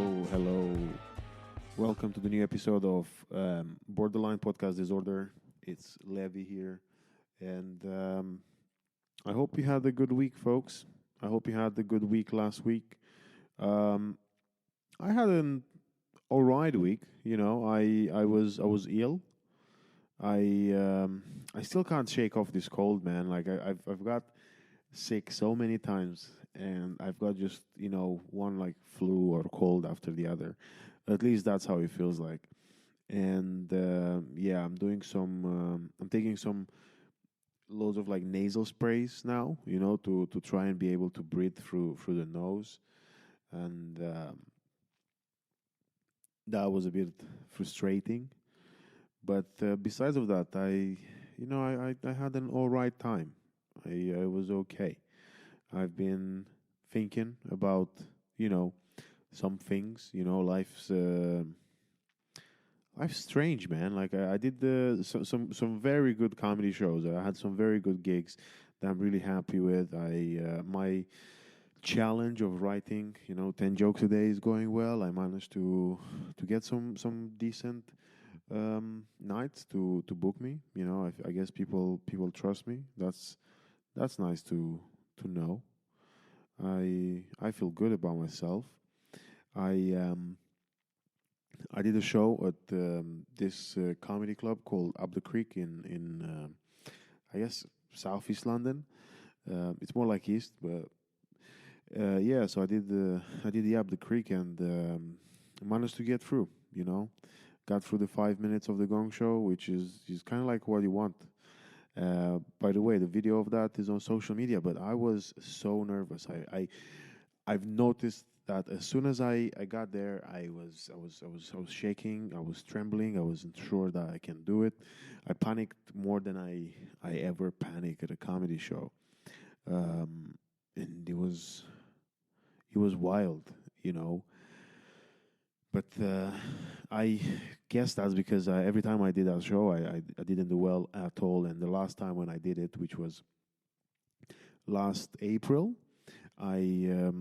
hello. Welcome to the new episode of Borderline Podcast Disorder. It's Levi here, and I hope you had a good week, folks. I hope you had a good week last week. Um, I had an alright week. I was ill. I still can't shake off this cold, man. Like I've got sick so many times, and I've got just one like flu or cold after the other. At least that's how it feels like. And yeah, I'm taking some loads of like nasal sprays now, to try and be able to breathe through the nose. And that was a bit frustrating. But besides of that, I had an all right time. I was okay. I've been thinking about you know some things. Life's strange, man. Like I did some very good comedy shows. I had some very good gigs that I'm really happy with. I My challenge of writing 10 jokes a day is going well. I managed to get some decent nights to book me. I guess people trust me. That's nice to know. I feel good about myself. I I did a show at this comedy club called Up the Creek in I guess Southeast London. It's more like East, but yeah. So I did the Up the Creek and managed to get through. Got through the 5 minutes of the Gong Show, which is kind of like what you want. By the way, the video of that is on social media, but I was so nervous. I've noticed that as soon as I got there, I was shaking, I was trembling, I wasn't sure that I can do it. I panicked more than I ever panic at a comedy show, and it was wild, you know. But I guess that's because every time I did that show, I didn't do well at all. And the last time when I did it, which was last April, I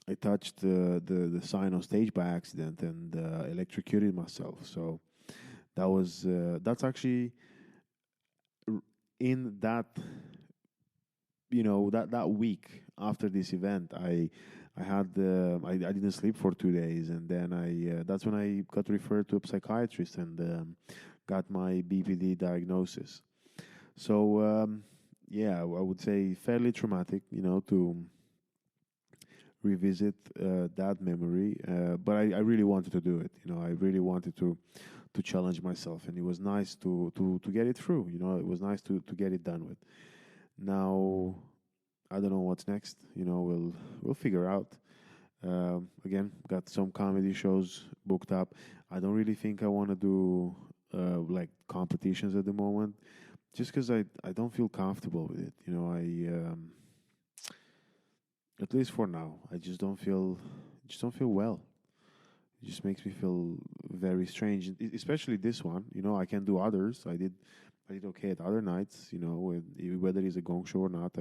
I touched the sign on stage by accident and electrocuted myself. So that's actually in that that week after this event. I didn't sleep for 2 days, and then I that's when I got referred to a psychiatrist and got my BPD diagnosis. So yeah, I would say fairly traumatic, to revisit that memory. But I really wanted to do it. I really wanted to challenge myself, and it was nice to get it through. It was nice to get it done with. Now I don't know what's next. We'll figure out. Again, got some comedy shows booked up. I don't really think I want to do like competitions at the moment, just because I don't feel comfortable with it. At least for now, I just don't feel well. It just makes me feel very strange, especially this one. I can do others. I did okay at other nights. Whether it's a gong show or not,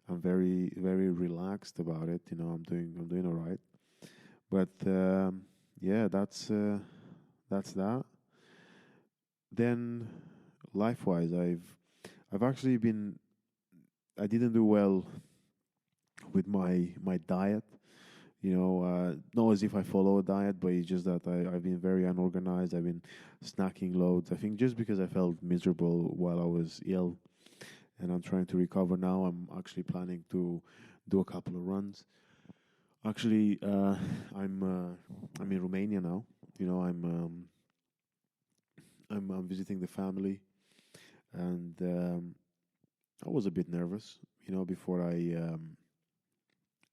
I'm very very relaxed about it. I'm doing all right. But yeah, that's that. Then life wise, I've actually been I didn't do well with my diet. Not as if I follow a diet, but it's just that I've been very unorganized. I've been snacking loads. I think just because I felt miserable while I was ill, and I'm trying to recover now. I'm actually planning to do a couple of runs. Actually, I'm in Romania now. I'm visiting the family, and I was a bit nervous.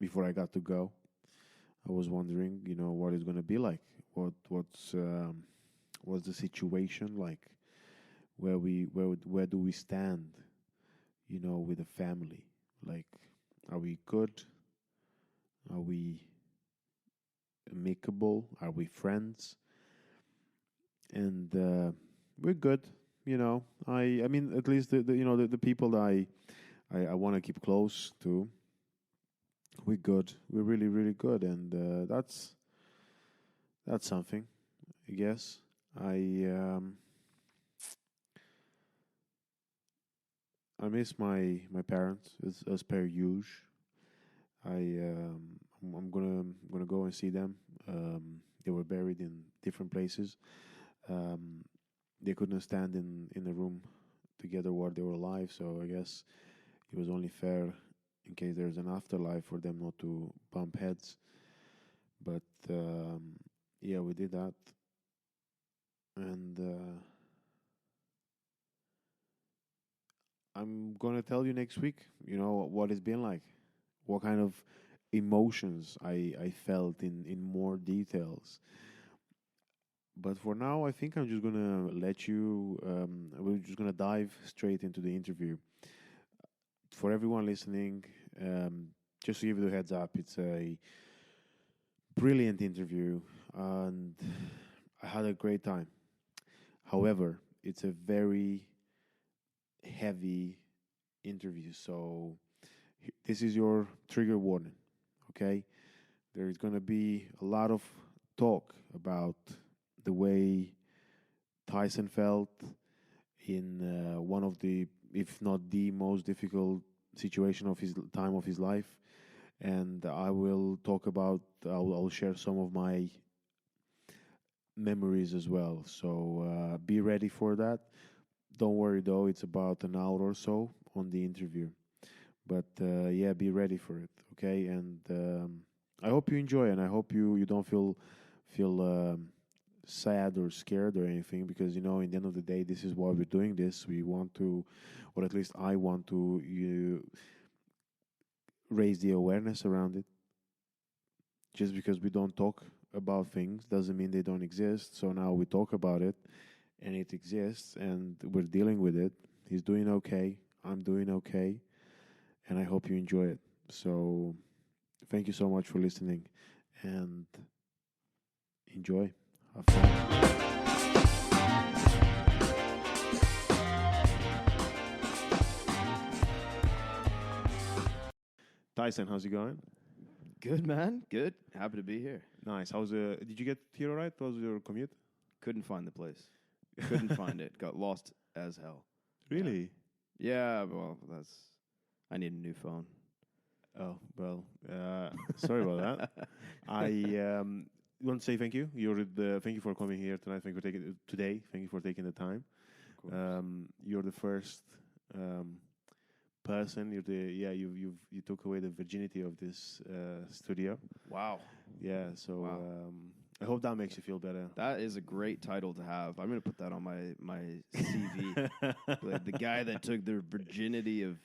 Before I got to go. I was wondering, what it's going to be like. What's the situation like? Where do we stand? With the family. Like, are we good? Are we amicable? Are we friends? And we're good. I mean, at least the people that I want to keep close to. We're good. We're really really good, and that's something, I guess. I um, I miss my parents as per usual. I'm gonna go and see them. They were buried in different places. Um, they couldn't stand in a room together while they were alive. So I guess it was only fair, in case there's an afterlife, for them not to bump heads. But yeah, we did that, and I'm gonna tell you next week. You know what it's been like, what kind of emotions I felt in more details. But for now, I think I'm just gonna let you. We're just gonna dive straight into the interview. For everyone listening, just to give you the heads up, it's a brilliant interview, and I had a great time. However, it's a very heavy interview, so this is your trigger warning. Okay, there is gonna be a lot of talk about the way Tyson felt in one of the, if not the most difficult situation of his time of his life, and I will talk about. I'll share some of my memories as well. So be ready for that. Don't worry though; it's about an hour or so on the interview. But yeah, be ready for it. Okay, and I hope you enjoy, and I hope you don't feel sad or scared or anything, because in the end of the day, this is why we're doing this. We want to, or at least I want to, raise the awareness around it. Just because we don't talk about things doesn't mean they don't exist. So now we talk about it, and it exists, and we're dealing with it. He's doing okay. I'm doing okay, and I hope you enjoy it. So thank you so much for listening, and enjoy. Have fun. Tyson, how's it going? Good, man. Good. Happy to be here. Nice. Did you get here all right? How was your commute? Couldn't find the place. Couldn't find it. Got lost as hell. Really? Yeah, well, I need a new phone. Oh, well, sorry about that. I want to say thank you. Thank you for coming here tonight. Thank you for taking today. Thank you for taking the time. Of course. You're the first person. You took away the virginity of this studio. Wow. Yeah. So Wow. I hope that makes you feel better. That is a great title to have. I'm going to put that on my CV. Like, the guy that took the virginity of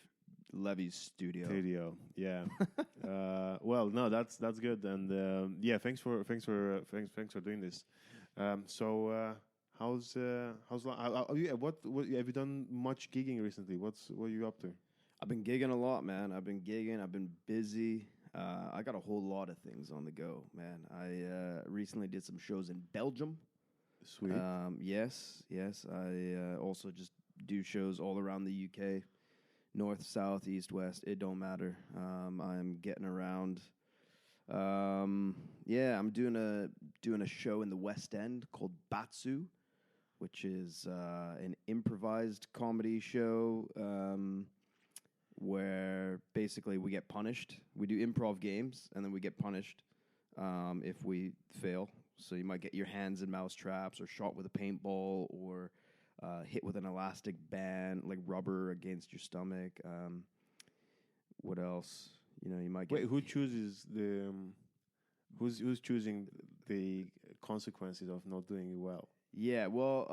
Levy's studio. Studio, yeah. Well, no, that's good, and yeah, thanks for doing this. So, what have you done much gigging recently? What are you up to? I've been gigging a lot, man. I've been gigging. I've been busy. I got a whole lot of things on the go, man. I recently did some shows in Belgium. Sweet. Yes. I also just do shows all around the UK. North, south, east, west, it don't matter. I'm getting around. Yeah, I'm doing a show in the West End called Batsu, which is an improvised comedy show where basically we get punished. We do improv games, and then we get punished if we fail. So you might get your hands in mouse traps, or shot with a paintball, or hit with an elastic band, like rubber against your stomach. What else? You might get... Wait, who chooses the... who's choosing the consequences of not doing it well? Yeah, well,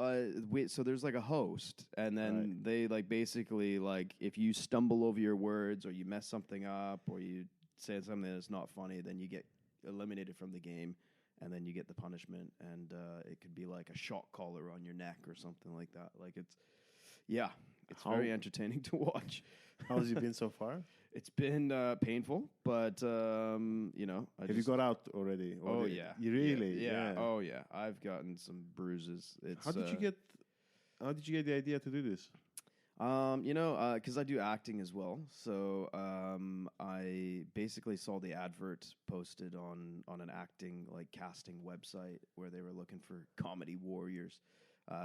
so there's like a host, and then they basically if you stumble over your words, or you mess something up, or you say something that's not funny, then you get eliminated from the game, and then you get the punishment, and it could be like a shock collar on your neck or something like that. It's very entertaining to watch. How has it been so far? It's been painful, but Have you got out already? Oh yeah, you really? Yeah. Oh yeah, I've gotten some bruises. How did you get the idea to do this? Because I do acting as well. So I basically saw the advert posted on an acting like casting website where they were looking for comedy warriors.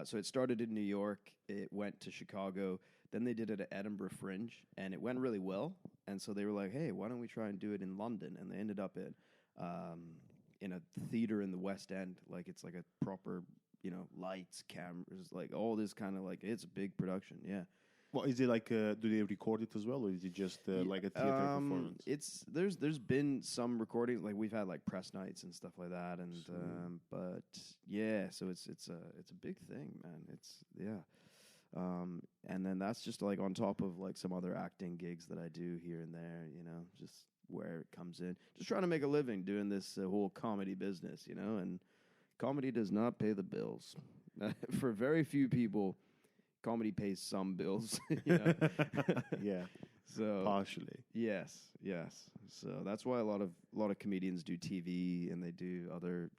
So it started in New York. It went to Chicago. Then they did it at Edinburgh Fringe, and it went really well. And so they were like, "Hey, why don't we try and do it in London?" And they ended up in a theater in the West End. Like it's like a proper, lights, cameras, like all this kind of like it's a big production. Yeah. Well, is it like do they record it as well, or is it just like a theater performance? There's been some recording, like we've had like press nights and stuff like that, and but yeah, so it's a big thing, man. And then that's just like on top of like some other acting gigs that I do here and there, just where it comes in. Just trying to make a living doing this whole comedy business, and comedy does not pay the bills. For very few people, comedy pays some bills. Yeah. So partially. Yes. So that's why a lot of comedians do TV and they do other,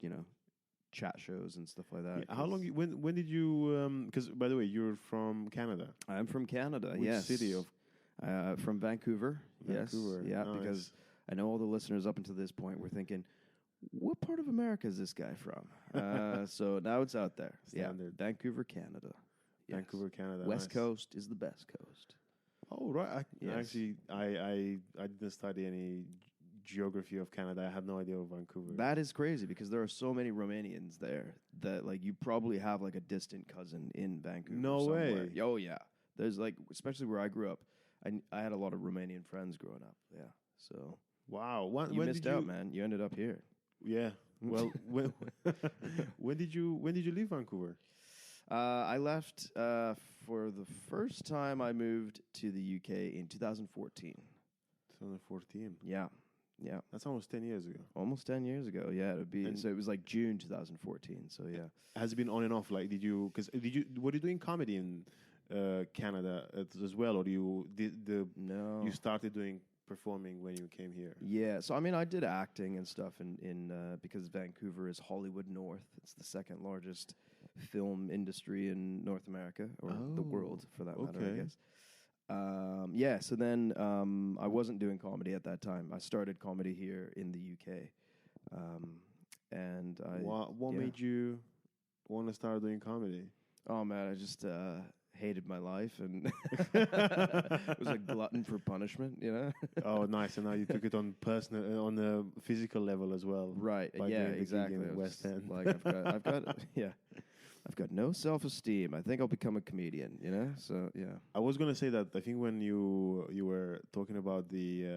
chat shows and stuff like that. Yeah. How long? When did you? Because by the way, you're from Canada. I'm from Canada. Which yes. city of? From Vancouver. Vancouver. Yes. Yeah. Nice. Because I know all the listeners up until this point were thinking, what part of America is this guy from? So now it's out there. Standard. Yeah. Vancouver, Canada. Yes. Vancouver, Canada. West nice. Coast is the best coast. Oh right. Yes. Actually, I didn't study any geography of Canada. I had no idea of Vancouver. That is crazy because there are so many Romanians there that like you probably have like a distant cousin in Vancouver. No somewhere. way. Oh yeah. There's like, especially where I grew up, I had a lot of Romanian friends growing up. Yeah. So wow. you missed out, man. You ended up here. Yeah. Well, when did you leave Vancouver? I left for the first time. I moved to the UK in 2014. 2014. Yeah. That's almost 10 years ago. Almost 10 years ago. Yeah, so it was like June 2014. So yeah. Has it been on and off? Like, were you doing comedy in Canada as well, or No. you started doing performing when you came here? Yeah, so I mean, I did acting and stuff in because Vancouver is Hollywood North. It's the second largest film industry in North America or the world, for that matter, I guess. So then I wasn't doing comedy at that time. I started comedy here in the UK, and What made you want to start doing comedy? Oh man, I just hated my life and was a glutton for punishment, Oh, nice! And now you took it on a physical level as well, right? by Yeah, doing the gig exactly. in West End. Like I've got no self-esteem. I think I'll become a comedian, So yeah. I was gonna say that I think when you were talking about the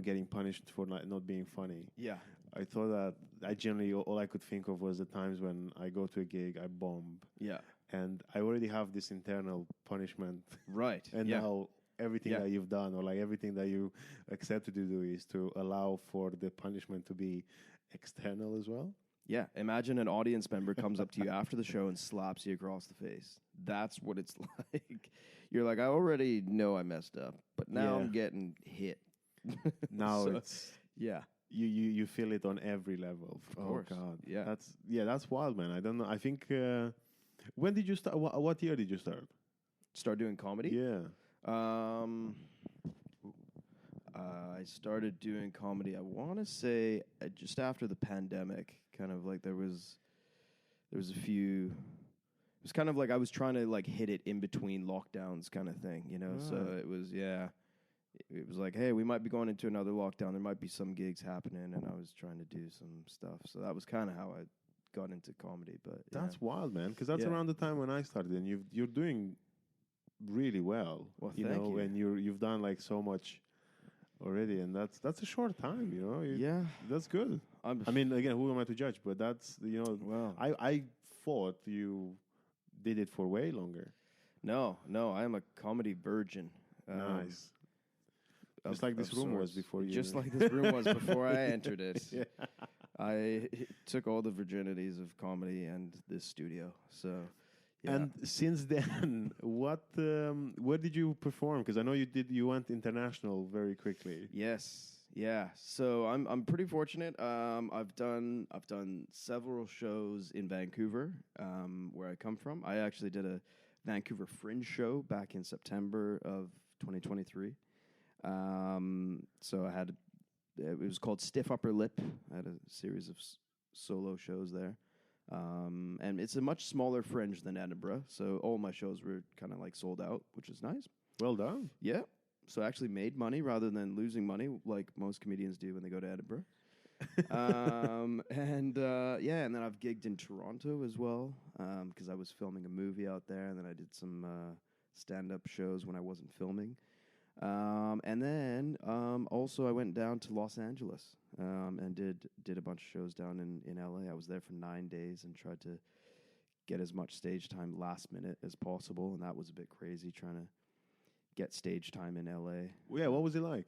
getting punished for not being funny. Yeah. I thought that I generally all I could think of was the times when I go to a gig, I bomb. Yeah. And I already have this internal punishment. Right. And now everything that you've done or like everything that you accepted to do is to allow for the punishment to be external as well. Yeah. Imagine an audience member comes up to you after the show and slaps you across the face. That's what it's like. You're like, I already know I messed up, but now I'm getting hit. Now so, it's yeah. You feel it on every level. Of course. God. Yeah. That's wild, man. I don't know. I think when did you start? What year did you start? Start doing comedy? Yeah. I started doing comedy, I want to say, just after the pandemic. Kind of like there was a few. It was kind of like I was trying to like hit it in between lockdowns, kind of thing, So it was It was like, hey, we might be going into another lockdown. There might be some gigs happening, and I was trying to do some stuff. So that was kind of how I got into comedy. But that's wild, man, because that's around the time when I started, and you're doing really well. Well, you thank know, you. and you've done like so much already, and that's a short time. Yeah, that's good. I mean, again, who am I to judge? But that's Well, I thought you did it for way longer. No, I am a comedy virgin. Nice. Just like this room was before you. Just like this room was before I entered it. Yeah. I took all the virginities of comedy and this studio. So, yeah. And since then, where did you perform? Because I know you went international very quickly. Yes, yeah. So I'm pretty fortunate. I've done several shows in Vancouver, where I come from. I actually did a Vancouver Fringe show back in September of 2023. So it was called Stiff Upper Lip. I had a series of solo shows there. And it's a much smaller Fringe than Edinburgh, so all my shows were kind of like sold out, which is nice. Well done. Yeah. So I actually made money rather than losing money like most comedians do when they go to Edinburgh. And then I've gigged in Toronto as well because I was filming a movie out there, and then I did some stand-up shows when I wasn't filming. And then also I went down to Los Angeles and did a bunch of shows down in LA. I was there for 9 days and tried to get as much stage time last minute as possible, and that was a bit crazy trying to get stage time in LA. Yeah, what was it like?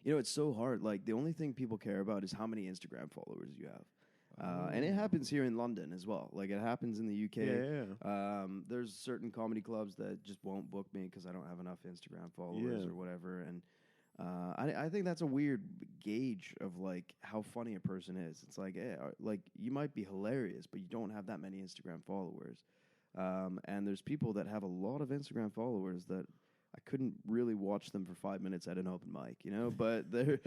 You know, it's so hard. Like, the only thing people care about is how many Instagram followers you have. And it happens here in London as well. Like, it happens in the UK. Yeah. There's certain comedy clubs that just won't book me because I don't have enough Instagram followers or whatever. And I think that's a weird gauge of, like, how funny a person is. It's like, like, you might be hilarious, but you don't have that many Instagram followers. And there's people that have a lot of Instagram followers that I couldn't really watch them for 5 minutes at an open mic, you know, but they're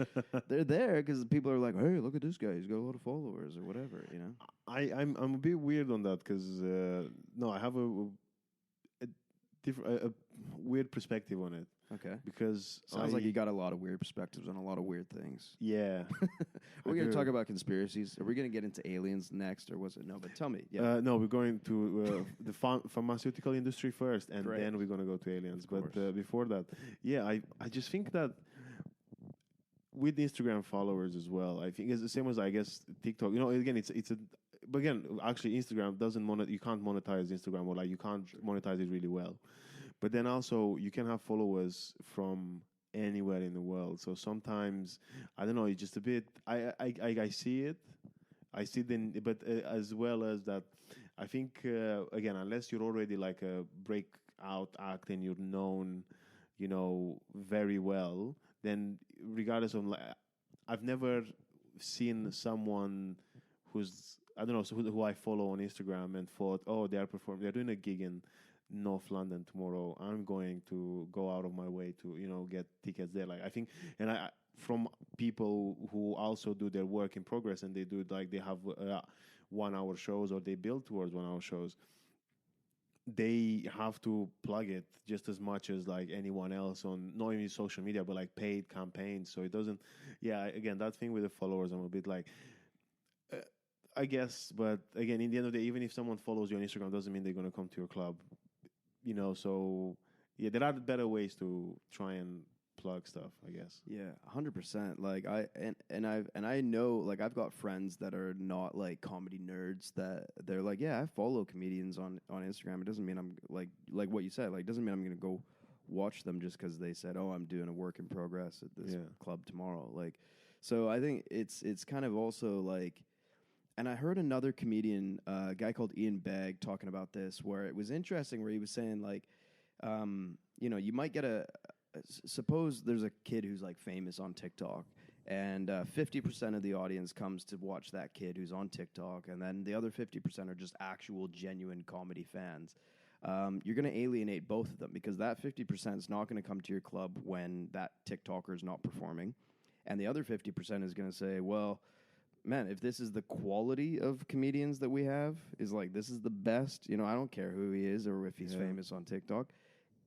there because people are like, hey, look at this guy, he's got a lot of followers or whatever, you know. I'm a bit weird on that because I have a weird perspective on it. Okay. Because sounds like you got a lot of weird perspectives on a lot of weird things. Yeah. We're going to talk about conspiracies. Are we going to get into aliens next, or was it no? But tell me. Yeah. No, we're going to the pharmaceutical industry first, and Great. then we're going to go to aliens. Of But course. before that, I just think that with Instagram followers as well, I think it's the same as I guess TikTok. You know, again, but again, actually, Instagram doesn't you can't monetize Instagram, or like you can't monetize it really well. But then also you can have followers from anywhere in the world. So sometimes I don't know. It's just a bit. I see it. I see then, but as well as that, I think again, unless you're already like a breakout act and you're known, you know, very well, then regardless of, I've never seen someone who's I don't know who I follow on Instagram and thought, oh, they're doing a gig in North London tomorrow. I'm going to go out of my way to, you know, get tickets there. Like I think, and I from people who also do their work in progress and they do like they have 1 hour shows or they build towards 1 hour shows. They have to plug it just as much as like anyone else on not even social media, but like paid campaigns. So it doesn't. Yeah, again, that thing with the followers, I'm a bit like. I guess, but again, in the end of the day, even if someone follows you on Instagram, doesn't mean they're going to come to your club. You know, so yeah, there are better ways to try and plug stuff, I guess. Yeah, 100%. Like I know, like I've got friends that are not like comedy nerds that they're like, yeah, I follow comedians on Instagram. It doesn't mean I'm like what you said, like doesn't mean I'm going to go watch them just because they said, oh, I'm doing a work in progress at this club tomorrow. Like, so I think it's kind of also like. And I heard another comedian, a guy called Ian Begg, talking about this, where it was interesting, where he was saying, like, you know, you might get suppose there's a kid who's, like, famous on TikTok, and 50% of the audience comes to watch that kid who's on TikTok, and then the other 50% are just actual, genuine comedy fans. You're going to alienate both of them, because that 50% is not going to come to your club when that TikToker is not performing, and the other 50% is going to say, well, man, if this is the quality of comedians that we have, is like, this is the best, you know, I don't care who he is or if he's famous on TikTok.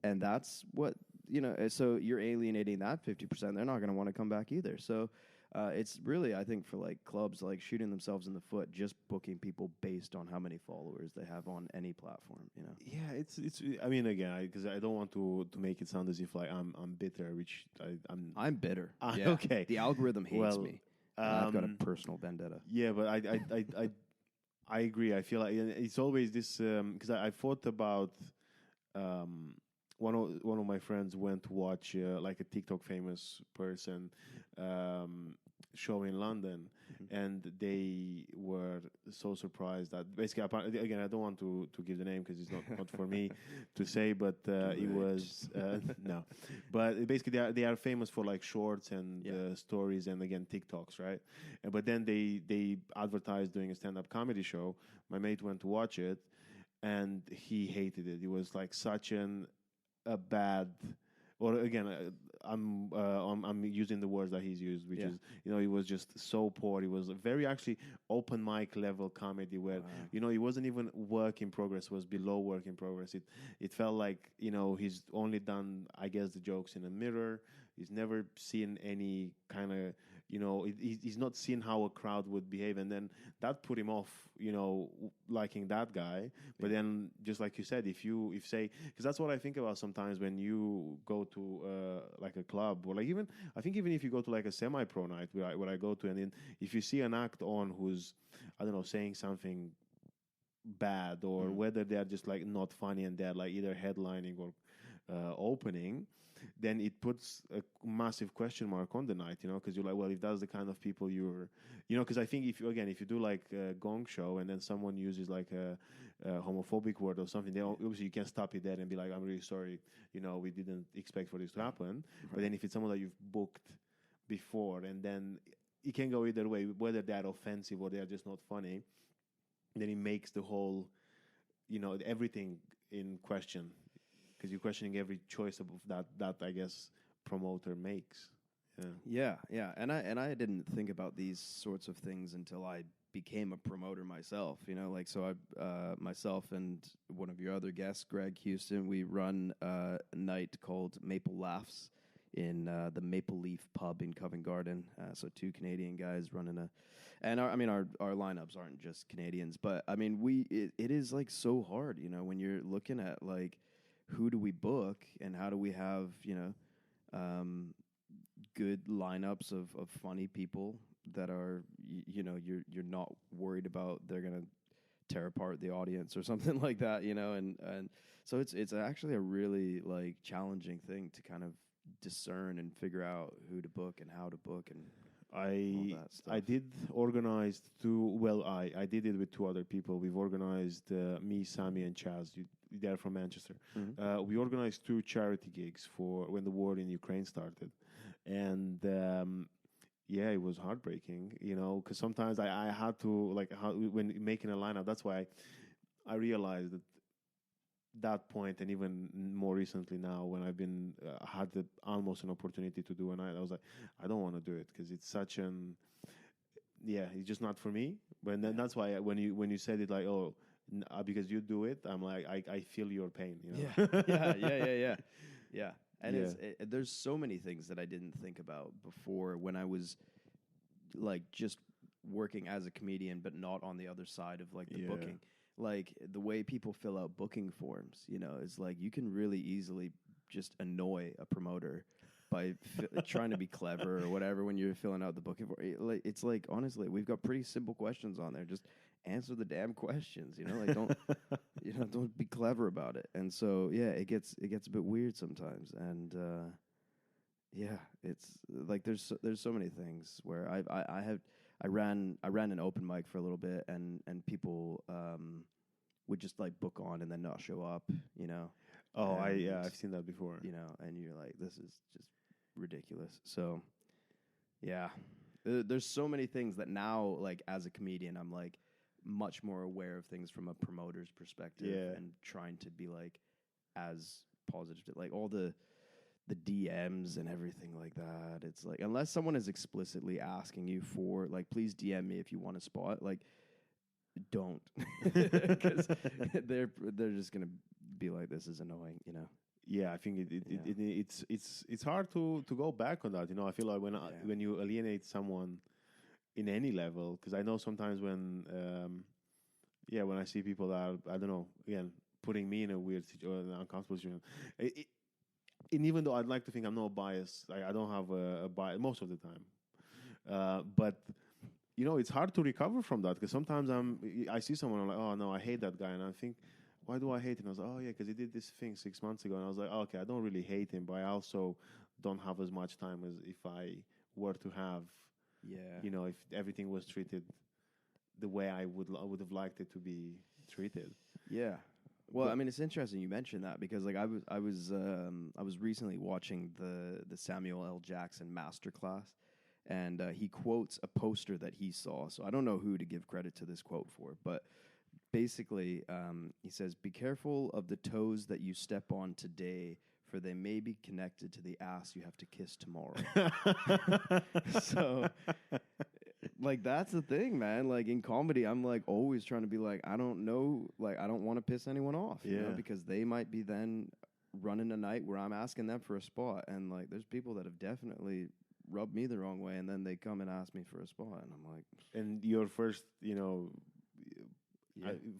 And that's what, you know, so you're alienating that 50%. They're not going to want to come back either. So it's really, I think, for like clubs, like shooting themselves in the foot, just booking people based on how many followers they have on any platform, you know? Yeah, it's. I mean, again, because I don't want to make it sound as if like I'm bitter, which I'm bitter. Yeah. Okay. The algorithm hates me. I've got a personal vendetta. Yeah, but I agree. I feel like it's always this because I thought about one of my friends went to watch like a TikTok famous person show in London, and they were so surprised that basically, again, I don't want to give the name because it's not for me to say, but it was no, but basically they are famous for like shorts and stories and again TikToks, right? But then they advertised doing a stand-up comedy show. My mate went to watch it, and he hated it. It was like such a bad, or again, I'm using the words that he's used, which is, it was just so poor. It was a very actually open mic level comedy where it wasn't even work in progress, it was below work in progress. It felt like he's only done, I guess, the jokes in a mirror. He's never seen any kind of he's not seen how a crowd would behave, and then that put him off liking that guy. But then, just like you said, if say, because that's what I think about sometimes when you go to like a club, or like even if you go to like a semi-pro night where I go to, and then if you see an act on who's, I don't know, saying something bad, or whether they're just like not funny and they're like either headlining or opening, then it puts a massive question mark on the night, because you're like, well, if that's the kind of people you're, because I think if you do like a gong show and then someone uses like a homophobic word or something, then obviously you can stop it there and be like, I'm really sorry, we didn't expect for this to happen. Right. But then if it's someone that you've booked before, and then it can go either way, whether they're offensive or they're just not funny, then it makes the whole, everything in question. Because you're questioning every choice of that I guess promoter makes. Yeah. And I didn't think about these sorts of things until I became a promoter myself. So I myself and one of your other guests, Greg Houston, we run a night called Maple Laughs in the Maple Leaf Pub in Covent Garden. So two Canadian guys running our lineups aren't just Canadians, but I mean it is like so hard, when you're looking at like, who do we book and how do we have, good lineups of funny people that are, you're not worried about they're going to tear apart the audience or something like that, and so it's actually a really like challenging thing to kind of discern and figure out who to book and how to book and I did organize I did it with two other people. We've organized me, Sammy, and Chaz. They're from Manchester. Mm-hmm. We organized 2 charity gigs for when the war in Ukraine started, and it was heartbreaking, because sometimes I had to when making a lineup. That's why I realized that point, and even more recently now, when I've been had almost an opportunity to do a night, I was like, I don't want to do it because it's such it's just not for me. But then that's why when you said it like, oh, because you do it, I'm like, I feel your pain. Yeah. And there's so many things that I didn't think about before when I was like just working as a comedian, but not on the other side of like the booking. Like the way people fill out booking forms, is like you can really easily just annoy a promoter by trying to be clever or whatever when you're filling out the booking form. It's like, honestly, we've got pretty simple questions on there. Just answer the damn questions, like don't don't be clever about it. And so it gets a bit weird sometimes. And it's like there's so many things where I ran an open mic for a little bit, and people would just like book on and then not show up, Oh, I've seen that before. And you're like, this is just ridiculous. So, there's so many things that now, like as a comedian, I'm like much more aware of things from a promoter's perspective and trying to be like as positive, like all the DMs and everything like that. It's like, unless someone is explicitly asking you for like, please DM me if you want a spot, like don't, because they're just gonna be like, this is annoying, Yeah, I think it's hard to go back on that. I feel like when you alienate someone in any level, because I know sometimes when I see people that are, I don't know, again, putting me in a weird situation, an uncomfortable situation. And even though I'd like to think I'm not biased, I don't have a bias most of the time. But it's hard to recover from that, because sometimes I see someone, I'm like, oh no, I hate that guy, and I think, why do I hate him? I was like, oh yeah, because he did this thing 6 months ago, and I was like, oh, okay, I don't really hate him, but I also don't have as much time as if I were to have. If everything was treated the way I would have liked it to be treated. Yeah. Well, I mean, it's interesting you mentioned that, because like I was recently watching the Samuel L. Jackson masterclass, and he quotes a poster that he saw. So I don't know who to give credit to this quote for, but basically, he says, "Be careful of the toes that you step on today, for they may be connected to the ass you have to kiss tomorrow." So, like, that's the thing, man. Like, in comedy, I'm, like, always trying to be like, I don't know, like, I don't want to piss anyone off, you know, because they might be then running a night where I'm asking them for a spot. And, like, there's people that have definitely rubbed me the wrong way, and then they come and ask me for a spot, and I'm like... And your first,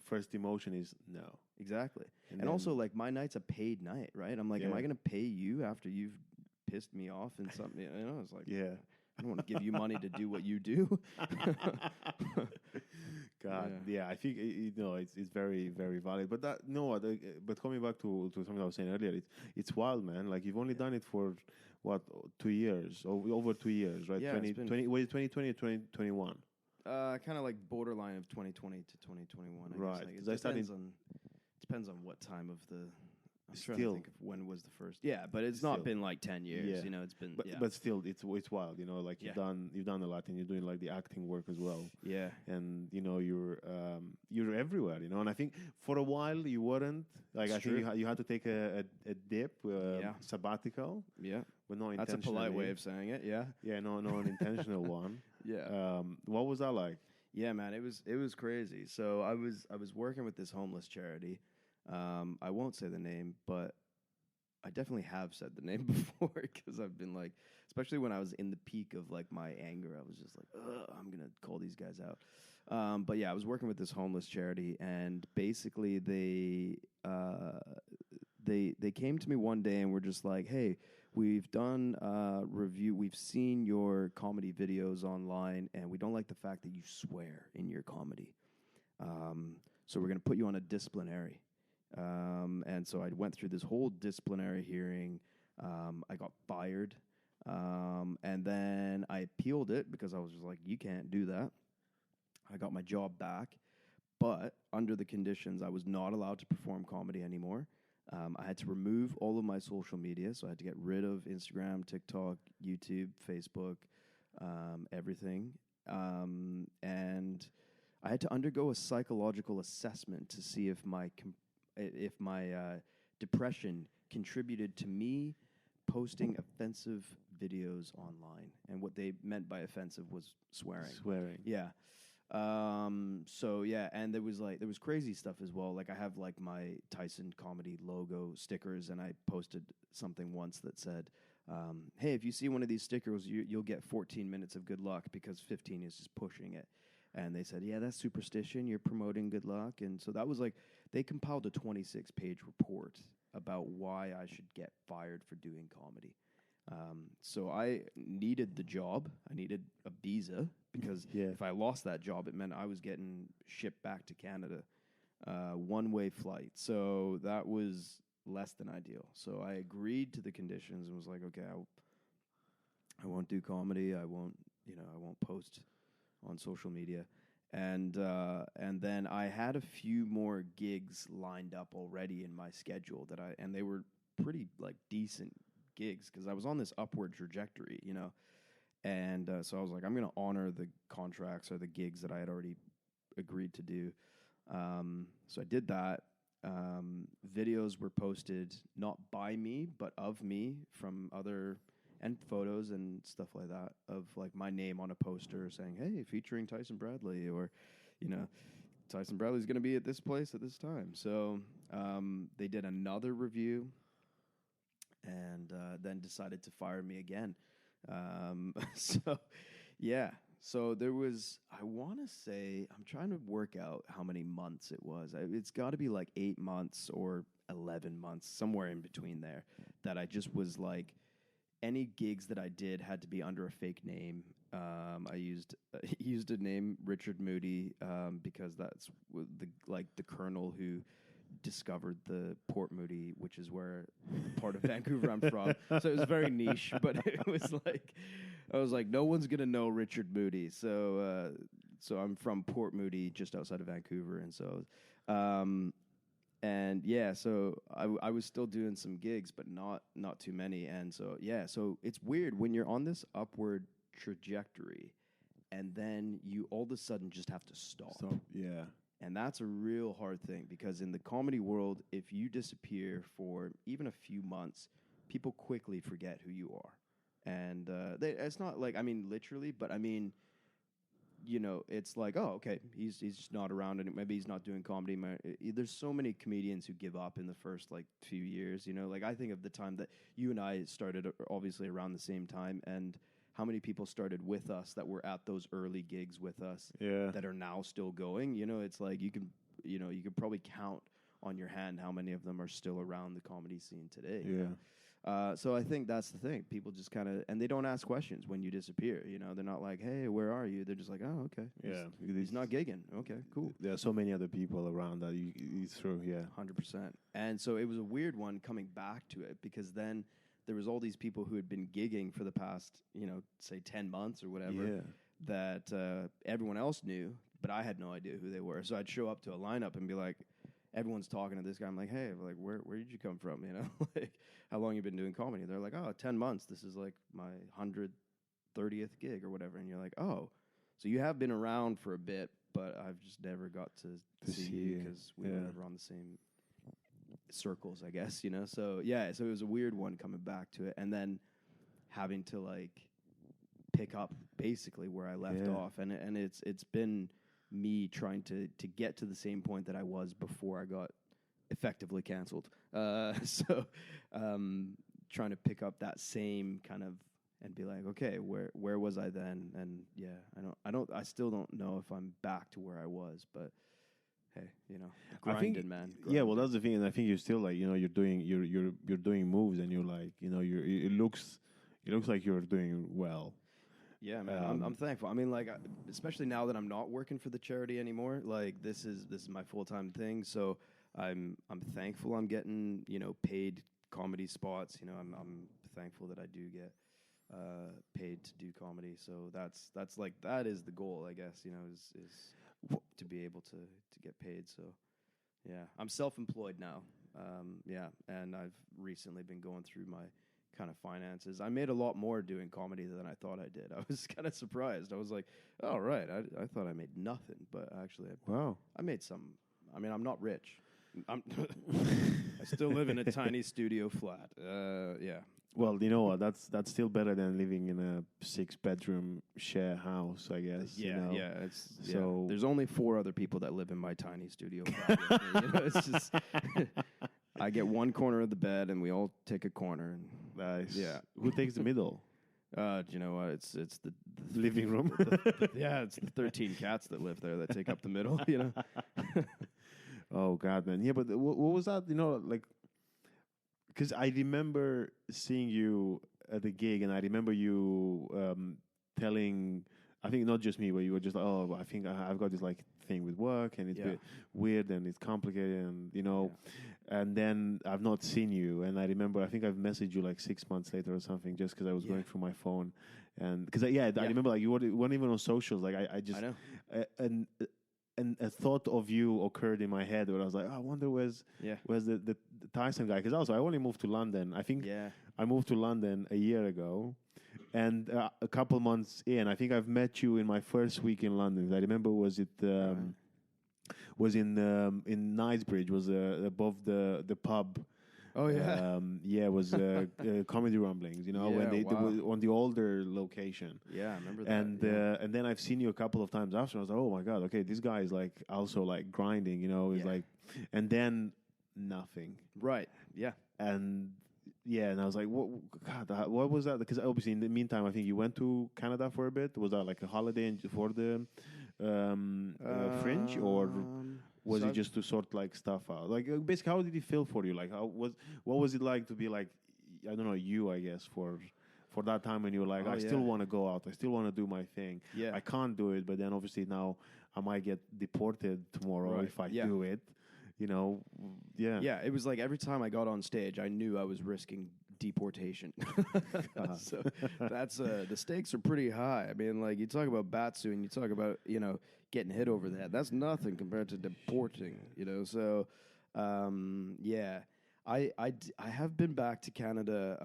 first emotion is no. Exactly. And also, like, my night's a paid night, right? I'm like, am I going to pay you after you've pissed me off and something? You know, it's like, I don't want to give you money to do what you do. God, I think it's very, very valid. But but coming back to something I was saying earlier, it's wild, man. Like, you've only done it for what, 2 years, over 2 years, right? Yeah, 2020 or 2021. Kind of like borderline of 2020 to 2021. Right. Guess. Like, depends on what time of the. I'm trying to think of when was the first. Yeah, but it's not been like 10 years. Yeah. You know, it's been. But still, it's wild. You know, like you've done a lot, and you're doing like the acting work as well. Yeah. And you're everywhere. You know, and I think for a while you weren't. Like, I think you had to take a dip, sabbatical. Yeah. But no, that's a polite way of saying it. Yeah. Yeah. No, an intentional one. Yeah. What was that like? Yeah, man, it was crazy. So I was working with this homeless charity. I won't say the name, but I definitely have said the name before, because I've been like, especially when I was in the peak of like my anger, I was just like, I'm gonna call these guys out. But yeah, I was working with this homeless charity, and basically they came to me one day and were just like, "Hey, we've done a review. We've seen your comedy videos online, and we don't like the fact that you swear in your comedy. So we're going to put you on a disciplinary." And so I went through this whole disciplinary hearing. I got fired. And then I appealed it because I was just like, you can't do that. I got my job back. But under the conditions, I was not allowed to perform comedy anymore. I had to remove all of my social media, so I had to get rid of Instagram, TikTok, YouTube, Facebook, everything. And I had to undergo a psychological assessment to see if my depression contributed to me posting offensive videos online. And what they meant by offensive was swearing. Yeah. So yeah, and there was crazy stuff as well. Like, I have like my Tyson comedy logo stickers, and I posted something once that said, "Hey, if you see one of these stickers, you'll get 14 minutes of good luck, because 15 is just pushing it." And they said, "Yeah, that's superstition. You're promoting good luck." And so that was like, they compiled a 26-page report about why I should get fired for doing comedy. So I needed the job. I needed a visa, because if I lost that job, it meant I was getting shipped back to Canada, one-way flight. So that was less than ideal. So I agreed to the conditions and was like, okay, I won't do comedy. I won't post on social media. And then I had a few more gigs lined up already in my schedule and they were pretty like decent gigs, because I was on this upward trajectory, you know. And so I was like, I'm going to honor the contracts or the gigs that I had already agreed to do. So I did that. Videos were posted not by me, but of me from other, and photos and stuff like that, of like my name on a poster saying, "Hey, featuring Tyson Bradley," or, you know, Tyson Bradley's going to be at this place at this time. So they did another review, and then decided to fire me again. So, yeah. So there was, I want to say, I'm trying to work out how many months it was. It's got to be like 8 months or 11 months, somewhere in between there, that I just was like, any gigs that I did had to be under a fake name. I used a name, Richard Moody, because that's the colonel who discovered the Port Moody, which is where part of Vancouver I'm from. So it was very niche, but it was like, I was like, no one's gonna know Richard Moody. So I'm from Port Moody, just outside of Vancouver, and so, and yeah, so I was still doing some gigs, but not too many, and so yeah, so it's weird when you're on this upward trajectory, and then you all of a sudden just have to stop. Yeah. And that's a real hard thing because in the comedy world, if you disappear for even a few months, people quickly forget who you are. And it's not like, I mean, literally, but I mean, you know, it's like, oh, okay, he's just not around, and maybe he's not doing comedy. There's so many comedians who give up in the first like few years. You know, like I think of the time that you and I started, obviously around the same time, and how many people started with us that were at those early gigs with us that are now still going. You know, it's like you can probably count on your hand how many of them are still around the comedy scene today. Yeah. You know? So I think that's the thing. People just kind of, and they don't ask questions when you disappear. You know, they're not like, "Hey, where are you?" They're just like, "Oh, okay, he's not gigging. Okay, cool." There are so many other people around that you through. Yeah, 100%. And so it was a weird one coming back to it because then there was all these people who had been gigging for the past, you know, say 10 months or whatever that everyone else knew, but I had no idea who they were. So I'd show up to a lineup and be like, everyone's talking to this guy. I'm like, hey, like, where did you come from? You know, like, how long you been doing comedy? They're like, oh, 10 months. This is like my 130th gig or whatever. And you're like, oh, so you have been around for a bit, but I've just never got to see you because we were never on the same circles, I guess, you know? So, yeah, so it was a weird one coming back to it. And then having to, like, pick up basically where I left off. And it's been me trying to get to the same point that I was before I got effectively canceled. So trying to pick up that same kind of and be like, okay, where was I then? And I still don't know if I'm back to where I was, but hey, you know, grinding, man. Grinding. Yeah, well, that's the thing, and I think you're still like, you know, you're doing moves, and you're like, you know, it looks like you're doing well. Yeah, man, I'm thankful. I mean, like, especially now that I'm not working for the charity anymore, like this is my full-time thing. So I'm thankful I'm getting, you know, paid comedy spots. You know, I'm thankful that I do get paid to do comedy. So that's like, that is the goal, I guess. You know, is to be able to get paid. So yeah, I'm self-employed now. Yeah, and I've recently been going through my kind of finances. I made a lot more doing comedy than I thought I did. I was kind of surprised. I was like, oh, right, I thought I made nothing, but actually I made some. I mean, I'm not rich. I still live in a tiny studio flat. Yeah. Well, you know what? That's still better than living in a 6-bedroom share house, I guess. Yeah, you know? yeah. So there's only 4 other people that live in my tiny studio flat. You know, it's just I get one corner of the bed, and we all take a corner. And nice. Yeah. Who takes the middle? Do you know what? It's the living room. It's the 13 cats that live there that take up the middle. You know. Oh God, man. Yeah, but what was that? You know, like, because I remember seeing you at the gig, and I remember you telling, I think not just me, but you were just like, oh, I think I've got this like thing with work, and it's a bit weird, and it's complicated, and you know, and then I've not seen you, and I remember, I think I've messaged you like 6 months later or something, just because I was going through my phone, and because I remember like you weren't even on socials, like I just, I know. And a thought of you occurred in my head where I was like, oh, I wonder where's the Tyson guy? Because also I only moved to London. I think I moved to London a year ago, and a couple months in, I think I've met you in my first week in London. I remember was in Knightsbridge, was above the pub. Oh yeah, it was Comedy Rumblings. You know, when they were on the older location. Yeah, I remember that. And then I've seen you a couple of times after. I was like, oh my God, okay, this guy is like also like grinding. You know, he's like, and then nothing. Right. Yeah. And I was like, what was that? Because obviously in the meantime, I think you went to Canada for a bit. Was that like a holiday for the Fringe, or was it just to sort like stuff out? Like basically, how did it feel for you? Like what was it like to be like, I don't know, you, I guess, for that time when you were like, I still want to go out, I still want to do my thing. Yeah. I can't do it, but then obviously now I might get deported tomorrow if I do it. You know, Yeah, it was like every time I got on stage, I knew I was risking deportation. So that's the stakes are pretty high. I mean, like you talk about Batsu and you talk about, you know, getting hit over the head. That's nothing compared to deporting, you know. So I have been back to Canada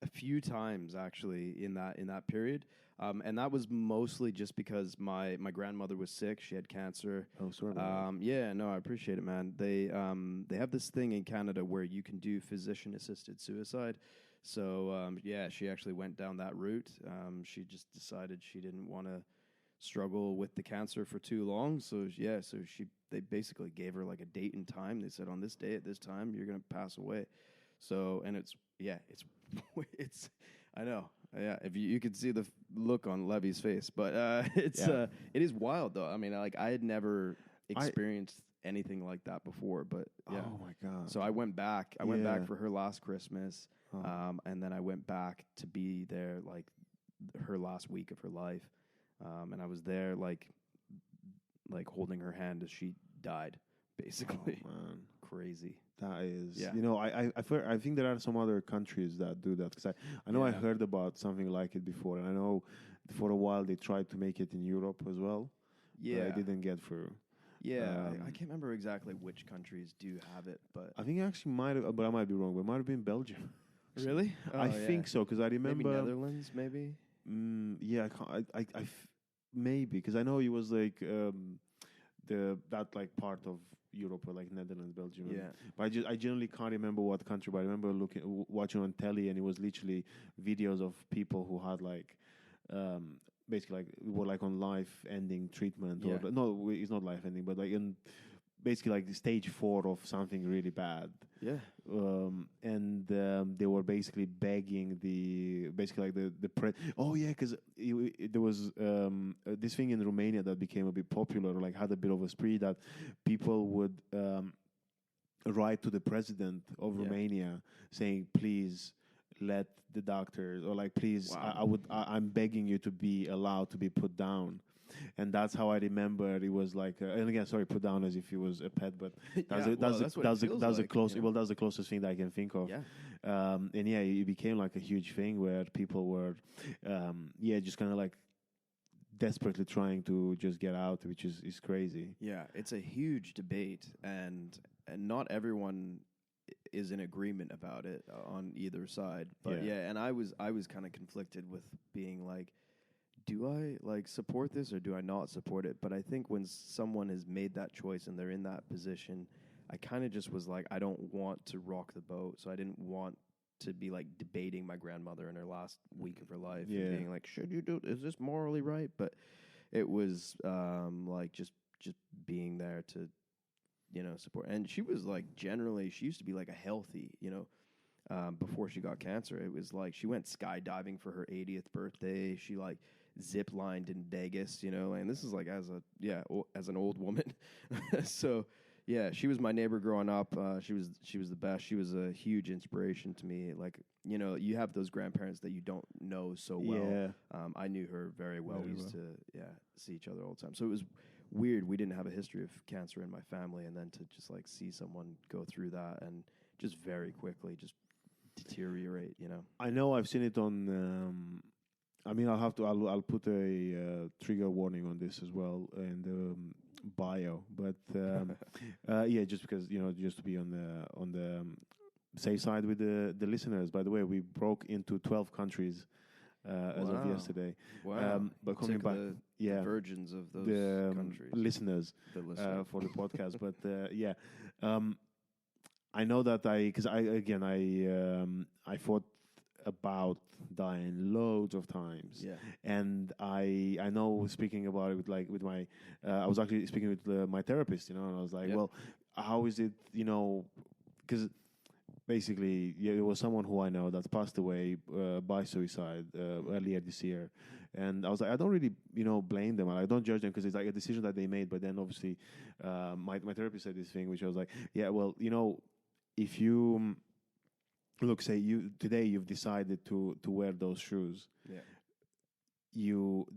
a few times actually in that period. And that was mostly just because my grandmother was sick. She had cancer. Oh, sorry about that. Yeah, no, I appreciate it, man. They have this thing in Canada where you can do physician-assisted suicide. So, yeah, she actually went down that route. She just decided she didn't want to struggle with the cancer for too long. So, yeah, they basically gave her like a date and time. They said, on this day at this time, you're going to pass away. So, and it's I know. Yeah, if you could see the look on Levy's face, but it is wild though. I mean, like I had never experienced anything like that before, but yeah. Oh my God. So I went back. I went back for her last Christmas, and then I went back to be there like her last week of her life, and I was there like holding her hand as she died, basically. Oh, man. Crazy. That is, I think there are some other countries that do that because I know I heard about something like it before, and I know for a while they tried to make it in Europe as well. Yeah, but it didn't get through. Yeah, I can't remember exactly which countries do have it, but I think it actually might have, but I might be wrong. But it might have been Belgium. Really? I think so because I remember maybe Netherlands, maybe. Yeah, maybe because I know it was like that like part of Europe or like Netherlands, Belgium. Yeah. But I generally can't remember what country. But I remember watching on telly, and it was literally videos of people who had like basically like were like on life-ending treatment, or no, it's not life-ending, but like in basically like the stage 4 of something really bad. Yeah. And they were basically begging oh yeah, because there was this thing in Romania that became a bit popular, like had a bit of a spree that people would write to the president of Romania saying, please let the doctors, or like, please, I'm begging you to be allowed to be put down. And that's how I remember it was like, and again, sorry, put down as if he was a pet, but that's the closest thing that I can think of. Yeah. And yeah, it became like a huge thing where people were, just kind of like desperately trying to just get out, which is crazy. Yeah, it's a huge debate, and not everyone is in agreement about it on either side. But and I was kind of conflicted with being like, do I like support this or do I not support it? But I think when someone has made that choice and they're in that position, I kind of just was like, I don't want to rock the boat. So I didn't want to be like debating my grandmother in her last week of her life and being like, should you do it? Is this morally right? But it was like just being there to, support. And she was like, generally, she used to be like a healthy, before she got cancer. It was like she went skydiving for her 80th birthday. She like zip lined in Vegas, and this is like as an old woman. So yeah, she was my neighbor growing up. She was the best. She was a huge inspiration to me. Like, you have those grandparents that you don't know so well. Yeah. I knew her very well. We used to see each other all the time. So it was weird. We didn't have a history of cancer in my family, and then to just like see someone go through that and just very quickly just deteriorate. I know I've seen it on. I'll put a trigger warning on this as well in the bio, but just because just to be on the safe side with the listeners. By the way, we broke into 12 countries as of yesterday. Wow! But coming back, the virgins of those countries, listeners, for the podcast. But I know that I thought about dying loads of times. Yeah. And I know speaking about it with my I was actually speaking with my therapist, and I was like, well, how is it, because basically it was someone who I know that passed away by suicide earlier this year. And I was like, I don't really, blame them. I don't judge them because it's like a decision that they made. But then obviously my therapist said this thing, which I was like, yeah, well, if you look, say today you've decided to wear those shoes. Yeah.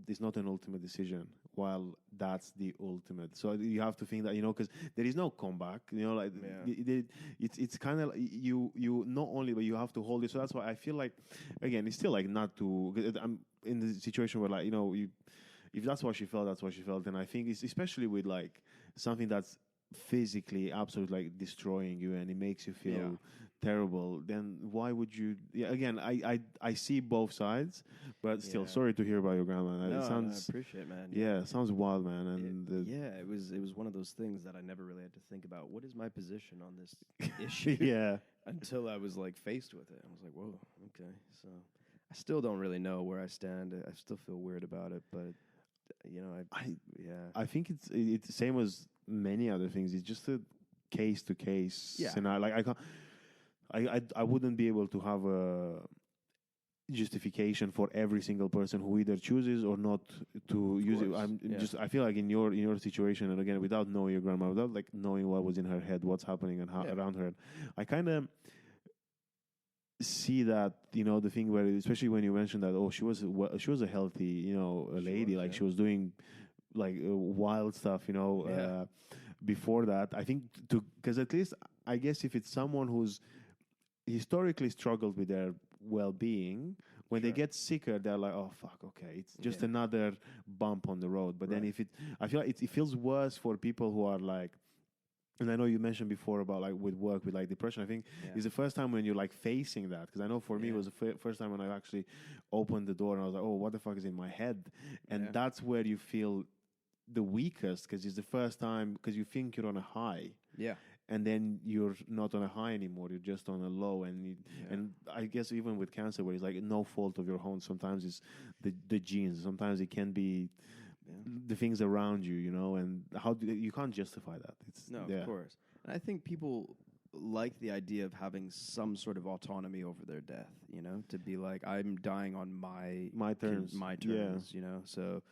It's not an ultimate decision, while that's the ultimate. So you have to think that, because there is no comeback, it's kind of you not only, but you have to hold it. So that's why I feel like, again, it's still like not to, I'm in the situation where like, if that's what she felt, that's what she felt. And I think it's especially with like something that's physically absolutely like destroying you and it makes you feel terrible, then why would you? Yeah, again, I see both sides, but still, sorry to hear about your grandma. No, It sounds, I appreciate it, man. yeah, it sounds wild, man. And it was one of those things that I never really had to think about. What is my position on this issue? yeah, Until I was like faced with it, I was like, whoa, okay. So I still don't really know where I stand. I still feel weird about it, but you know, I think it's the same as many other things. It's just a case to case scenario. Like I can't. I wouldn't be able to have a justification for every single person who either chooses or not to use it. I feel like in your situation, and again, without knowing your grandma, without like knowing what was in her head, what's happening and how around her, I kind of see that, you know, the thing where, especially when you mentioned that, she was a healthy, you know, a lady, like she was doing like wild stuff, you know, before that. I think because at least I guess if it's someone who's historically struggled with their well-being, when they get sicker, they're like, oh fuck, okay, it's just another bump on the road. But then I feel like it feels worse for people who are like, and I know you mentioned before about like with work, with like depression. I think it's the first time when you're like facing that, because I know for me it was the first time when I actually opened the door and I was like, oh, what the fuck is in my head? And that's where you feel the weakest, because it's the first time, because you think you're on a high. Yeah. And then you're not on a high anymore. You're just on a low. And I guess even with cancer, where it's like no fault of your own, sometimes it's the genes. Sometimes it can be the things around you, you know, and you can't justify that. Of course. And I think people like the idea of having some sort of autonomy over their death, you know, to be like, I'm dying on my terms, you know. So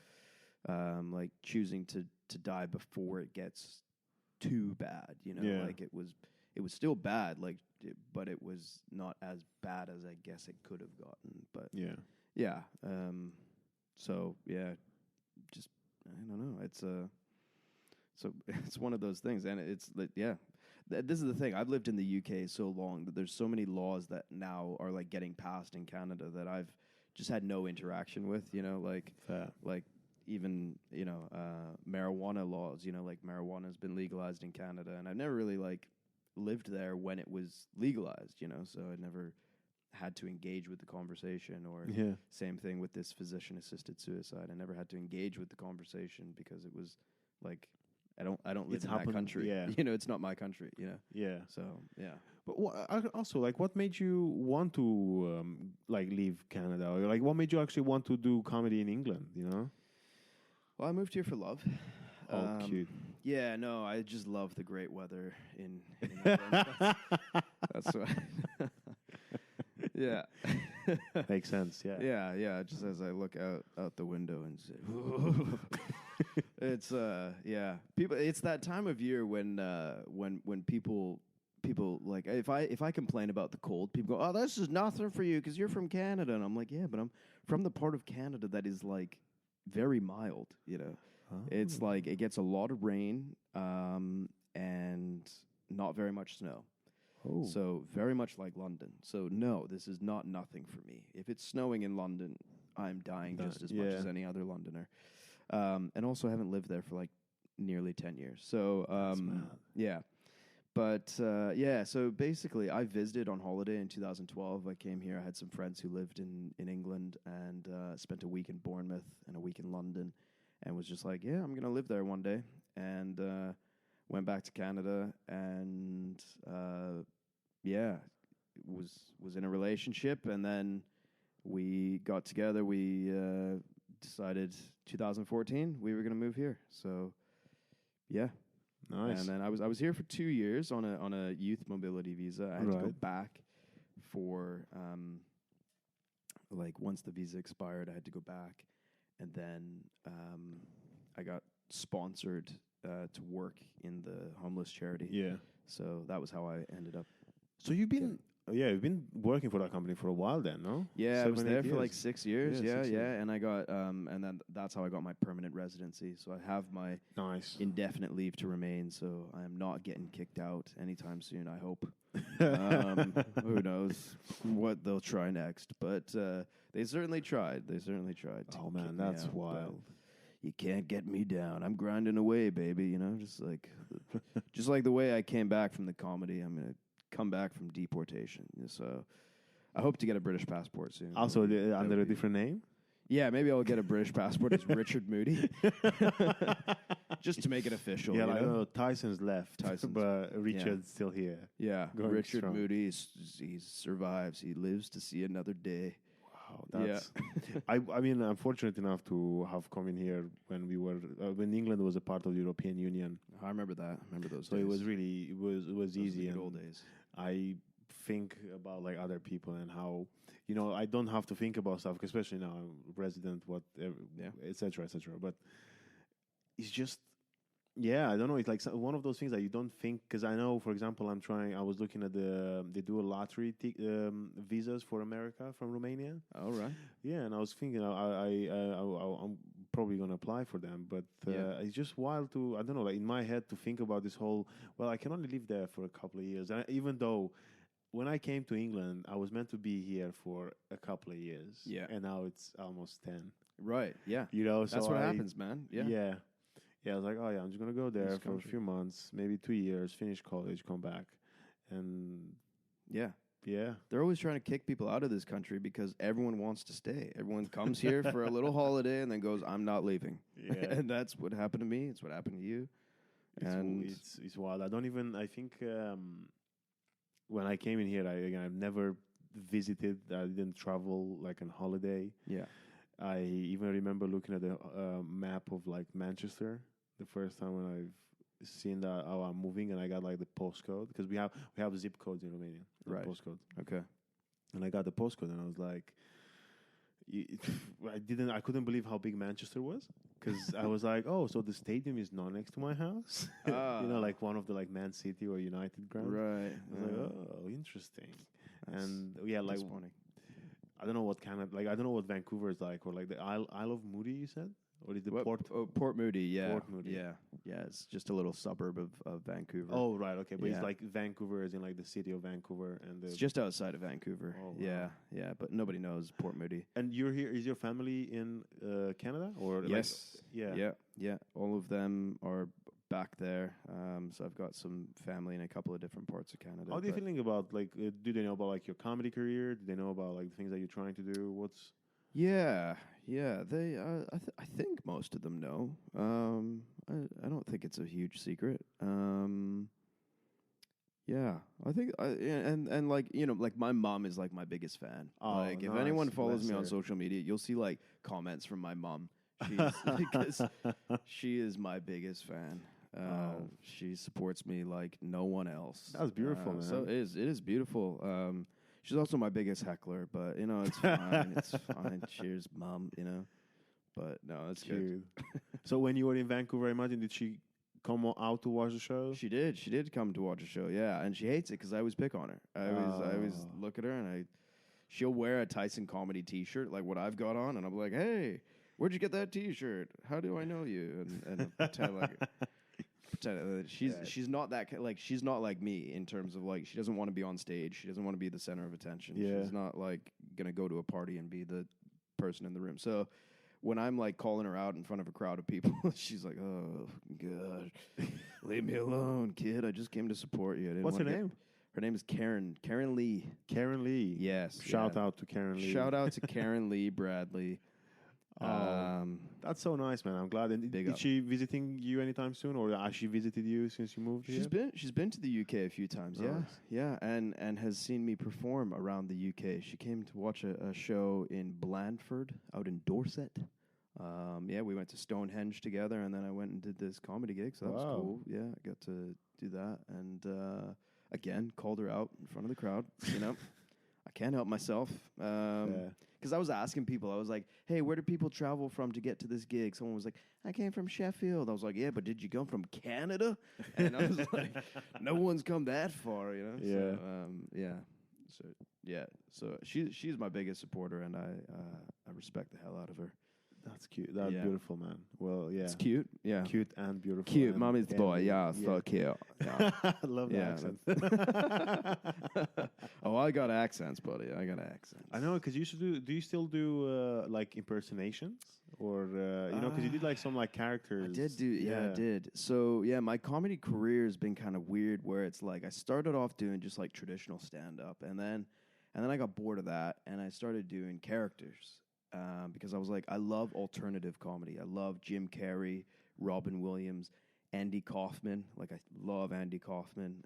like choosing to die before it gets too bad, you know, like it was still bad, like, but it was not as bad as I guess it could have gotten. But so just I don't know. It's one of those things, and it's like this is the thing. I've lived in the UK so long that there's so many laws that now are like getting passed in Canada that I've just had no interaction with. You know, like even, you know, marijuana laws, you know, like marijuana has been legalized in Canada, and I've never really like lived there when it was legalized, you know, so I never had to engage with the conversation. Or same thing with this physician-assisted suicide. I never had to engage with the conversation because it was like, I don't live in that country. You know, it's not my country, you know. Yeah. So, But also, like, what made you want to like leave Canada, or like what made you actually want to do comedy in England, you know? Well, I moved here for love. Oh, cute. Yeah, no, I just love the great weather in England. That's why. Yeah. Makes sense, yeah. Yeah, just as I look out the window and say, it's people, it's that time of year when people like, if I complain about the cold, people go, oh, this is nothing for you because you're from Canada. And I'm like, yeah, but I'm from the part of Canada that is like very mild, you know. It's like it gets a lot of rain and not very much snow. So very much like London. So no, this is not nothing for me. If it's snowing in London, I'm dying just as much as any other Londoner. And also I haven't lived there for like nearly 10 years. So But so basically I visited on holiday in 2012. I came here. I had some friends who lived in England, and spent a week in Bournemouth and a week in London, and was just like, I'm going to live there one day. And went back to Canada, and was in a relationship, and then we got together. We decided 2014 we were going to move here. So nice. And then I was here for 2 years on a youth mobility visa. I had to go back for like once the visa expired, I had to go back, and then I got sponsored to work in the homeless charity. Yeah. So that was how I ended up. So you've been you've been working for that company for a while then, no? Yeah, I was there for like 6 years. Yeah. And I got and then that's how I got my permanent residency. So I have my indefinite leave to remain. So I am not getting kicked out anytime soon, I hope. Who knows what they'll try next? But they certainly tried. Oh man, that's wild. you can't get me down. I'm grinding away, baby. You know, just like the way I came back from the comedy, I'm gonna come back from deportation. So I hope to get a British passport soon. Also, under a different name? Yeah, maybe I'll get a British passport as Richard Moody. Just to make it official. Yeah, you know? no, Tyson's left, but Richard's still here. Yeah, Richard strong. Moody, he survives. He lives to see another day. Wow, that's... I mean, I'm fortunate enough to have come in here when we were... when England was a part of the European Union. I remember that. I remember those days. So it was really... It was easy. Good old days. I think about like other people and how... You know, I don't have to think about stuff, especially now I'm resident, et cetera, et cetera. But it's just, I don't know. It's like one of those things that you don't think, because I know, for example, I was looking at they do a lottery visas for America from Romania. Oh, right. Yeah, and I was thinking I'm probably going to apply for them. But it's just wild to, I don't know, like in my head to think about this whole, well, I can only live there for a couple of years. And even though... When I came to England, I was meant to be here for a couple of years. Yeah. And now it's almost 10. Right, yeah. You know, that's what happens, man. Yeah. Yeah. Yeah, I was like, oh, yeah, I'm just going to go there for a few months, maybe 2 years, finish college, come back. And... Yeah. Yeah. They're always trying to kick people out of this country because everyone wants to stay. Everyone comes here for a little holiday and then goes, I'm not leaving. Yeah. And that's what happened to me. It's what happened to you. It's wild. I think... when I came in here, I've never visited. I didn't travel like on holiday. Yeah. I even remember looking at the map of like Manchester the first time when I've seen that I'm moving, and I got like the postcode because we have zip codes in Romania. Right. Postcode. Okay. And I got the postcode, and I was like, I couldn't believe how big Manchester was, because I was like, oh, so the stadium is not next to my house. You know, like one of the like Man City or United grounds. Right. I was like, oh, interesting. And like I don't know what kind of, like, I don't know what Vancouver is like, or like the Isle of Moody, you said? Or is the Port Moody, yeah. Port Moody. Yeah. Yeah, it's just a little suburb of Vancouver. Oh, right, okay. But it's like Vancouver is in like the city of Vancouver. And it's just outside of Vancouver. Oh, wow. Yeah, but nobody knows Port Moody. And you're here, is your family in Canada? Or yes. Yeah. All of them are back there. So I've got some family in a couple of different parts of Canada. How are you feeling about, like, do they know about like your comedy career? Do they know about like the things that you're trying to do? What's... Yeah. They, I think most of them know. I don't think it's a huge secret. Yeah, I think, and like, you know, like my mom is like my biggest fan. Oh, like if anyone follows me on social media, you'll see like comments from my mom. Because she is my biggest fan. She supports me like no one else. That's beautiful, man. So it is beautiful. She's also my biggest heckler, but you know, it's fine. It's fine. Cheers, Mom. You know, but no, it's good. So when you were in Vancouver, I imagine, did she come out to watch the show? She did. She did come to watch the show. Yeah, and she hates it because I always pick on her. I always look at her and she'll wear a Tyson comedy T-shirt like what I've got on, and I'm like, hey, where'd you get that T-shirt? How do I know you? And pretend like. She's not that like, she's not like me in terms of like, she doesn't want to be on stage. She doesn't want to be the center of attention. Yeah. She's not like gonna go to a party and be the person in the room. So when I'm like calling her out in front of a crowd of people, she's like, oh God, leave me alone, kid. I just came to support you. What's her name? Her name is Karen Lee. Karen Lee. Yes. Shout out to Karen Lee. Shout out to Karen Lee Bradley. That's so nice, man. I'm glad. And is she visiting you anytime soon, or has she visited you since you moved here? She's been to the UK a few times. Yeah, and has seen me perform around the UK. She came to watch a show in Blandford, out in Dorset. We went to Stonehenge together, and then I went and did this comedy gig. So that was cool. Yeah, I got to do that, and again called her out in front of the crowd. You know, I can't help myself. Because I was asking people, I was like, hey, where do people travel from to get to this gig? Someone was like, I came from Sheffield. I was like, yeah, but did you come from Canada? And I was like, no one's come that far, you know? Yeah. So she's my biggest supporter, and I respect the hell out of her. That's cute. That's Yeah. beautiful, man. Well, yeah. It's cute. Yeah. Cute and beautiful. Cute. And, Mommy's the boy. Yeah. So cute. Yeah. I love the Yeah. accent. Oh, I got accents, buddy. I got accents. I know, because you used to do. Do you still do like impersonations, or you know, because you did like some like characters. I did do. Yeah, I did. So yeah, my comedy career has been kind of weird, where it's like I started off doing just like traditional stand up, and then I got bored of that, and I started doing characters because I was like, I love alternative comedy. I love Jim Carrey, Robin Williams, Andy Kaufman. Like I love Andy Kaufman.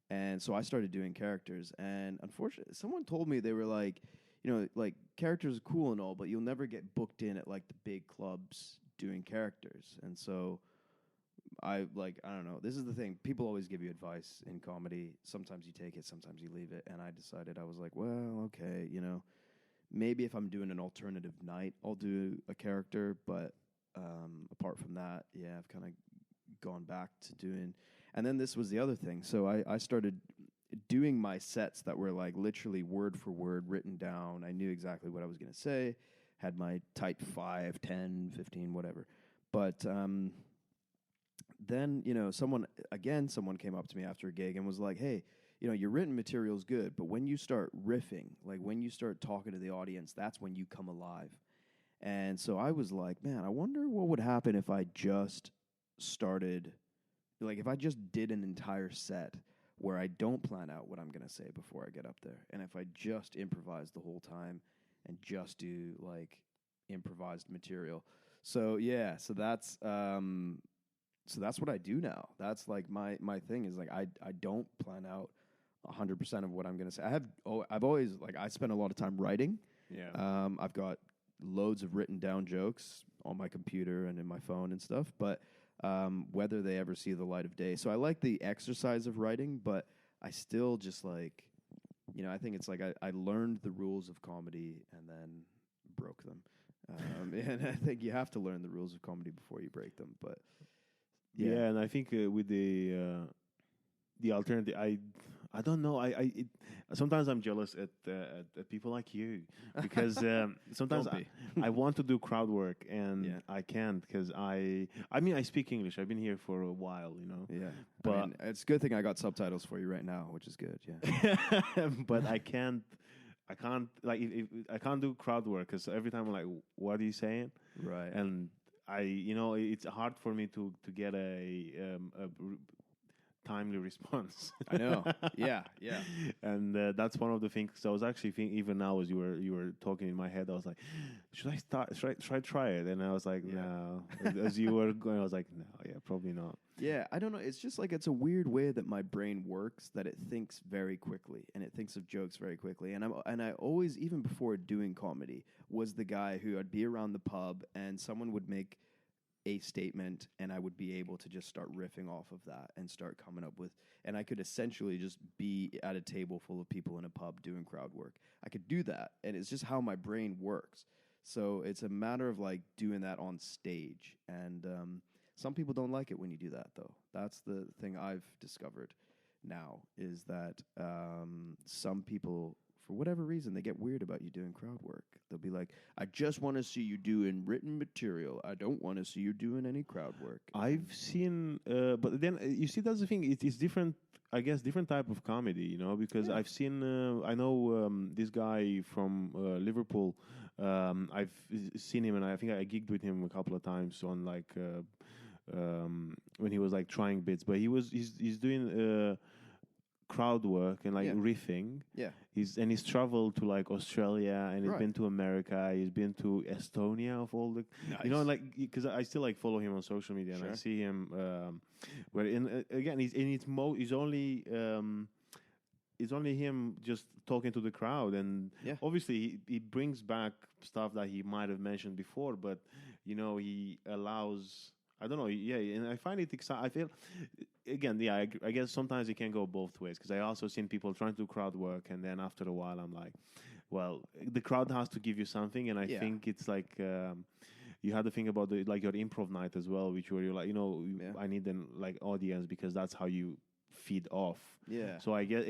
And so I started doing characters, and unfortunately, someone told me, they were like, you know, like characters are cool and all, but you'll never get booked in at like the big clubs doing characters. And so I don't know. This is the thing. People always give you advice in comedy. Sometimes you take it, sometimes you leave it. And I decided, I was like, well, okay, you know, maybe if I'm doing an alternative night, I'll do a character. But apart from that, yeah, I've kind of gone back to doing. And then this was the other thing. So I started doing my sets that were like literally word for word written down. I knew exactly what I was going to say, had my type 5, 10, 15, whatever. But then, you know, someone came up to me after a gig and was like, hey, you know, your written material's good, but when you start riffing, like when you start talking to the audience, that's when you come alive. And so I was like, man, I wonder what would happen if I just started, like if I just did an entire set where I don't plan out what I'm going to say before I get up there. And if I just improvise the whole time and just do like improvised material. So yeah, so that's what I do now. That's like my thing is like I don't plan out 100% of what I'm going to say. I've always like I spend a lot of time writing. Yeah. I've got loads of written down jokes on my computer and in my phone and stuff, but whether they ever see the light of day. So I like the exercise of writing, but I still just like, you know, I think it's like I learned the rules of comedy and then broke them. And I think you have to learn the rules of comedy before you break them. But yeah, and I think with the alternative, I don't know. Sometimes I'm jealous at people like you because sometimes I want to do crowd work and I can't because I mean I speak English. I've been here for a while, you know. Yeah, but I mean, it's a good thing I got subtitles for you right now, which is good. Yeah, but I can't like if I can't do crowd work because every time I'm like, what are you saying? Right, and you know, it's hard for me to get a timely response. I know. Yeah. And that's one of the things. So I was actually thinking, even now as you were talking in my head, I was like, should I try it? And I was like, no. As you were going, I was like, no, yeah, probably not. Yeah, I don't know. It's just like it's a weird way that my brain works, that it thinks very quickly and it thinks of jokes very quickly. And I always, even before doing comedy, was the guy who I'd be around the pub and someone would make a statement and I would be able to just start riffing off of that and start coming up with, and I could essentially just be at a table full of people in a pub doing crowd work. I could do that, and it's just how my brain works. So it's a matter of like doing that on stage, and some people don't like it when you do that, though. That's the thing I've discovered now, is that some people, for whatever reason, they get weird about you doing crowd work. They'll be like, I just want to see you doing written material. I don't want to see you doing any crowd work. I've seen, but then you see, that's the thing. It's different, I guess, different type of comedy, you know, because I've seen, I know this guy from Liverpool. I've seen him, and I think I gigged with him a couple of times on like when he was like trying bits, but he's doing crowd work and like riffing. Yeah. He's traveled to like Australia, and he's been to America. He's been to Estonia, of all the, you know, like, because I still like follow him on social media, and I see him. Where again, he's only him just talking to the crowd, and obviously he brings back stuff that he might have mentioned before, but you know, he allows. I don't know, and I find it exciting. I feel, again, I guess sometimes it can go both ways, because I also seen people trying to do crowd work, and then after a while I'm like, well, the crowd has to give you something, and I think it's like you have to think about like your improv night as well, which where you're like, you know, I need an like audience, because that's how you feed off. Yeah. So I guess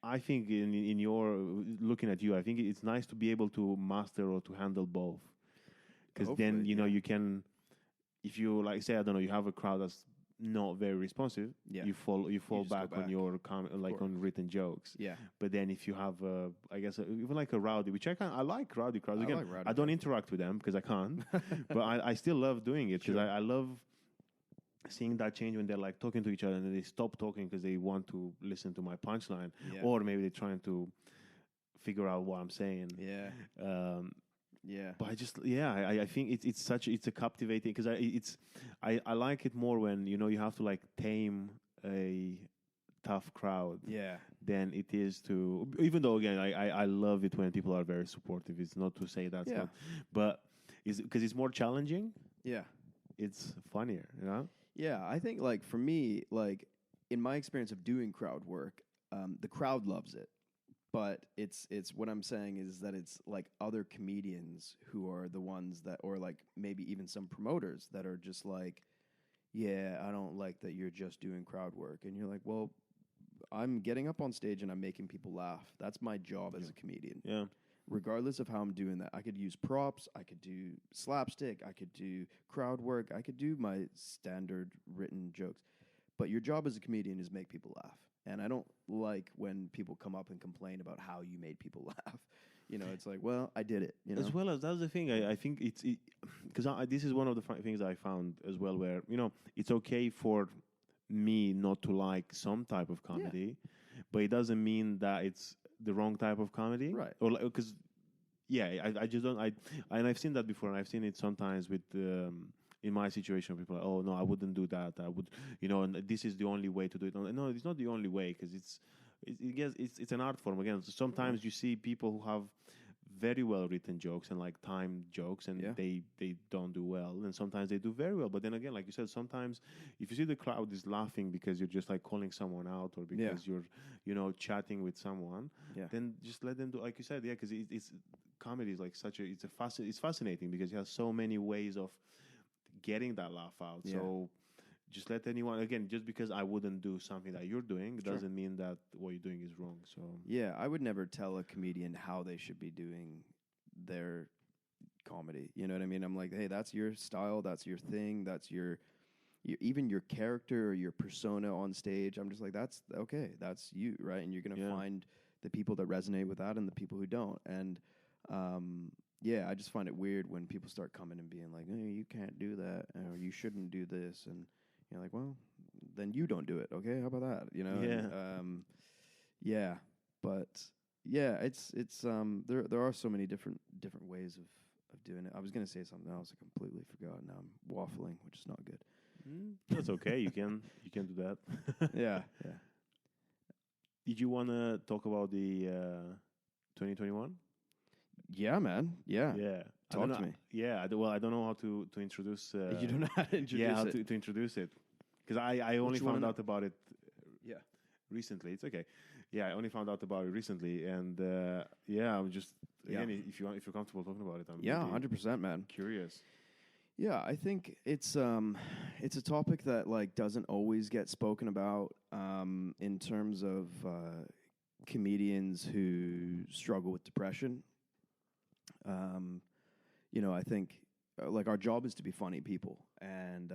I think in your looking at you, I think it's nice to be able to master or to handle both, because then you can, if you like say I don't know, you have a crowd that's not very responsive, you fall back on your on written jokes. Yeah. But then if you have I guess even like a rowdy, which I like rowdy crowds. Again, I don't interact with them because I can't, but I still love doing it because I love seeing that change when they're like talking to each other and they stop talking because they want to listen to my punchline, or maybe they're trying to figure out what I'm saying. But I think it's a captivating, because I like it more when you have to like tame a tough crowd than it is to, even though again I love it when people are very supportive. It's not to say that's not, but it's because it's more challenging. It's funnier, I think like for me, like in my experience of doing crowd work, the crowd loves it. But it's what I'm saying is that it's like other comedians who are the ones that, or like maybe even some promoters that are just like, yeah, I don't like that you're just doing crowd work. And you're like, well, I'm getting up on stage and I'm making people laugh. That's my job as a comedian. Yeah. Regardless of how I'm doing that. I could use props, I could do slapstick, I could do crowd work, I could do my standard written jokes. But your job as a comedian is make people laugh. And I don't like when people come up and complain about how you made people laugh. It's like, well, I did it. As well as that's the thing. I think it's because this is one of the things I found as well, where it's okay for me not to like some type of comedy, but it doesn't mean that it's the wrong type of comedy, right? Or because I just don't. And I've seen that before, and I've seen it sometimes with. In my situation, people are, oh no, I wouldn't do that. I would, and this is the only way to do it. No, it's not the only way, because it's an art form again. So sometimes you see people who have very well written jokes and like timed jokes, and they don't do well. And sometimes they do very well. But then again, like you said, sometimes if you see the crowd is laughing because you're just like calling someone out, or because you're chatting with someone, then just let them do. Like you said, because it's comedy is like it's fascinating because it has so many ways of getting that laugh out. So just let anyone, again, just because I wouldn't do something that you're doing doesn't mean that what you're doing is wrong. So I would never tell a comedian how they should be doing their comedy. You know what I mean? I'm like, hey, that's your style, that's your thing, that's your even your character or your persona on stage. I'm just like, that's okay, that's you, right? And you're gonna find the people that resonate with that and the people who don't. And I just find it weird when people start coming and being like, hey, you can't do that, or you shouldn't do this. And you're like, well, then you don't do it, okay? How about that? But it's there are so many different ways of doing it. I was gonna say something else, I completely forgot. Now I'm waffling, which is not good. That's okay. You can do that. Yeah. Did you want to talk about the 2021? Yeah, man. Yeah. Talk to me. Yeah. I don't know how to introduce. You don't know how to introduce it. To introduce it, because I only found out about it. Recently. It's okay. Yeah, I only found out about it recently, and I'm just again, if you're comfortable talking about it, I'm 100%, man. Curious. Yeah, I think it's a topic that like doesn't always get spoken about in terms of comedians who struggle with depression. I think like our job is to be funny people, and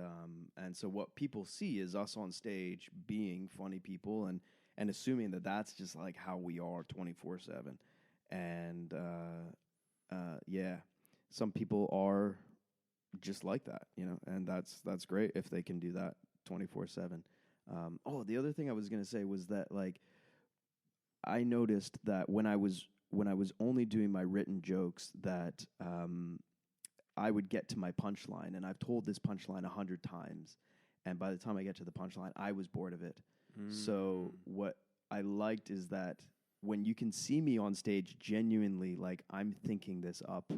so what people see is us on stage being funny people, and assuming that that's just like how we are 24/7, and some people are just like that, and that's great if they can do that 24/7. The other thing I was gonna say was that like I noticed that when I was only doing my written jokes that I would get to my punchline, and I've told this punchline 100 times, and by the time I get to the punchline, I was bored of it. So what I liked is that when you can see me on stage genuinely, like I'm thinking this up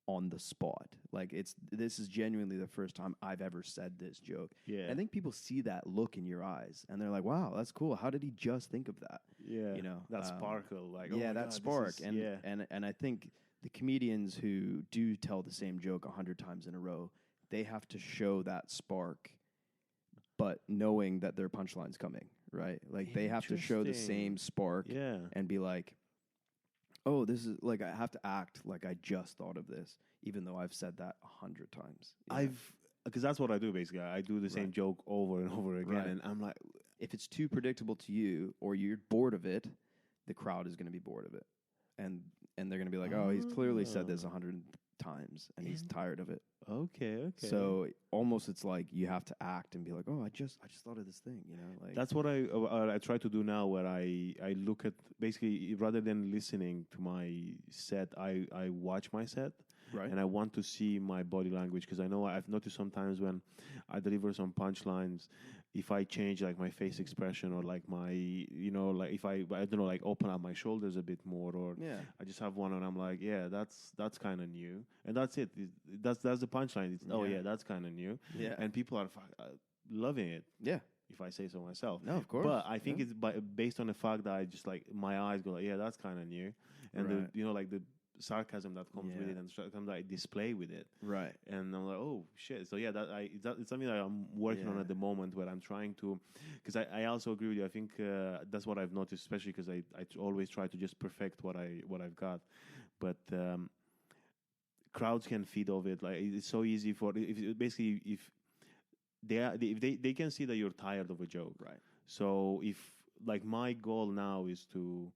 on the spot. Like this is genuinely the first time I've ever said this joke. Yeah. I think people see that look in your eyes and they're like, wow, that's cool. How did he just think of that? Yeah. That sparkle. Like, that spark. And I think the comedians who do tell the same joke 100 times in a row, they have to show that spark but knowing that their punchline's coming, right? Like they have to show the same spark and be like, oh, this is like, I have to act like I just thought of this, even though I've said that 100 times. Because that's what I do basically. I do the same joke over and over again, and I'm like, if it's too predictable to you or you're bored of it, the crowd is going to be bored of it, and they're going to be like, oh, he's clearly said this 100 times, and he's tired of it. Okay. So almost it's like you have to act and be like, oh, I just thought of this thing, you know. Like that's what I try to do now, where I look at basically rather than listening to my set, I watch my set. Right. And I want to see my body language, because I know I've noticed sometimes when I deliver some punchlines, if I change like my face expression or like my, you know, like if I don't know, like open up my shoulders a bit more, or I just have one and I'm like, yeah, that's kind of new, and that's it. That's the punchline. It's, oh yeah, that's kind of new. Yeah. And people are loving it. Yeah. If I say so myself. No, of course. But I think it's based on the fact that I just like my eyes go like, yeah, that's kind of new, and the, you know, like the sarcasm that comes with it and sometimes I display with it, right? And I'm like, oh shit. So yeah, it's something that I'm working on at the moment, where I'm trying to, because I also agree with you. I think that's what I've noticed, especially because I always try to just perfect what I've got, but crowds can feed off it. Like it's so easy for if they can see that you're tired of a joke, right? So if like my goal now is to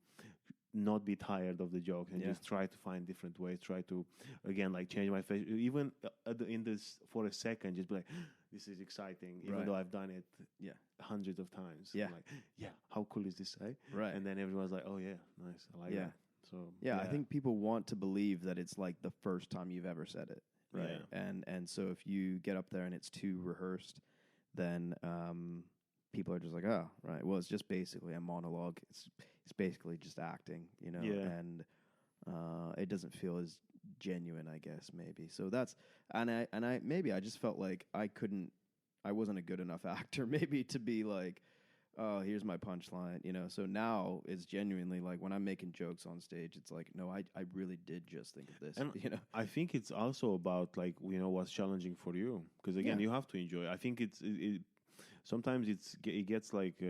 not be tired of the joke and just try to find different ways, try to again like change my face, even in this for a second, just be like, this is exciting, even though I've done it hundreds of times. I'm like, how cool is this, eh? Right. And then everyone's like, oh yeah, nice, I like that. So I think people want to believe that it's like the first time you've ever said it, right? And so if you get up there and it's too rehearsed, then people are just like, oh, right, well, it's just basically a monologue. It's basically just acting, you know, and it doesn't feel as genuine, I guess, maybe. So that's, and I maybe I just felt like I wasn't a good enough actor, maybe, to be like, oh, here's my punchline, you know. So now it's genuinely like when I'm making jokes on stage, it's like, no, I really did just think of this, and you know. I think it's also about like, you know, what's challenging for you, because again, you have to enjoy. I think it sometimes it gets like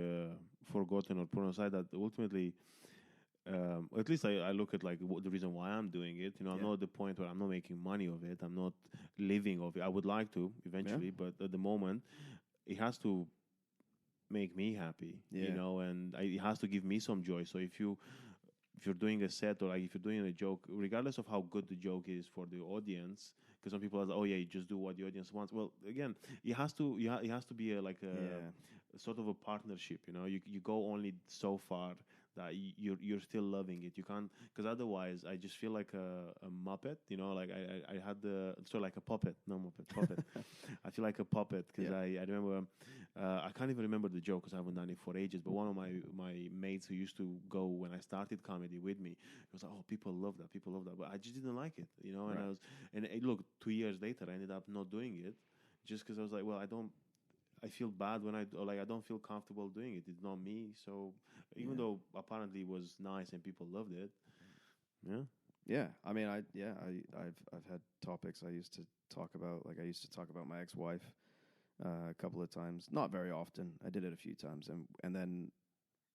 forgotten or put aside that ultimately, at least I look at like the reason why I'm doing it. You know, I'm not at the point where I'm not making money of it. I'm not living of it. I would like to eventually, but at the moment, it has to make me happy. You know, and it has to give me some joy. So if you're doing a set, or like if you're doing a joke, regardless of how good the joke is for the audience, because some people are like, oh yeah, you just do what the audience wants. Well, again, it has to be a sort of a partnership. You know, you go only so far that you're still loving it. You can't, because otherwise I just feel like a muppet. You know, like I had like a puppet, no muppet, puppet. I feel like a puppet because I remember. I can't even remember the joke because I haven't done it for ages. But one of my mates who used to go when I started comedy with me, he was like, "Oh, people love that. But I just didn't like it, you know." Right. And look, 2 years later, I ended up not doing it, just because I was like, "Well, I feel bad when I don't feel comfortable doing it. It's not me." So even though apparently it was nice and people loved it, I mean, I've had topics I used to talk about. Like I used to talk about my ex-wife. A couple of times, not very often. I did it a few times, and then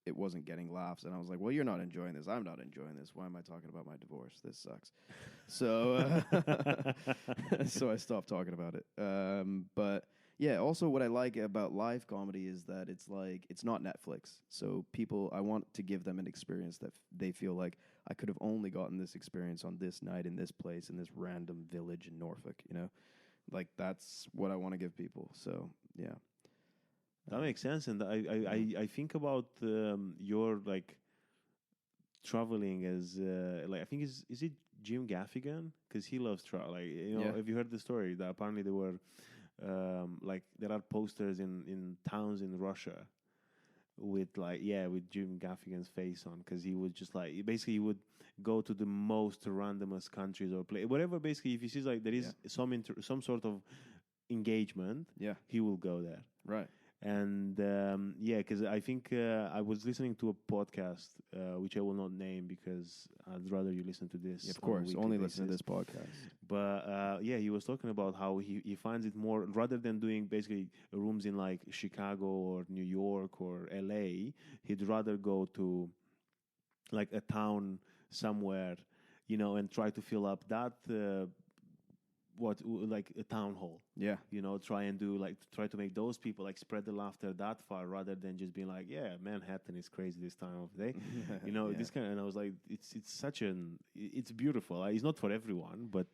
it wasn't getting laughs, and I was like, "Well, you're not enjoying this. I'm not enjoying this. Why am I talking about my divorce? This sucks." So, so I stopped talking about it. But yeah, also what I like about live comedy is that it's like it's not Netflix. So I want to give them an experience that they feel like I could have only gotten this experience on this night in this place in this random village in Norfolk. You know. Like that's what I want to give people. So yeah, that makes sense. And I think about your like traveling as like I think is it Jim Gaffigan, because he loves travel. Like, you know, have you heard the story that apparently there were like there are posters in towns in Russia with with Jim Gaffigan's face on, because he would just like basically he would go to the most randomest countries or whatever. Basically, if he sees like there is some sort of engagement, he will go there. Right. And because I think I was listening to a podcast, which I will not name because I'd rather you listen to this. Yeah, of course, only listen to this podcast. But yeah, he was talking about how he finds it more, rather than doing basically rooms in like Chicago or New York or LA, he'd rather go to like a town somewhere, and try to fill up that like a town hall. Yeah. Try to make those people like spread the laughter that far, rather than just being like, yeah, Manhattan is crazy this time of day. This kind of, and I was like, it's beautiful. It's not for everyone, but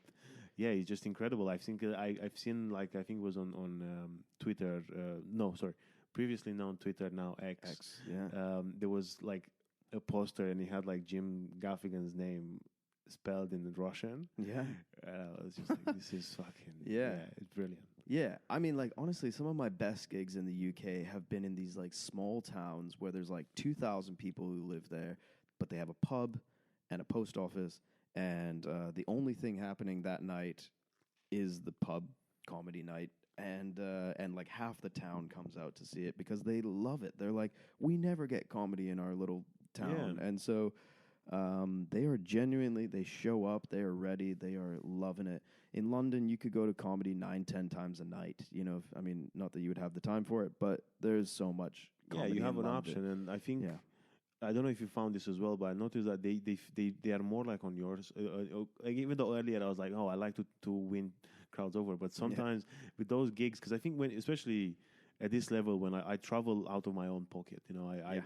yeah, it's just incredible. I've seen like, I think it was on Twitter. No, sorry, previously known Twitter, now X. Yeah. There was like a poster, and he had like Jim Gaffigan's name spelled in Russian. Yeah. I was just like, this is fucking... Yeah. It's brilliant. Yeah. I mean, like, honestly, some of my best gigs in the UK have been in these, like, small towns where there's, like, 2,000 people who live there, but they have a pub and a post office, and the only thing happening that night is the pub comedy night, and like, half the town comes out to see it because they love it. They're like, we never get comedy in our little town. Yeah. And so... they are genuinely, they show up, they are ready, they are loving it. In London, you could go to comedy 9-10 times a night. Not that you would have the time for it, but there's so much comedy. Yeah, you have in an London. option, and I think, I don't know if you found this as well, but I noticed that they are more like on yours. Like, even though earlier I was like, I like to win crowds over, but sometimes with those gigs, because I think especially at this level, when I travel out of my own pocket,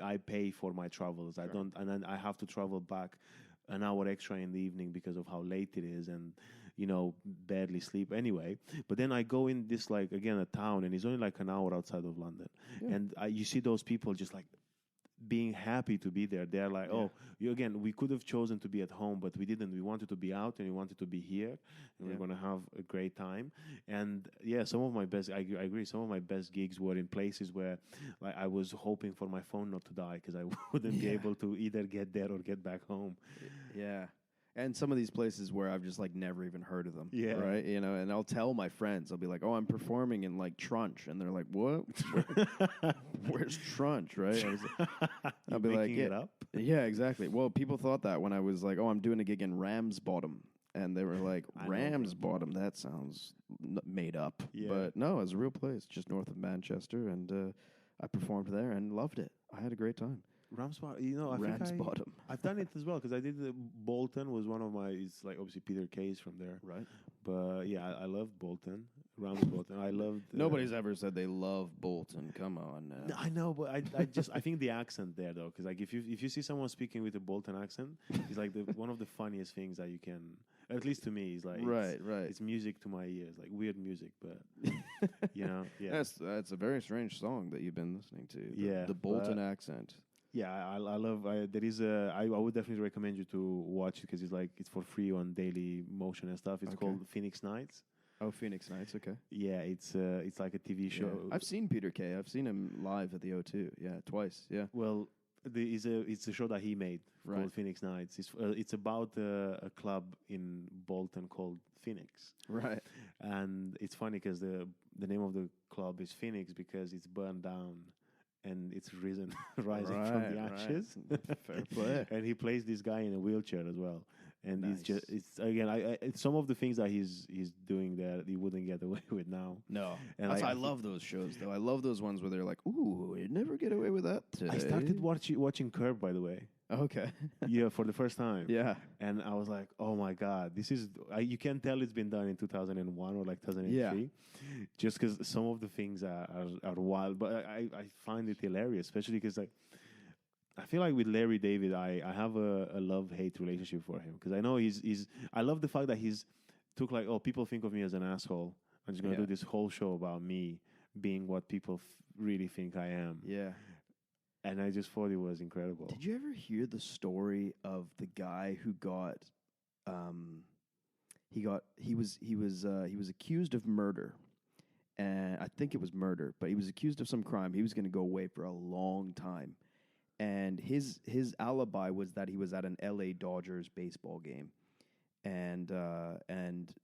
I pay for my travels. Sure. I don't, and then I have to travel back an hour extra in the evening because of how late it is, and barely sleep anyway. But then I go in this, like, again, a town, and it's only like an hour outside of London, and you see those people just like being happy to be there. They're like, we could have chosen to be at home, but we didn't. We wanted to be out, and we wanted to be here, and we're going to have a great time. And some of my best, I agree, some of my best gigs were in places where, like, I was hoping for my phone not to die because I wouldn't be able to either get there or get back home. Yeah. And some of these places where I've just, like, never even heard of them. Yeah. Right? And I'll tell my friends, I'll be like, I'm performing in, like, Trunch. And they're like, what? Where's Trunch, right? I'll be like, it up? Yeah, exactly. Well, people thought that when I was like, I'm doing a gig in Ramsbottom. And they were like, Ramsbottom, that sounds made up. Yeah. But no, it's a real place, just north of Manchester. And I performed there and loved it. I had a great time. Ramsbottom. I've done it as well because I did Bolton was one of my. It's like obviously Peter Kay's from there, right? But yeah, I loved Bolton, Ramsbottom. I loved. Nobody's ever said they love Bolton. Come on, now. I know, but I think the accent there though, because like if you see someone speaking with a Bolton accent, it's like one of the funniest things that you can. At least to me, it's like right. It's music to my ears, like weird music, but yeah. That's a very strange song that you've been listening to. The Bolton accent. Yeah, I love. There is I would definitely recommend you to watch it because it's for free on Daily Motion and stuff. It's called Phoenix Nights. Oh, Phoenix Nights. Okay. Yeah, it's like a TV show. Yeah. I've seen Peter Kay. I've seen him live at the O2. Yeah, twice. Yeah. Well, it's a show that he made called Phoenix Nights. It's about a club in Bolton called Phoenix. Right. And it's funny because the name of the club is Phoenix because it's burned down. And it's rising from the ashes. Fair play. And he plays this guy in a wheelchair as well. And nice. it's again, some of the things that he's doing that he wouldn't get away with now. No, and I love those shows though. I love those ones where they're like, "Ooh, you'd never get away with that today." I started watching Curb, by the way. Okay. Yeah, for the first time. Yeah. And I was like, oh my God, this is, you can tell it's been done in 2001 or like 2003. Yeah. Just because some of the things are wild, but I find it hilarious, especially because I feel like with Larry David, I have a love-hate relationship for him. Because I know I love the fact that he's took like, people think of me as an asshole. I'm just going to do this whole show about me being what people really think I am. Yeah. And I just thought it was incredible. Did you ever hear the story of the guy who got, he was accused of murder, and I think it was murder, but he was accused of some crime. He was going to go away for a long time, and his alibi was that he was at an LA Dodgers baseball game, and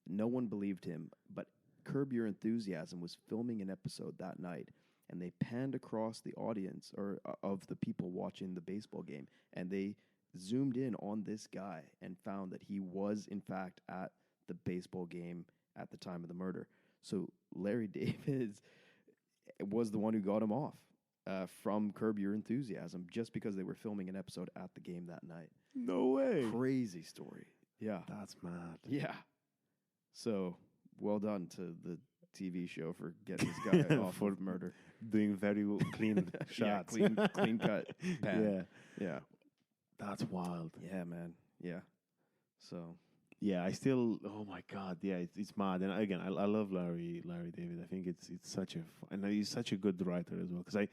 no one believed him. But Curb Your Enthusiasm was filming an episode that night. and they panned across the audience or of the people watching the baseball game, and they zoomed in on this guy and found that he was in fact at the baseball game at the time of the murder. So Larry David was the one who got him off from Curb Your Enthusiasm just because they were filming an episode at the game that night. No way. Crazy story. Yeah. That's mad. Yeah. So well done to the TV show for getting this guy off for murder. Doing very clean shots. Yeah, clean cut pan. Yeah. That's wild. Yeah, man. Yeah. So. Yeah, I still. Oh my God! Yeah, it's mad. And again, I love Larry David. I think it's such a and he's such a good writer as well. Because I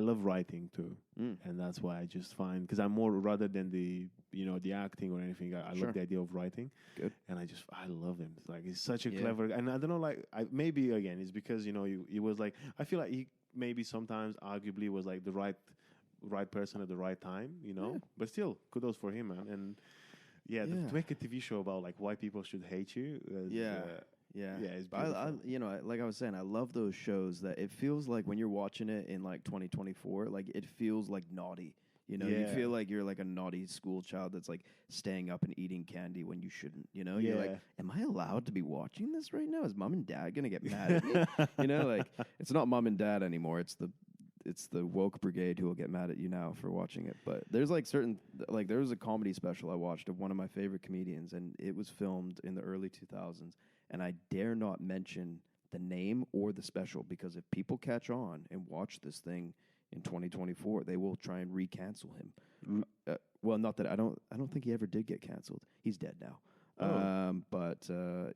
love writing too, and that's why I just find because I'm more rather than the acting or anything. I love the idea of writing. Good. And I love him. It's like he's such a clever. And I don't know, like maybe again it's because he was like I feel like he maybe sometimes arguably was like the right person at the right time, but still kudos for him, man. And to make a TV show about like why people should hate you it's beautiful. Like I was saying, I love those shows that it feels like when you're watching it in like 2024, like it feels like naughty. You feel like you're like a naughty school child that's like staying up and eating candy when you shouldn't. You're like, am I allowed to be watching this right now? Is mom and dad gonna get mad at me? Like it's not mom and dad anymore. It's the woke brigade who will get mad at you now for watching it. But there's like there was a comedy special I watched of one of my favorite comedians, and it was filmed in the early 2000s. And I dare not mention the name or the special because if people catch on and watch this thing in 2024, they will try and recancel him. Well, not that I don't think he ever did get canceled. He's dead now. But I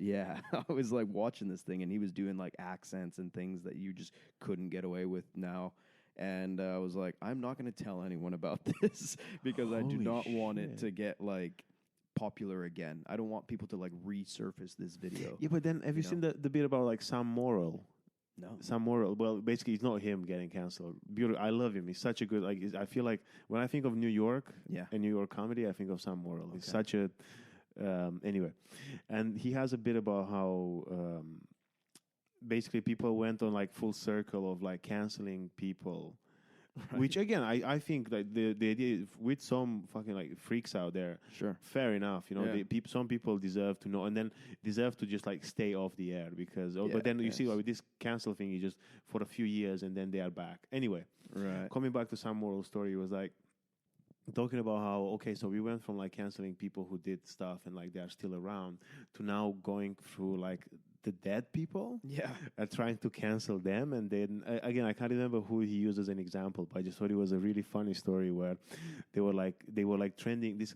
was like watching this thing and he was doing like accents and things that you just couldn't get away with now. And I was like, I'm not going to tell anyone about this because I do not want it to get like popular again. I don't want people to like resurface this video. Yeah, but then have you seen the bit about like Sam Morrill? No. Sam Morrill. Well, basically, it's not him getting canceled. Beautiful. I love him. He's such a good. I feel like when I think of New York and New York comedy, I think of Sam Morrill. He's such a. Anyway, and he has a bit about how basically people went on like full circle of like canceling people. Right. Which again, I think that the idea with some fucking like freaks out there, sure, fair enough. Some people deserve to know, and then deserve to just like stay off the air because. But then you see like, with this cancel thing, you just for a few years and then they are back. Anyway, right. Coming back to Sam Morrill's story, it was like talking about how so we went from like canceling people who did stuff and like they are still around to now going through like the dead people and trying to cancel them. And then again, I can't remember who he used as an example, but I just thought it was a really funny story where they were like trending, this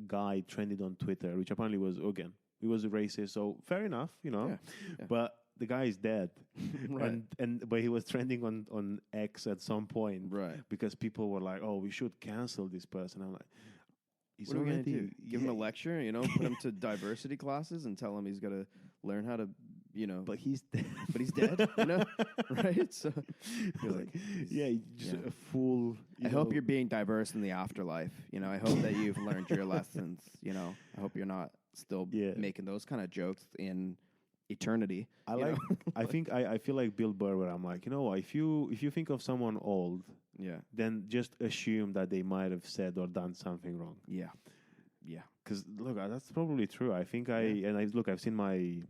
guy trended on Twitter, which apparently was, again, he was a racist, so fair enough, but the guy is dead. Right. But he was trending on X at some point, right? Because people were like, oh, we should cancel this person. I'm like, what are we going to do? Give him a lecture, put him to diversity classes and tell him he's got to learn how to, But he's dead. But he's dead, right? So, like, just a fool. I hope you're being diverse in the afterlife. I hope that you've learned your lessons. I hope you're not still making those kind of jokes in eternity. I feel like Bill Burr, where I'm like, if you think of someone old, then just assume that they might have said or done something wrong. Yeah. Because look, that's probably true. I think I've seen my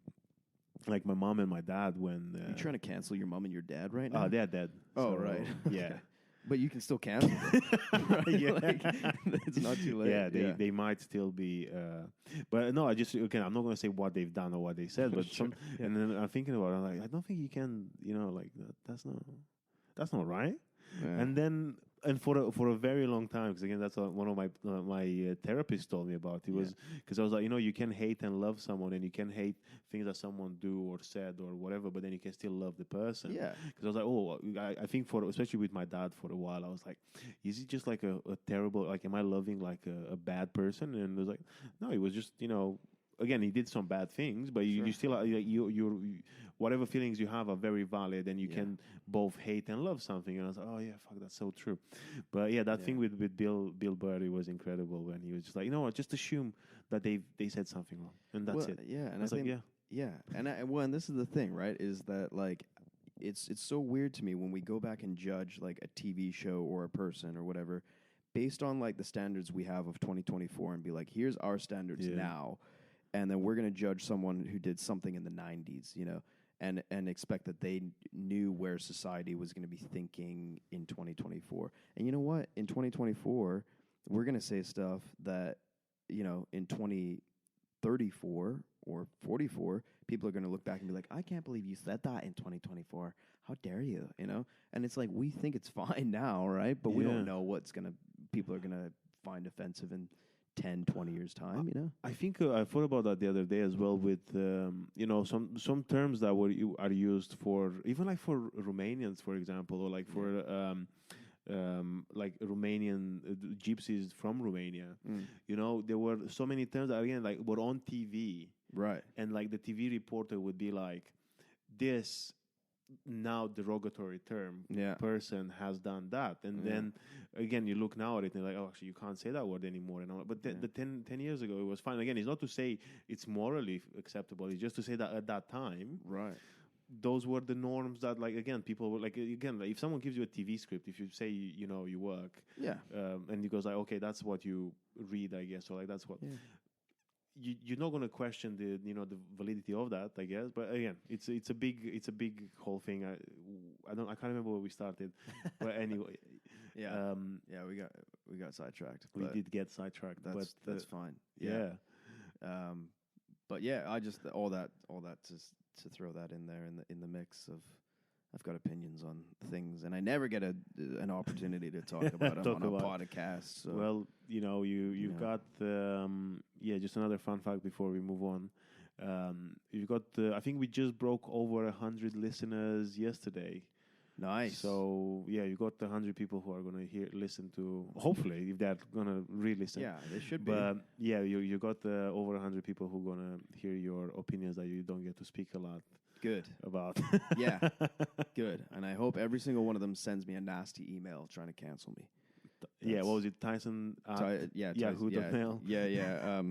mom and my dad when. Are you trying to cancel your mom and your dad right now? They're dead. Oh, so, right. Yeah. But you can still cancel them. Right? It's not too late. Yeah, they might still be. But no, I'm not going to say what they've done or what they said. But sure. And then I'm thinking about it. I'm like, I don't think you can. That's not right. Yeah. And then. And for a very long time, because again, that's one of my therapists told me about. It was because I was like, you can hate and love someone, and you can hate things that someone do or said or whatever, but then you can still love the person. Yeah. Because I was like, I think especially with my dad for a while, I was like, is he just like a terrible? Like, am I loving like a bad person? And it was like, no, it was just Again, he did some bad things, but you still you whatever feelings you have are very valid, and you can both hate and love something. And I was like, oh yeah, fuck, that's so true. But that thing with Bill Burr was incredible when he was just like, just assume that they said something wrong, and that's it. Yeah, and I think and this is the thing, right? Is that like it's so weird to me when we go back and judge like a TV show or a person or whatever based on like the standards we have of 2024 and be like, here's our standards now, and then we're going to judge someone who did something in the 90s, you know, and expect that they knew where society was going to be thinking in 2024. And you know what? In 2024, we're going to say stuff that, you know, in 2034 or 44, people are going to look back and be like, I can't believe you said that in 2024. How dare you, you know? And it's like, we think it's fine now, right? But we don't know what's going to, people are going to find offensive in 10, 20 years' time, you know? I think I thought about that the other day as well with, you know, some terms that are used for, even like for Romanians, for example, or like for like Romanian gypsies from Romania. You know, there were so many terms that, again, like were on TV. Right. And like the TV reporter would be like, this now derogatory term person has done that. And then again, you look now at it and you're like, oh, actually, you can't say that word anymore. And all. But the 10 years ago, it was fine. Again, it's not to say it's morally acceptable. It's just to say that at that time, those were the norms that, like, again, people were like, again, like if someone gives you a TV script, if you say, you know, you work, and he goes like, okay, that's what you read, I guess, or like that's what. You're not going to question the, you know, the validity of that, I guess. But again, it's a big whole thing. I can't remember where we started, but anyway, we got sidetracked. We did get sidetracked. That's fine. But yeah, I just all that to throw that in there in the mix of. I've got opinions on things, and I never get an opportunity to talk about them on a podcast. So. Well, you know, you've got just another fun fact before we move on. You've got I think we just broke over 100 listeners yesterday. Nice. So you got 100 people who are going to listen to. Hopefully, if they're going to re-listen. Yeah, they should be. But you got over 100 people who are going to hear your opinions that you don't get to speak a lot. Good. About. Yeah, good. And I hope every single one of them sends me a nasty email trying to cancel me. What was it? Tyson? Yahoo.mail? Yeah.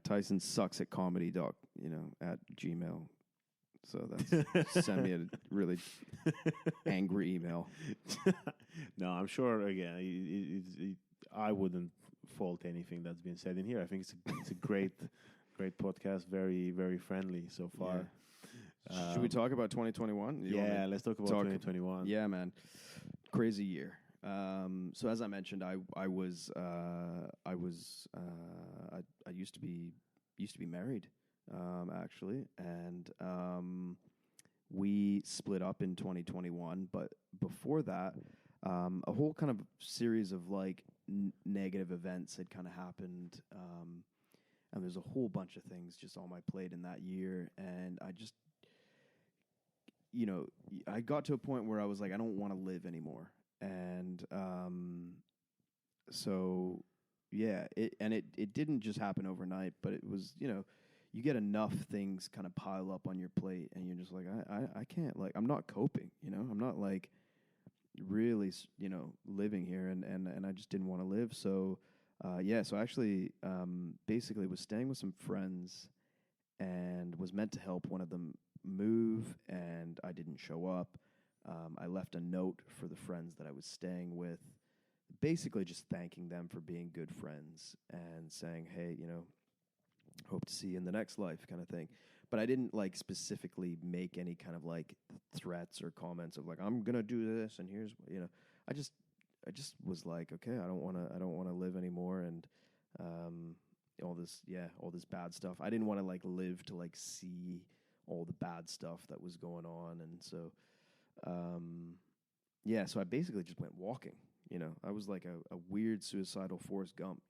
Tyson sucks at comedy at Gmail. So that's send me a really angry email. No, I'm sure, again, I wouldn't fault anything that's been said in here. I think it's a great podcast, very, very friendly so far. Yeah. Should we talk about 2021? Let's talk about 2021. Yeah, man, crazy year. So as I mentioned, I used to be married, actually, and we split up in 2021. But before that, a whole kind of series of like negative events had kind of happened. And there's a whole bunch of things just on my plate in that year. And I just, I got to a point where I was like, I don't want to live anymore. And it didn't just happen overnight, but it was, you get enough things kind of pile up on your plate and you're just like, I can't, like, I'm not coping, I'm not like really, living here. And I just didn't want to live. So, so I actually basically was staying with some friends and was meant to help one of them move, and I didn't show up. I left a note for the friends that I was staying with, basically just thanking them for being good friends and saying, hey, hope to see you in the next life kind of thing. But I didn't like specifically make any kind of like threats or comments of like, I'm going to do this and here's, I just was like, okay, I don't want to live anymore, and all this bad stuff. I didn't want to like live to like see all the bad stuff that was going on, and so so I basically just went walking. I was like a weird suicidal Forrest Gump.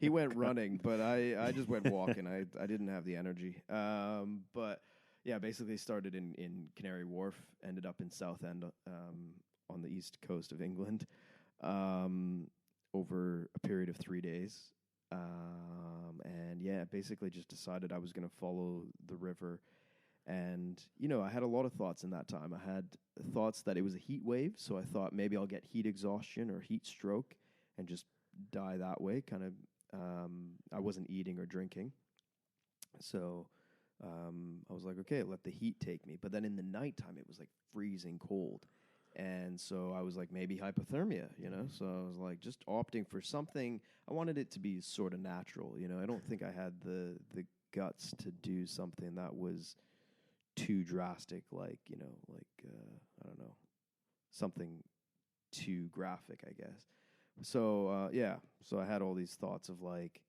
He went running, but I just went walking. I didn't have the energy, but. Yeah, basically started in Canary Wharf, ended up in Southend on the east coast of England over a period of 3 days. Basically just decided I was going to follow the river. And, I had a lot of thoughts in that time. I had thoughts that it was a heat wave, so I thought maybe I'll get heat exhaustion or heat stroke and just die that way. Kind of, I wasn't eating or drinking. So... I was like, okay, let the heat take me. But then in the nighttime, it was like freezing cold. And so I was like, maybe hypothermia, you know? So I was like, just opting for something. I wanted it to be sort of natural, you know? I don't think I had the guts to do something that was too drastic, like, you know, like, I don't know, something too graphic, I guess. So, yeah, so I had all these thoughts of like,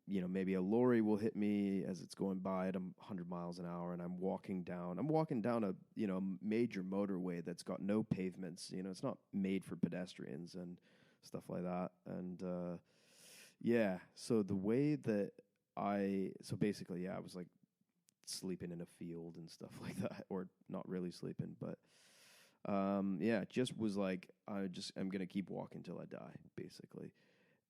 you know, maybe a lorry will hit me as it's going by at 100 miles an hour, and I'm walking down a, you know, major motorway that's got no pavements. You know, it's not made for pedestrians and stuff like that. And yeah, so the way that so basically, yeah, I was like sleeping in a field and stuff like that, or not really sleeping, but yeah, it just was like I'm gonna keep walking till I die, basically,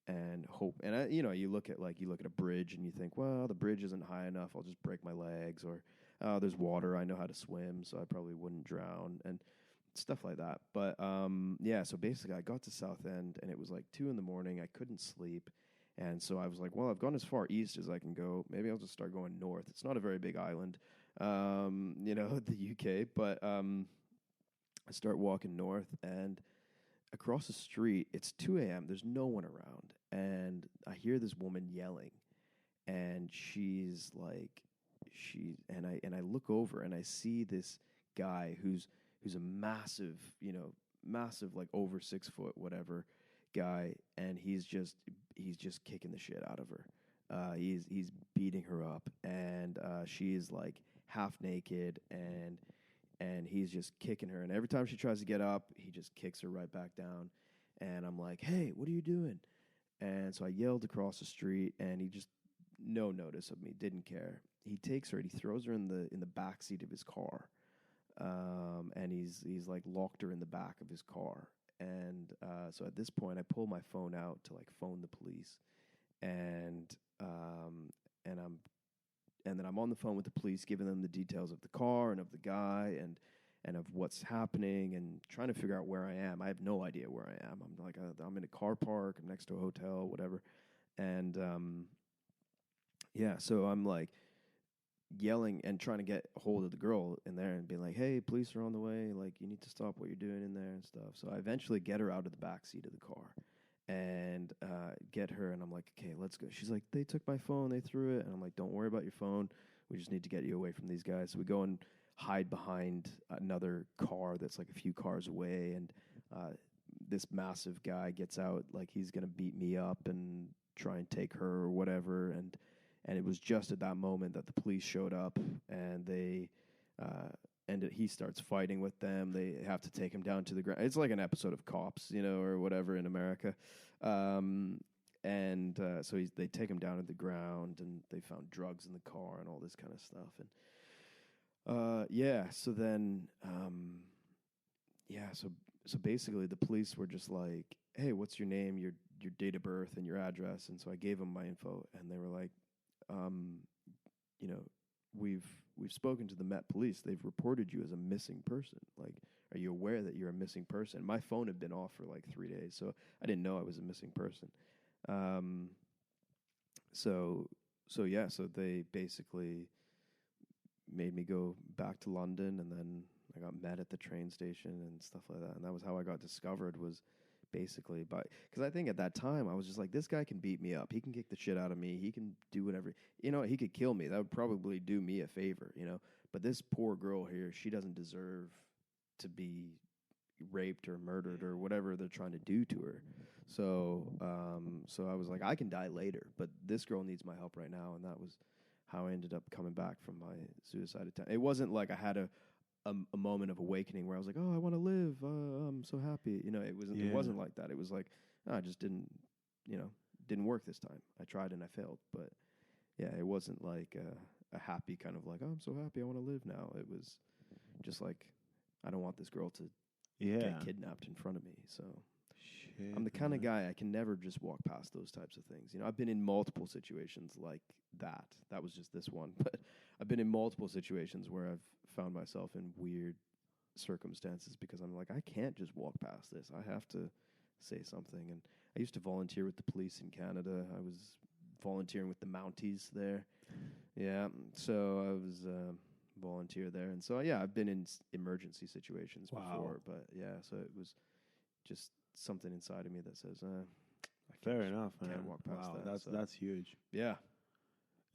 and hope. And you know, you look at a bridge and you think, well, the bridge isn't high enough. I'll just break my legs, or there's water. I know how to swim, so I probably wouldn't drown, and stuff like that. But yeah, so basically, I got to South End, and it was like 2 a.m. I couldn't sleep. And so I was like, well, I've gone as far east as I can go. Maybe I'll just start going north. It's not a very big island, you know, the UK. But I start walking north, and across the street, it's 2 a.m. There's no one around. And I hear this woman yelling. And and I look over and I see this guy who's a massive, you know, massive, like over 6 foot, whatever guy, and he's just kicking the shit out of her. He's beating her up, and she's like half naked, and he's just kicking her. And every time she tries to get up, he just kicks her right back down. And I'm like, hey, what are you doing? And so I yelled across the street, and he just no notice of me, didn't care. He takes her and he throws her in the back seat of his car, and he's like locked her in the back of his car. And so at this point, I pull my phone out to like phone the police, and and then I'm on the phone with the police, giving them the details of the car and of the guy and of what's happening, and trying to figure out where I am. I have no idea where I am. I'm like, I'm in a car park, I'm next to a hotel, whatever. And yeah, so I'm like yelling and trying to get a hold of the girl in there and being like, hey, police are on the way. Like, you need to stop what you're doing in there and stuff. So I eventually get her out of the back seat of the car and get her. And I'm like, okay, let's go. She's like, they took my phone. They threw it. And I'm like, don't worry about your phone. We just need to get you away from these guys. So we go and hide behind another car that's like a few cars away. And this massive guy gets out like he's going to beat me up and try and take her or whatever. And it was just at that moment that the police showed up, and he starts fighting with them. They have to take him down to the ground. It's like an episode of Cops, you know, or whatever in America. So they take him down to the ground, and they found drugs in the car and all this kind of stuff. And yeah, so then so basically the police were just like, hey, what's your name, your date of birth, and your address? And so I gave them my info, and they were like, you know, we've spoken to the Met Police. They've reported you as a missing person. Like, are you aware that you're a missing person? My phone had been off for like 3 days, so I didn't know I was a missing person. So they basically made me go back to London, and then I got met at the train station and stuff like that. And that was how I got discovered, was basically because I think at that time I was just like, this guy can beat me up, he can kick the shit out of me, he can do whatever, you know, he could kill me. That would probably do me a favor, you know. But this poor girl here, she doesn't deserve to be raped or murdered or whatever they're trying to do to her. So I was like, I can die later, but this girl needs my help right now. And that was how I ended up coming back from my suicide attempt. It wasn't like I had a moment of awakening where I was like, oh, I want to live. I'm so happy. You know, it wasn't like that. It was like, I just didn't work this time. I tried and I failed. But yeah, it wasn't like a happy kind of like, oh, I'm so happy, I want to live now. It was just like, I don't want this girl to get kidnapped in front of me. So I'm the kind of guy, I can never just walk past those types of things. You know, I've been in multiple situations like that. That was just this one. But I've been in multiple situations where I've found myself in weird circumstances because I'm like, I can't just walk past this. I have to say something. And I used to volunteer with the police in Canada. I was volunteering with the Mounties there. Yeah, so I was volunteer there, and so yeah, I've been in emergency situations before, but yeah, so it was just something inside of me that says, fair enough, man. Can't walk past that. That's huge. Yeah.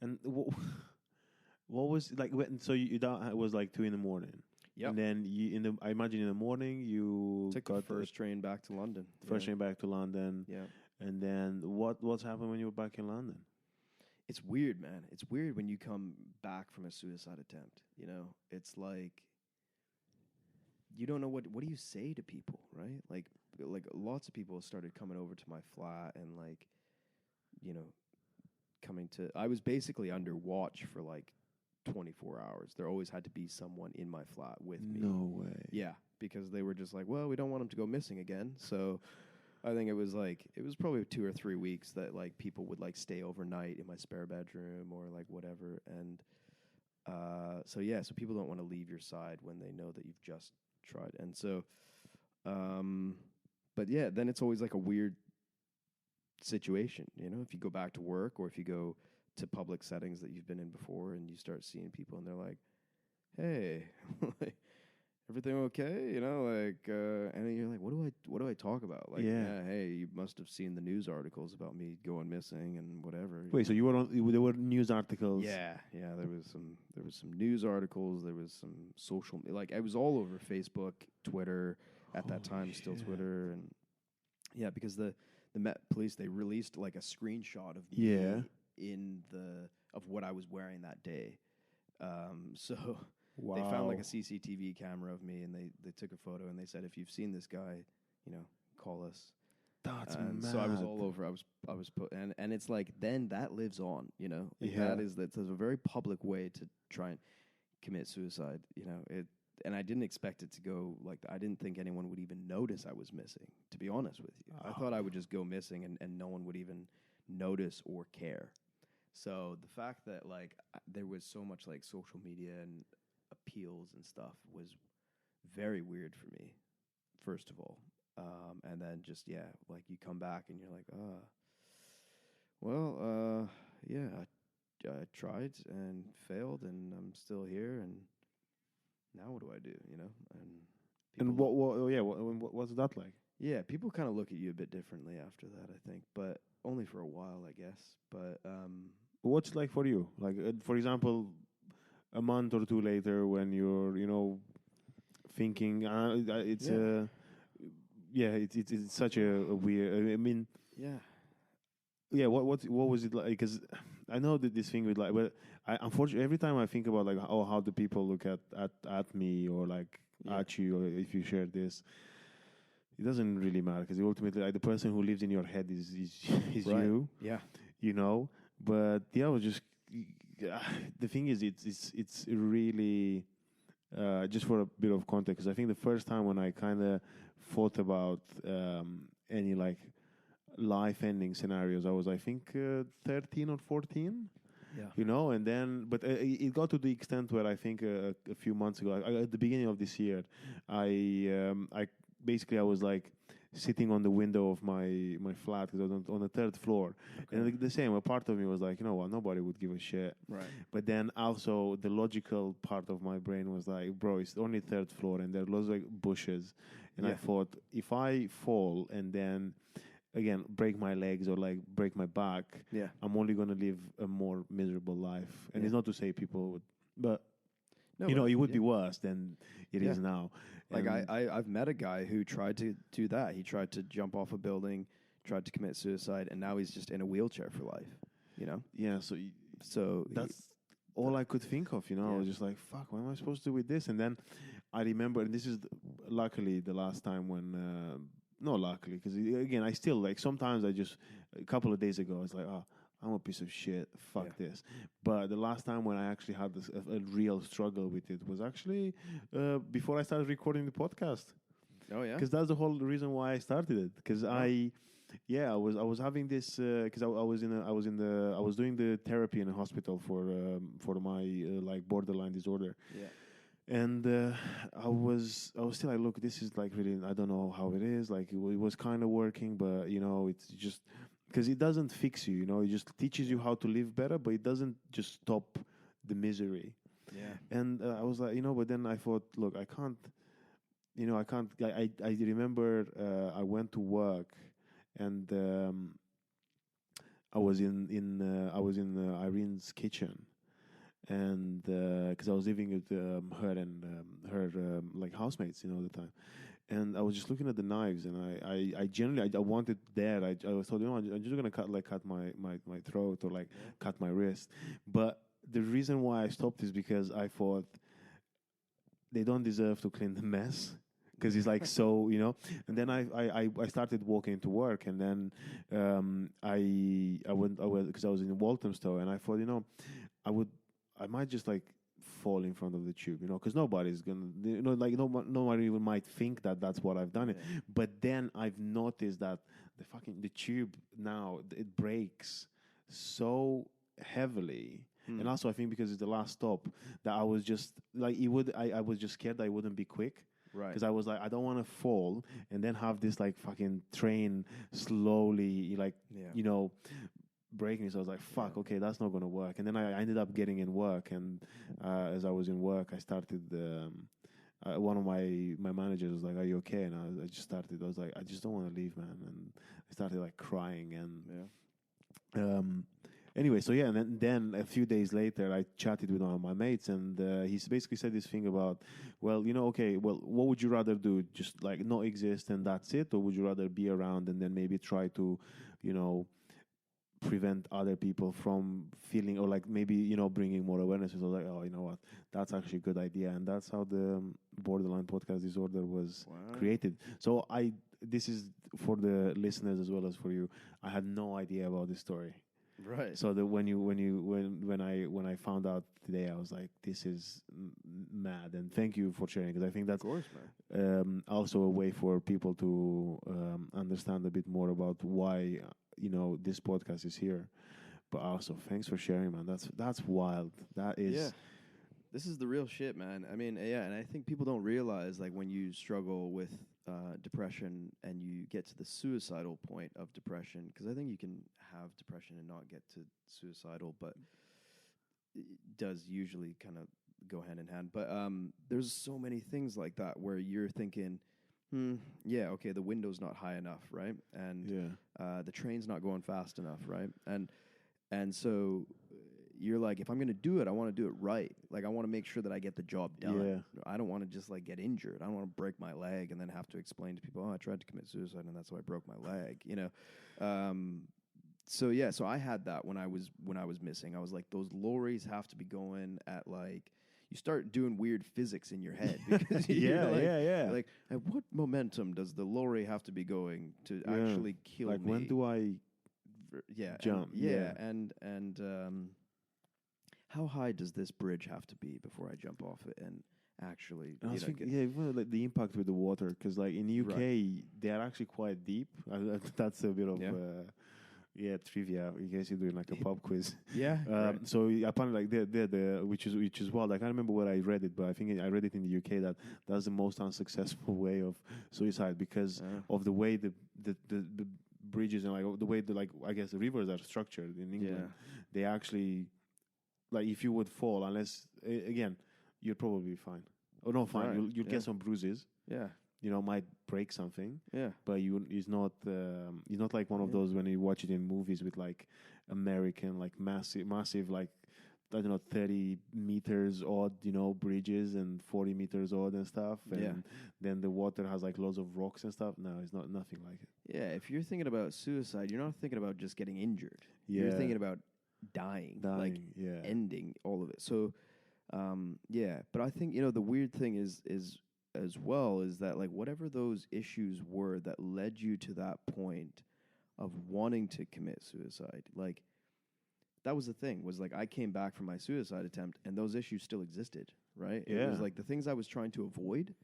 And what was like? So you it was like 2 a.m. Yep. And then I imagine in the morning you took the first train back to London. First train back to London. Yeah. And then what's happened when you were back in London? It's weird, man. It's weird when you come back from a suicide attempt. You know, it's like you don't know what do you say to people, right? Like lots of people started coming over to my flat and like, you know, I was basically under watch for like 24 hours. There always had to be someone in my flat with me. No way. Yeah, because they were just like, well, we don't want him to go missing again. So I think it was probably 2 or 3 weeks that like people would like stay overnight in my spare bedroom or like whatever. And so people don't want to leave your side when they know that you've just tried. And so, but yeah, then it's always like a weird situation, you know, if you go back to work or if you go to public settings that you've been in before and you start seeing people and they're like, hey, like, everything okay? You know, like, and you're like, what do I talk about? Like, yeah, hey, you must have seen the news articles about me going missing and whatever. Wait, so you were there were news articles? Yeah, there was some news articles. There was some social, like, I was all over Facebook, Twitter at that time, still Twitter, and yeah, because the Met Police, they released like a screenshot of me of what I was wearing that day. So they found like a CCTV camera of me, and they took a photo, and they said, if you've seen this guy, you know, call us. That's mad. So I was all over. I was put, and it's like then that lives on, you know. Like that's a very public way to try and commit suicide, you know. And I didn't expect it to go like I didn't think anyone would even notice I was missing, to be honest with you. I thought I would just go missing and no one would even notice or care. So the fact that like there was so much like social media and appeals and stuff was very weird for me, first of all. And then just, like you come back and you're like, I tried and failed and I'm still here and now what do I do, you know? And what's that like? Yeah, people kind of look at you a bit differently after that, I think, but only for a while, I guess. But what's it like for you? Like, for example, a month or two later when you're, you know, thinking, it's such a weird, I mean... Yeah, what was it like? Because I know that this thing with like, but unfortunately, every time I think about like, how do people look at me or like at you, or if you share this, it doesn't really matter because ultimately, like, the person who lives in your head is right. You. Yeah, you know. But I was just the thing is, it's really just for a bit of context. I think the first time when I kind of thought about any like life-ending scenarios, I was, I think, 13 or 14. Yeah. You know, and then, but it got to the extent where I think a few months ago, at the beginning of this year, I was like sitting on the window of my flat because I was on the third floor, and the same. A part of me was like, you know what, nobody would give a shit. Right. But then also the logical part of my brain was like, bro, it's only third floor, and there are lots of like bushes, and I thought if I fall and then again break my legs or like break my back, I'm only going to live a more miserable life. And it's not to say people would, but you know, it would be worse than it is now. Like I've met a guy who tried to do that. He tried to jump off a building, tried to commit suicide, and now he's just in a wheelchair for life. You know? Yeah. So that's all I could think of. You know, I was just like, "Fuck, what am I supposed to do with this?" And then I remember, and this is luckily the last time when. No, luckily, because again, I still like sometimes a couple of days ago, I was like, I'm a piece of shit. Fuck this. But the last time when I actually had a real struggle with it was actually before I started recording the podcast. Oh yeah, because that's the whole reason why I started it. Because I was having this because I was doing the therapy in a hospital for my like borderline disorder. Yeah. And I was still like, look, this is like really, I don't know how it is. Like it was kind of working, but you know, it's just because it doesn't fix you. You know, it just teaches you how to live better, but it doesn't just stop the misery. Yeah. And I was like, but then I thought, look, I can't. I can't. I remember I went to work, and I was in Irene's kitchen, and because I was living with her and her like housemates, at the time, and I was just looking at the knives, and I generally I wanted there. I thought, I'm just gonna cut my throat or cut my wrist, but the reason why I stopped is because I thought they don't deserve to clean the mess. Because it's like so, and then I started walking to work, and then I went because I was in Walthamstow, and I thought, I might just fall in front of the tube, because nobody's gonna, nobody even might think that that's what I've done it. But then I've noticed that the tube now it breaks so heavily. And also I think because it's the last stop that I was just I was just scared that it wouldn't be quick. Right. Because I was like, I don't want to fall and then have this fucking train slowly breaking. So I was like, fuck, okay, that's not going to work. And then I ended up getting in work. And as I was in work, I started, one of my managers was like, are you okay? And I just started, I was like, I just don't want to leave, man. And I started crying. And anyway, so yeah, and then a few days later, I chatted with one of my mates, and he basically said this thing about, well, okay, well, what would you rather do? Just not exist and that's it, or would you rather be around and then maybe try to, prevent other people from feeling, or maybe bringing more awareness? So I was like, oh, you know what, that's actually a good idea, and that's how the Borderline Podcast Disorder was created. So this is for the listeners as well as for you. I had no idea about this story. Right. So that when I found out today, I was like, this is mad, and thank you for sharing, because I think that's, of course, also a way for people to understand a bit more about why this podcast is here. But also, thanks for sharing, man. That's wild. That is. Yeah. This is the real shit, man. I mean, yeah, and I think people don't realize, when you struggle with depression and you get to the suicidal point of depression, because I think you can have depression and not get to suicidal, but it does usually kind of go hand in hand. But there's so many things like that where you're thinking, yeah, okay, the window's not high enough, right? And the train's not going fast enough, right? And so you're like, if I'm going to do it, I want to do it right. I want to make sure that I get the job done. Yeah. I don't want to just get injured. I don't want to break my leg and then have to explain to people, oh, I tried to commit suicide and that's why I broke my leg, So yeah, so I had that when I was missing. I was like, those lorries have to be going at you start doing weird physics in your head because yeah. At what momentum does the lorry have to be going to actually kill me? When do I jump? And how high does this bridge have to be before I jump off it and actually? I was thinking, even the impact with the water, because in the UK they are actually quite deep. That's a bit of trivia in case you're doing a pub quiz. So apparently, the which is wild. I can't remember where I read it, but I think I read it in the UK that that's the most unsuccessful way of suicide because of the way the bridges and the way I guess the rivers are structured in England. They actually. If you would fall, unless again, you'd probably be fine. Oh no, fine. Right. You'll get some bruises. Yeah. Might break something. Yeah. But it's not like one of those when you watch it in movies with American massive I don't know 30 meters odd bridges and 40 meters odd and stuff. And then the water has loads of rocks and stuff. No, it's nothing like it. Yeah. If you're thinking about suicide, you're not thinking about just getting injured. Yeah. You're thinking about dying, ending all of it. So, but I think the weird thing is as well is that whatever those issues were that led you to that point of wanting to commit suicide, that was the thing. Was I came back from my suicide attempt and those issues still existed, right? Yeah. It was the things I was trying to avoid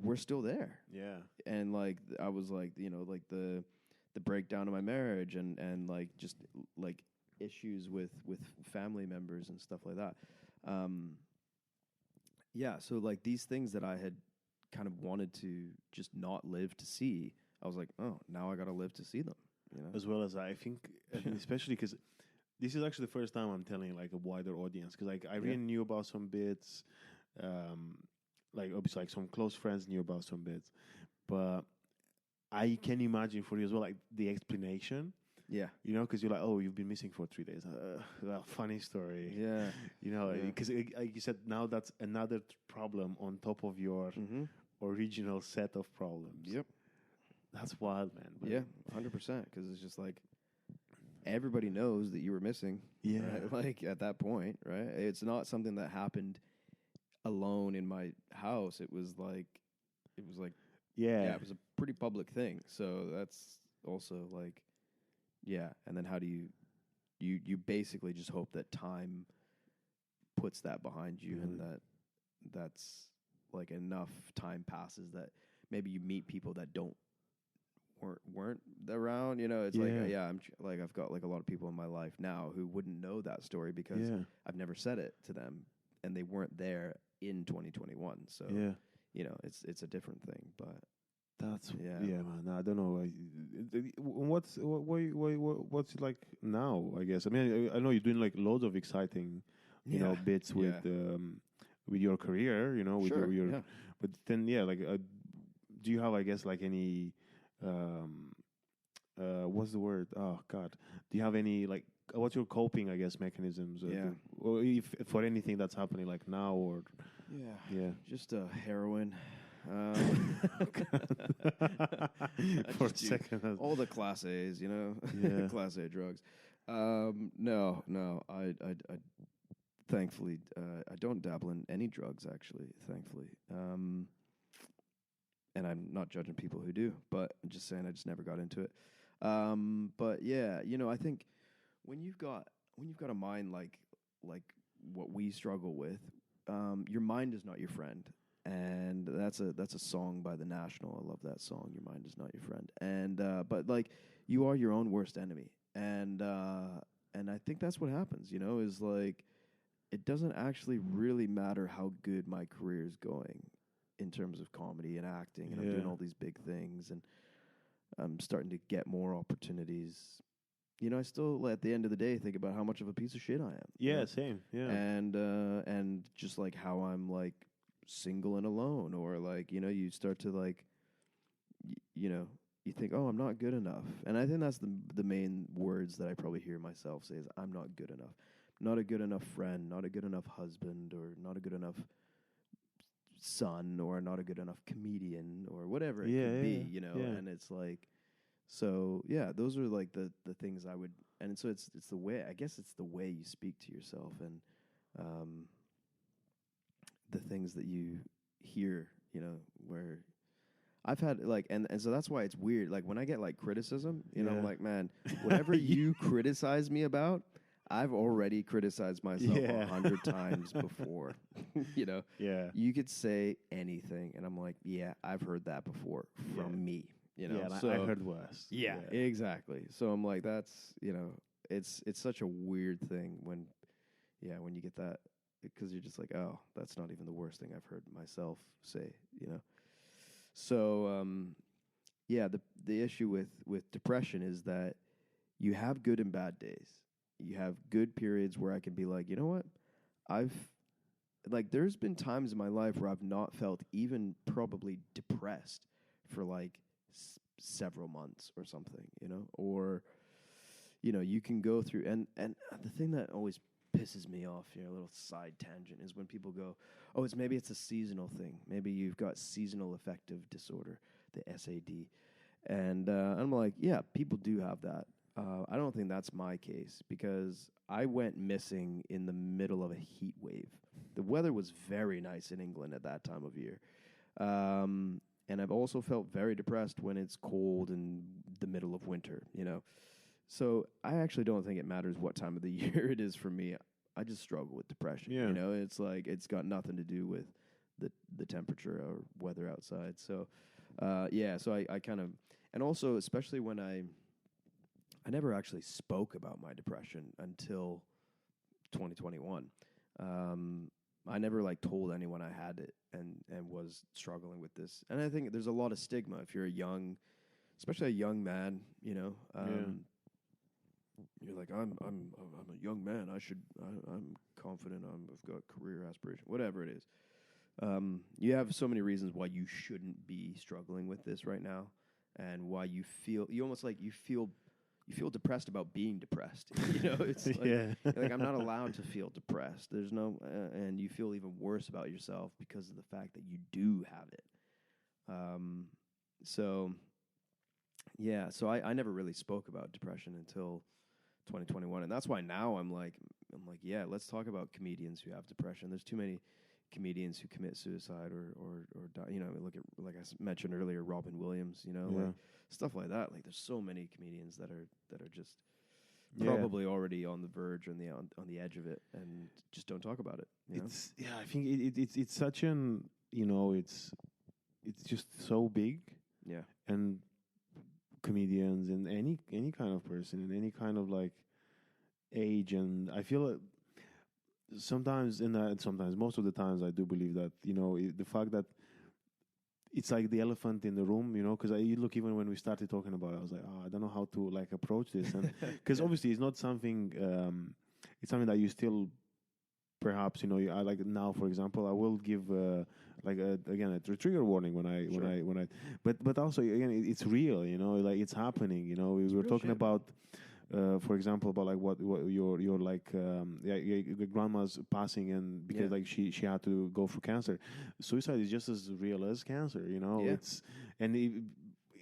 were still there. Yeah, and I was the breakdown of my marriage and just issues with family members and stuff like that. So these things that I had kind of wanted to just not live to see, I was like, oh, now I got to live to see them, You know, as well as I think, and especially because this is actually the first time I'm telling like a wider audience, because like I really knew about some bits, like obviously like some close friends knew about some bits, but I can imagine for you as well like the explanation. Yeah. You know, because you're like, oh, you've been missing for 3 days. Well, funny story. Yeah. You know, because like you said, now that's another problem on top of your original set of problems. Yep. That's wild, man. But Yeah, 100%. Because it's just like everybody knows that you were missing. Yeah. Right? Like at that point, right? It's not something that happened alone in my house. It was like, yeah, it was a pretty public thing. So that's also like, yeah. And then how do you basically just hope that time puts that behind you and that's like enough time passes that maybe you meet people that weren't around, you know. It's like I've got like a lot of people in my life now who wouldn't know that story because I've never said it to them and they weren't there in 2021. So you know, it's a different thing, but that's man. I don't know. What's it like now? I guess. I mean, I know you're doing like loads of exciting, you know, bits with your career. You know, with your. But then, like, do you have, I guess, like any, what's the word? Oh God, do you have any like? What's your coping, I guess, mechanisms? Or if for anything that's happening like now or. Just heroin. For a second, all the class A's, you know, class A drugs. No, I thankfully I don't dabble in any drugs actually, thankfully. And I'm not judging people who do, but I'm just saying I just never got into it. But yeah, you know, I think when you've got a mind like what we struggle with, your mind is not your friend. And that's a song by The National. I love that song. Your mind is not your friend. And but like you are your own worst enemy. And I think that's what happens, you know, is like it doesn't actually really matter how good my career is going in terms of comedy and acting, and I'm doing all these big things and I'm starting to get more opportunities. You know, I still at the end of the day think about how much of a piece of shit I am. Yeah, right? same. Yeah. And just like how I'm like single and alone, or like, you know, you start to like, you know, you think, oh, I'm not good enough. And I think that's the main words that I probably hear myself say is I'm not good enough. Not a good enough friend, not a good enough husband, or not a good enough son, or not a good enough comedian, or whatever it could be, you know. And it's like, so yeah, those are like the things I would, and so it's the way, I guess it's the way you speak to yourself, and the things that you hear, you know, where I've had like, and so that's why it's weird. Like when I get like criticism, you know, I'm like, man, whatever you criticize me about, I've already criticized myself 100 times before. You know, you could say anything, and I'm like, yeah, I've heard that before from me. You know, so I heard worse. Yeah, exactly. So I'm like, that's, you know, it's such a weird thing when you get that, because you're just like, oh, that's not even the worst thing I've heard myself say, you know. So the issue with depression is that you have good and bad days. You have good periods where I can be like, you know what, there's been times in my life where I've not felt even probably depressed for like several months or something, you know, or, you know, you can go through, and the thing that always pisses me off here, a little side tangent, is when people go, oh, maybe it's a seasonal thing. Maybe you've got seasonal affective disorder, the SAD. And I'm like, yeah, people do have that. I don't think that's my case, because I went missing in the middle of a heat wave. The weather was very nice in England at that time of year. And I've also felt very depressed when it's cold in the middle of winter, you know. So I actually don't think it matters what time of the year it is for me. I just struggle with depression. You know, it's like it's got nothing to do with the temperature or weather outside. So, so I kind of, and also especially when I never actually spoke about my depression until 2021. I never like told anyone I had it and was struggling with this. And I think there's a lot of stigma if you're a young especially a young man, you know. You're like, I'm a young man. I'm confident. I've got career aspiration, whatever it is. You have so many reasons why you shouldn't be struggling with this right now, and why you feel depressed about being depressed. You know, it's like, Yeah. like I'm not allowed to feel depressed. There's no, and you feel even worse about yourself because of the fact that you do have it. So yeah, so I never really spoke about depression until 2021, and that's why now I'm like, yeah, let's talk about comedians who have depression. There's too many comedians who commit suicide or die. You know, look at, like I mentioned earlier, Robin Williams. You know, like stuff like that. Like there's so many comedians that are just probably already on the verge, on the edge of it, and just don't talk about it. You know? I think it's such an, you know, it's just so big. Yeah. And comedians and any kind of person in any kind of like age, and I feel like sometimes most of the times I do believe that, you know, the fact that it's like the elephant in the room, you know, because you look, even when we started talking about it, I was like, I don't know how to like approach this, and because obviously it's not something, it's something that you still perhaps, you know, I like now, for example, I will give again a trigger warning when I but also again it's real, you know, like it's happening, you know. We were talking shit. about for example, about like what your like your grandma's passing, and because like she had to go through cancer. Suicide is just as real as cancer, you know. It's, and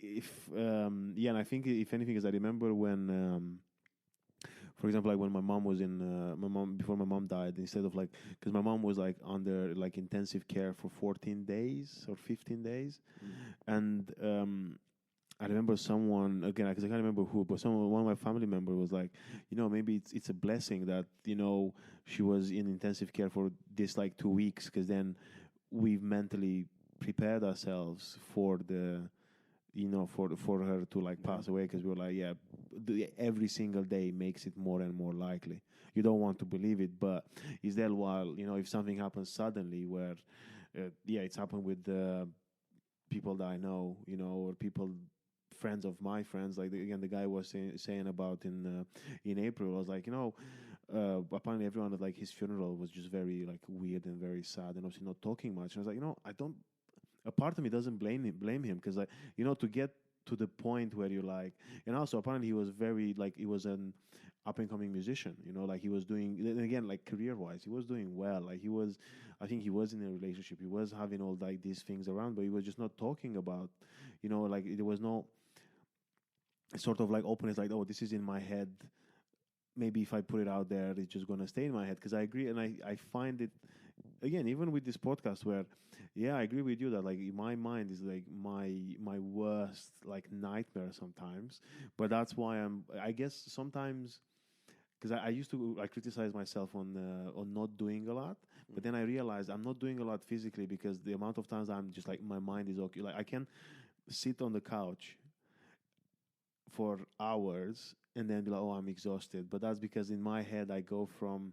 if and I think if anything is, I remember when for example, like when my mom was in before my mom died, instead of like, because my mom was like under like intensive care for 14 days or 15 days, and I remember someone, again, because I can't remember who, but one of my family members was like, you know, maybe it's a blessing that, you know, she was in intensive care for this like 2 weeks, because then we've mentally prepared ourselves for the, you know, for her to like pass away, because we were like, every single day makes it more and more likely. You don't want to believe it, but is there, while, you know, if something happens suddenly where, it's happened with people that I know, you know, or people, friends of my friends, like again, the guy was saying about in April, I was like, you know, apparently everyone at like his funeral was just very like weird and very sad, and obviously not talking much. And I was like, you know, I don't. A part of me doesn't blame him because, like, you know, to get to the point where you're like, and also apparently he was very like, he was an up and coming musician, you know, like he was doing, and again, like career wise, he was doing well. Like he was, I think he was in a relationship, he was having all like these things around, but he was just not talking about, you know, like there was no sort of like openness, like, oh, this is in my head. Maybe if I put it out there, it's just gonna stay in my head. Because I agree, and I find it, again, even with this podcast, where, I agree with you that like my mind is like my worst like nightmare sometimes. But that's why I guess sometimes, because I used to criticize myself on not doing a lot, but then I realized I'm not doing a lot physically, because the amount of times I'm just like, my mind is okay. Like I can sit on the couch for hours and then be like, oh, I'm exhausted. But that's because in my head I go from,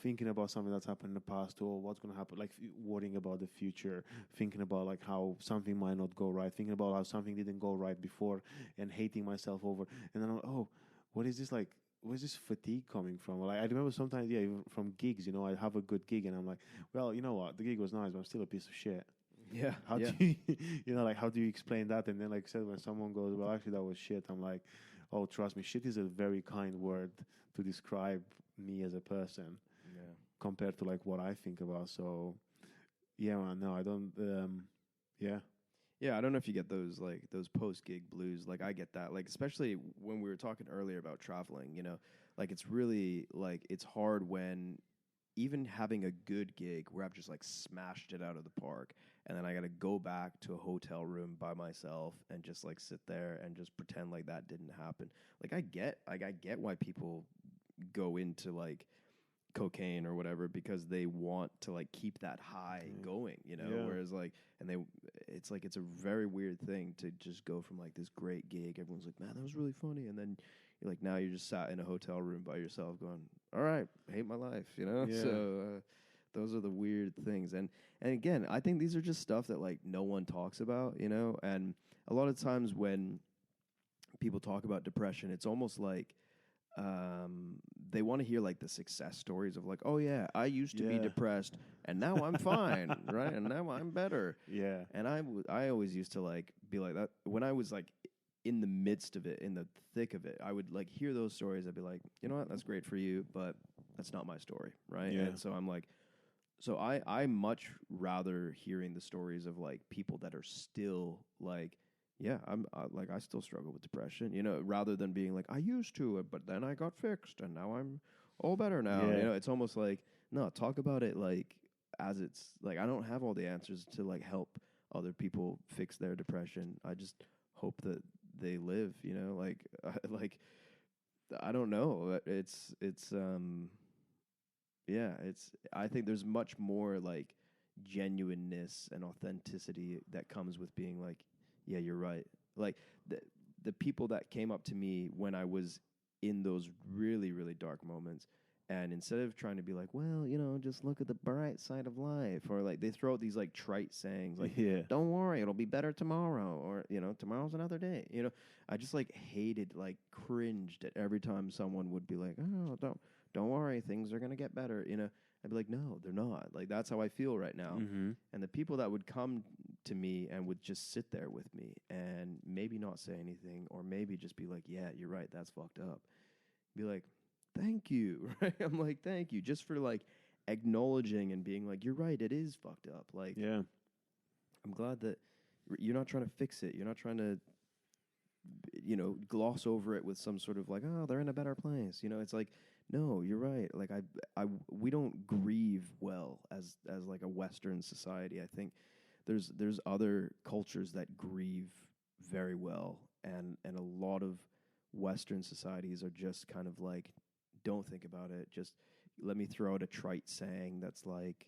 thinking about something that's happened in the past, or what's going to happen, like worrying about the future, thinking about like how something might not go right, thinking about how something didn't go right before, and hating myself over. And then I'm like, oh, what is this like? Where's this fatigue coming from? Like I remember sometimes, even from gigs, you know, I have a good gig and I'm like, well, you know what, the gig was nice, but I'm still a piece of shit. Yeah. How do you, you know, like how do you explain that? And then, like I said, when someone goes, well, actually that was shit, I'm like, oh, trust me, shit is a very kind word to describe me as a person, compared to like what I think about. So, man, no, I don't. Yeah, I don't know if you get those post gig blues. Like I get that. Like especially when we were talking earlier about traveling, you know, like it's really like it's hard when even having a good gig where I've just like smashed it out of the park, and then I got to go back to a hotel room by myself and just like sit there and just pretend like that didn't happen. Like I get why people go into like cocaine or whatever, because they want to like keep that high going, you know. Whereas like, it's like it's a very weird thing to just go from like this great gig, everyone's like, man, that was really funny, and then you're like, now you're just sat in a hotel room by yourself going, all right, hate my life, you know. So those are the weird things, and again, I think these are just stuff that like no one talks about, you know. And a lot of times when people talk about depression, it's almost like they want to hear like the success stories of like, oh yeah, I used to be depressed and now I'm fine, right? And now I'm better. Yeah. And I always used to like be like that when I was like in the midst of it, in the thick of it. I would like hear those stories. I'd be like, you know what, that's great for you, but that's not my story, right? Yeah. And so I'm like, so I much rather hearing the stories of like people that are still like, yeah, like I still struggle with depression, you know, rather than being like I used to, but then I got fixed and now I'm all better now. Yeah. You know, it's almost like no, talk about it like as it's like I don't have all the answers to like help other people fix their depression. I just hope that they live, you know, like I don't know. Yeah, it's I think there's much more like genuineness and authenticity that comes with being like, yeah, you're right. Like the people that came up to me when I was in those really, really dark moments, and instead of trying to be like, well, you know, just look at the bright side of life, or like they throw out these like trite sayings like, don't worry, it'll be better tomorrow, or you know, tomorrow's another day. You know, I just like hated, like cringed at every time someone would be like, oh, don't worry, things are gonna get better. You know, I'd be like, no, they're not. Like that's how I feel right now. Mm-hmm. And the people that would come to me and would just sit there with me and maybe not say anything, or maybe just be like, yeah, you're right, that's fucked up. Be like, thank you, right? I'm like, thank you, just for like acknowledging and being like, you're right, it is fucked up. Like, Yeah. I'm glad that you're not trying to fix it. You're not trying to, you know, gloss over it with some sort of like, oh, they're in a better place. You know, it's like, no, you're right. Like we don't grieve well as like a Western society. I think there's other cultures that grieve very well, and a lot of Western societies are just kind of like, don't think about it. Just let me throw out a trite saying that's like,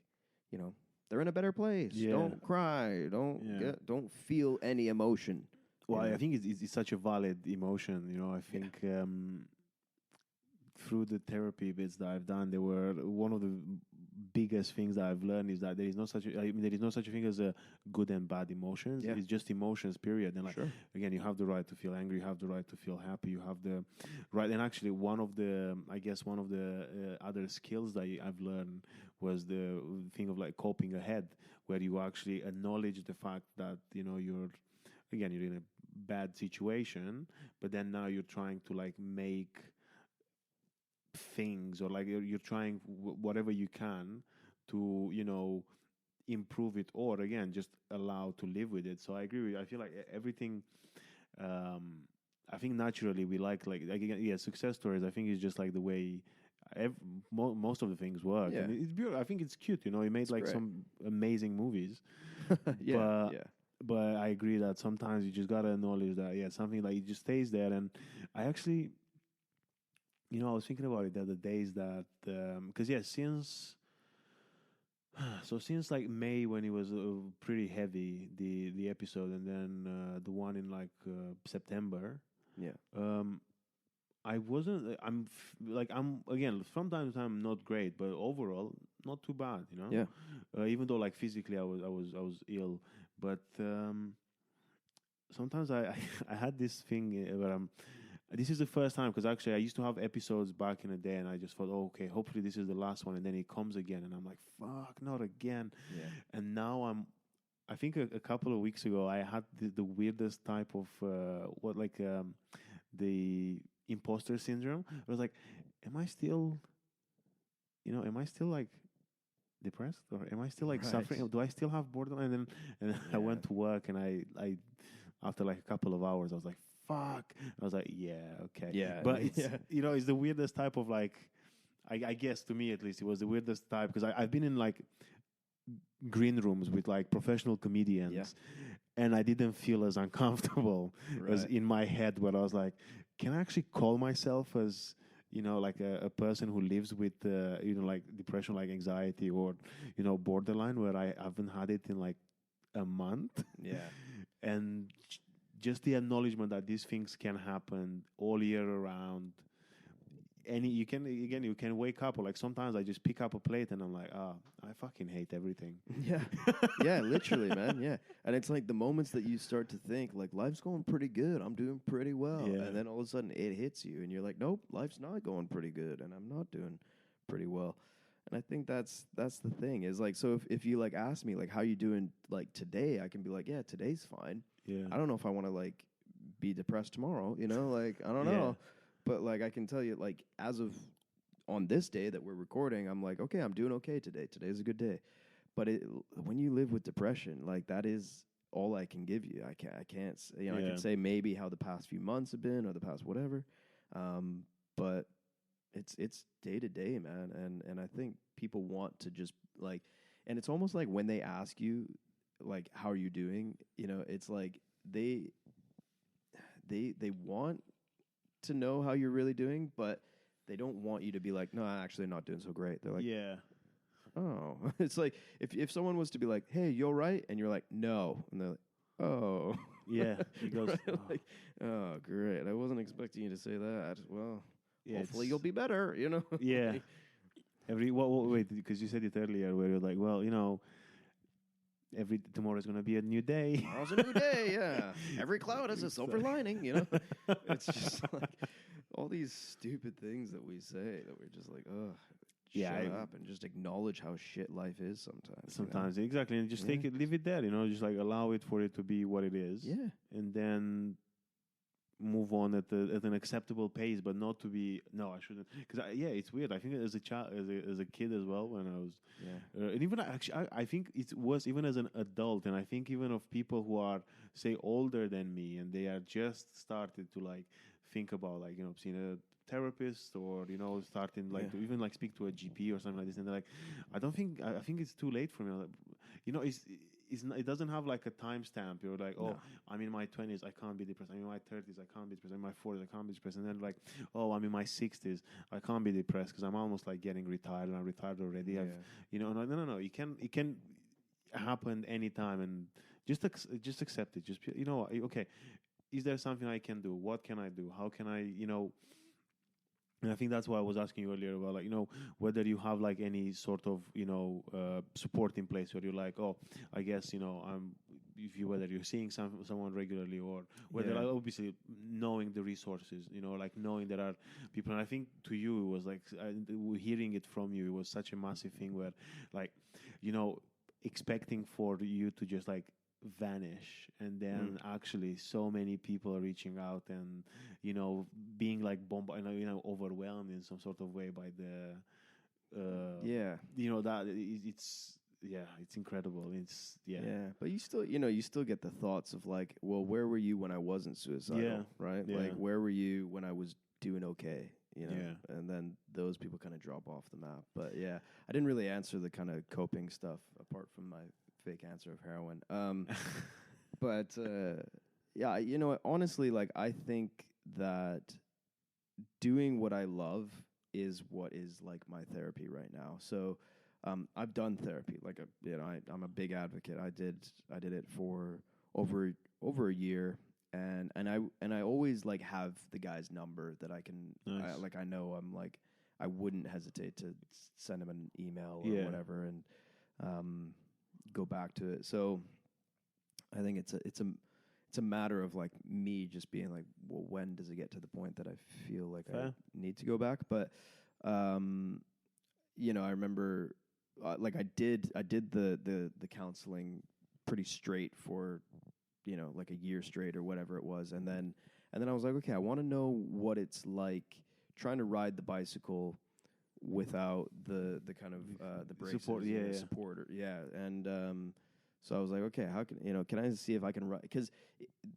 you know, they're in a better place. Yeah. Don't cry. Don't feel any emotion. Well, You know? I think it's such a valid emotion. You know, I think through the therapy bits that I've done, they were one of the biggest things that I've learned is that there is no such. I mean, there is no such a thing as a good and bad emotions. Yeah. It's just emotions, period. And like Sure. again, you have the right to feel angry. You have the right to feel happy. You have the right. And actually, one of the other skills that I've learned was the thing of like coping ahead, where you actually acknowledge the fact that you know you're in a bad situation, but then now you're trying to like make things, or like you're trying whatever you can to improve it, or again just allow to live with it. So I agree with you. I feel like everything, I think naturally we like again, yeah, success stories. I think it's just like the way most of the things work. Yeah. And it's beautiful. I think it's cute, you know. He made It's like great. some amazing movies. Yeah. But I agree that sometimes you just gotta acknowledge that, yeah, something like it just stays there. And I actually, I was thinking about it the other days that because since like May, when it was pretty heavy, the episode, and then the one in like September, Yeah. I wasn't. I'm again from time to time not great, but overall not too bad. You know. Yeah. Even though like physically I was ill, but sometimes I I had this thing where this is the first time, because actually I used to have episodes back in the day, and I just thought, oh, okay, hopefully this is the last one, and then it comes again, and I'm like, fuck, not again. Yeah. And now I think a couple of weeks ago I had the weirdest type of the imposter syndrome. I was like, am I still like depressed, or am I still like suffering? Do I still have boredom? And then I went to work, and I after like a couple of hours I was like, fuck. I was like, yeah, okay. Yeah. But it's it's the weirdest type of like, I guess to me at least it was the weirdest type, because I've been in like green rooms with like professional comedians, and I didn't feel as uncomfortable as in my head, where I was like, can I actually call myself as like a person who lives with like depression, like anxiety, or borderline, where I haven't had it in like a month. Yeah. And just the acknowledgement that these things can happen all year around, you can wake up, or like sometimes I just pick up a plate and I'm like, I fucking hate everything. Yeah. Yeah, literally, man. Yeah. And it's like the moments that you start to think like life's going pretty good. I'm doing pretty well. Yeah. And then all of a sudden it hits you and you're like, nope, life's not going pretty good and I'm not doing pretty well. And I think that's the thing is like, so if you like ask me like how you doing like today, I can be like, yeah, today's fine. Yeah. I don't know if I want to like be depressed tomorrow, you know, like I don't know. But like I can tell you like as of on this day that we're recording, I'm like, okay, I'm doing okay today. Today's a good day. But when you live with depression, like that is all I can give you. I can't you know, I can say maybe how the past few months have been or the past whatever. But it's day to day, man. And I think people want to just like, and it's almost like when they ask you like, how are you doing? You know, it's like they want to know how you're really doing, but they don't want you to be like, no, I'm actually not doing so great. They're like, oh. It's like if someone was to be like, hey, you all right? And you're like, no. And they're like, oh. Yeah. He goes, like, oh, great. I wasn't expecting you to say that. Well, yeah, hopefully you'll be better, you know? Yeah. Wait, because you said it earlier where you're like, well, you know, tomorrow's going to be a new day. Tomorrow's a new day, yeah. Every cloud has a silver lining, you know? It's just like all these stupid things that we say that we're just like, ugh. Shut up and just acknowledge how shit life is sometimes. Sometimes, you know? Exactly. And just take it, leave it there, you know, just like allow it for it to be what it is. Yeah. And then move on at an acceptable pace, but not to be, no, I shouldn't. Because, it's weird. I think as a child, as a kid as well, when I was, and even I think it was even as an adult, and I think even of people who are, say, older than me, and they are just started to, like, think about, like, you know, seeing a therapist or, you know, starting, like, to even, like, speak to a GP or something like this, and they're like, I think it's too late for me. You know, it doesn't have like a timestamp. You're like, oh, no. I'm in my 20s, I can't be depressed. I'm in my 30s, I can't be depressed. I'm in my 40s, I can't be depressed. And then like, oh, I'm in my 60s, I can't be depressed because I'm almost like getting retired, and I'm retired already. Yeah. You know, no. It can happen anytime, and just accept it. Just, you know, okay, is there something I can do? What can I do? How can I, you know? And I think that's why I was asking you earlier about, like, you know, whether you have like any sort of, you know, support in place where you're like, oh, I guess, you know, whether you're seeing someone regularly, or whether like, obviously knowing the resources, you know, like knowing there are people. And I think to you it was like hearing it from you, it was such a massive thing where, like, you know, expecting for you to just like vanish, and then actually so many people are reaching out, and, you know, being like bombarded, you know, overwhelmed in some sort of way by the you know, that it's incredible. It's but you still get the thoughts of like, well, where were you when I wasn't suicidal, right? Like, where were you when I was doing okay, you know? And then those people kind of drop off the map. But I didn't really answer the kind of coping stuff apart from my fake answer of heroin. But you know, honestly, like, I think that doing what I love is what is like my therapy right now. So I've done therapy, like, you know, I'm a big advocate. I did it for over a year, and I always like have the guy's number that I can I know I'm like, I wouldn't hesitate to send him an email or whatever, and go back to it. So I think it's a matter of like me just being like, well, when does it get to the point that I feel like I need to go back? But you know, I remember like I did the counseling pretty straight for, you know, like a year straight or whatever it was, and then I was like, okay, I want to know what it's like trying to ride the bicycle without the kind of the braces, support, and so I was like, okay, how can I see if I can ride? Because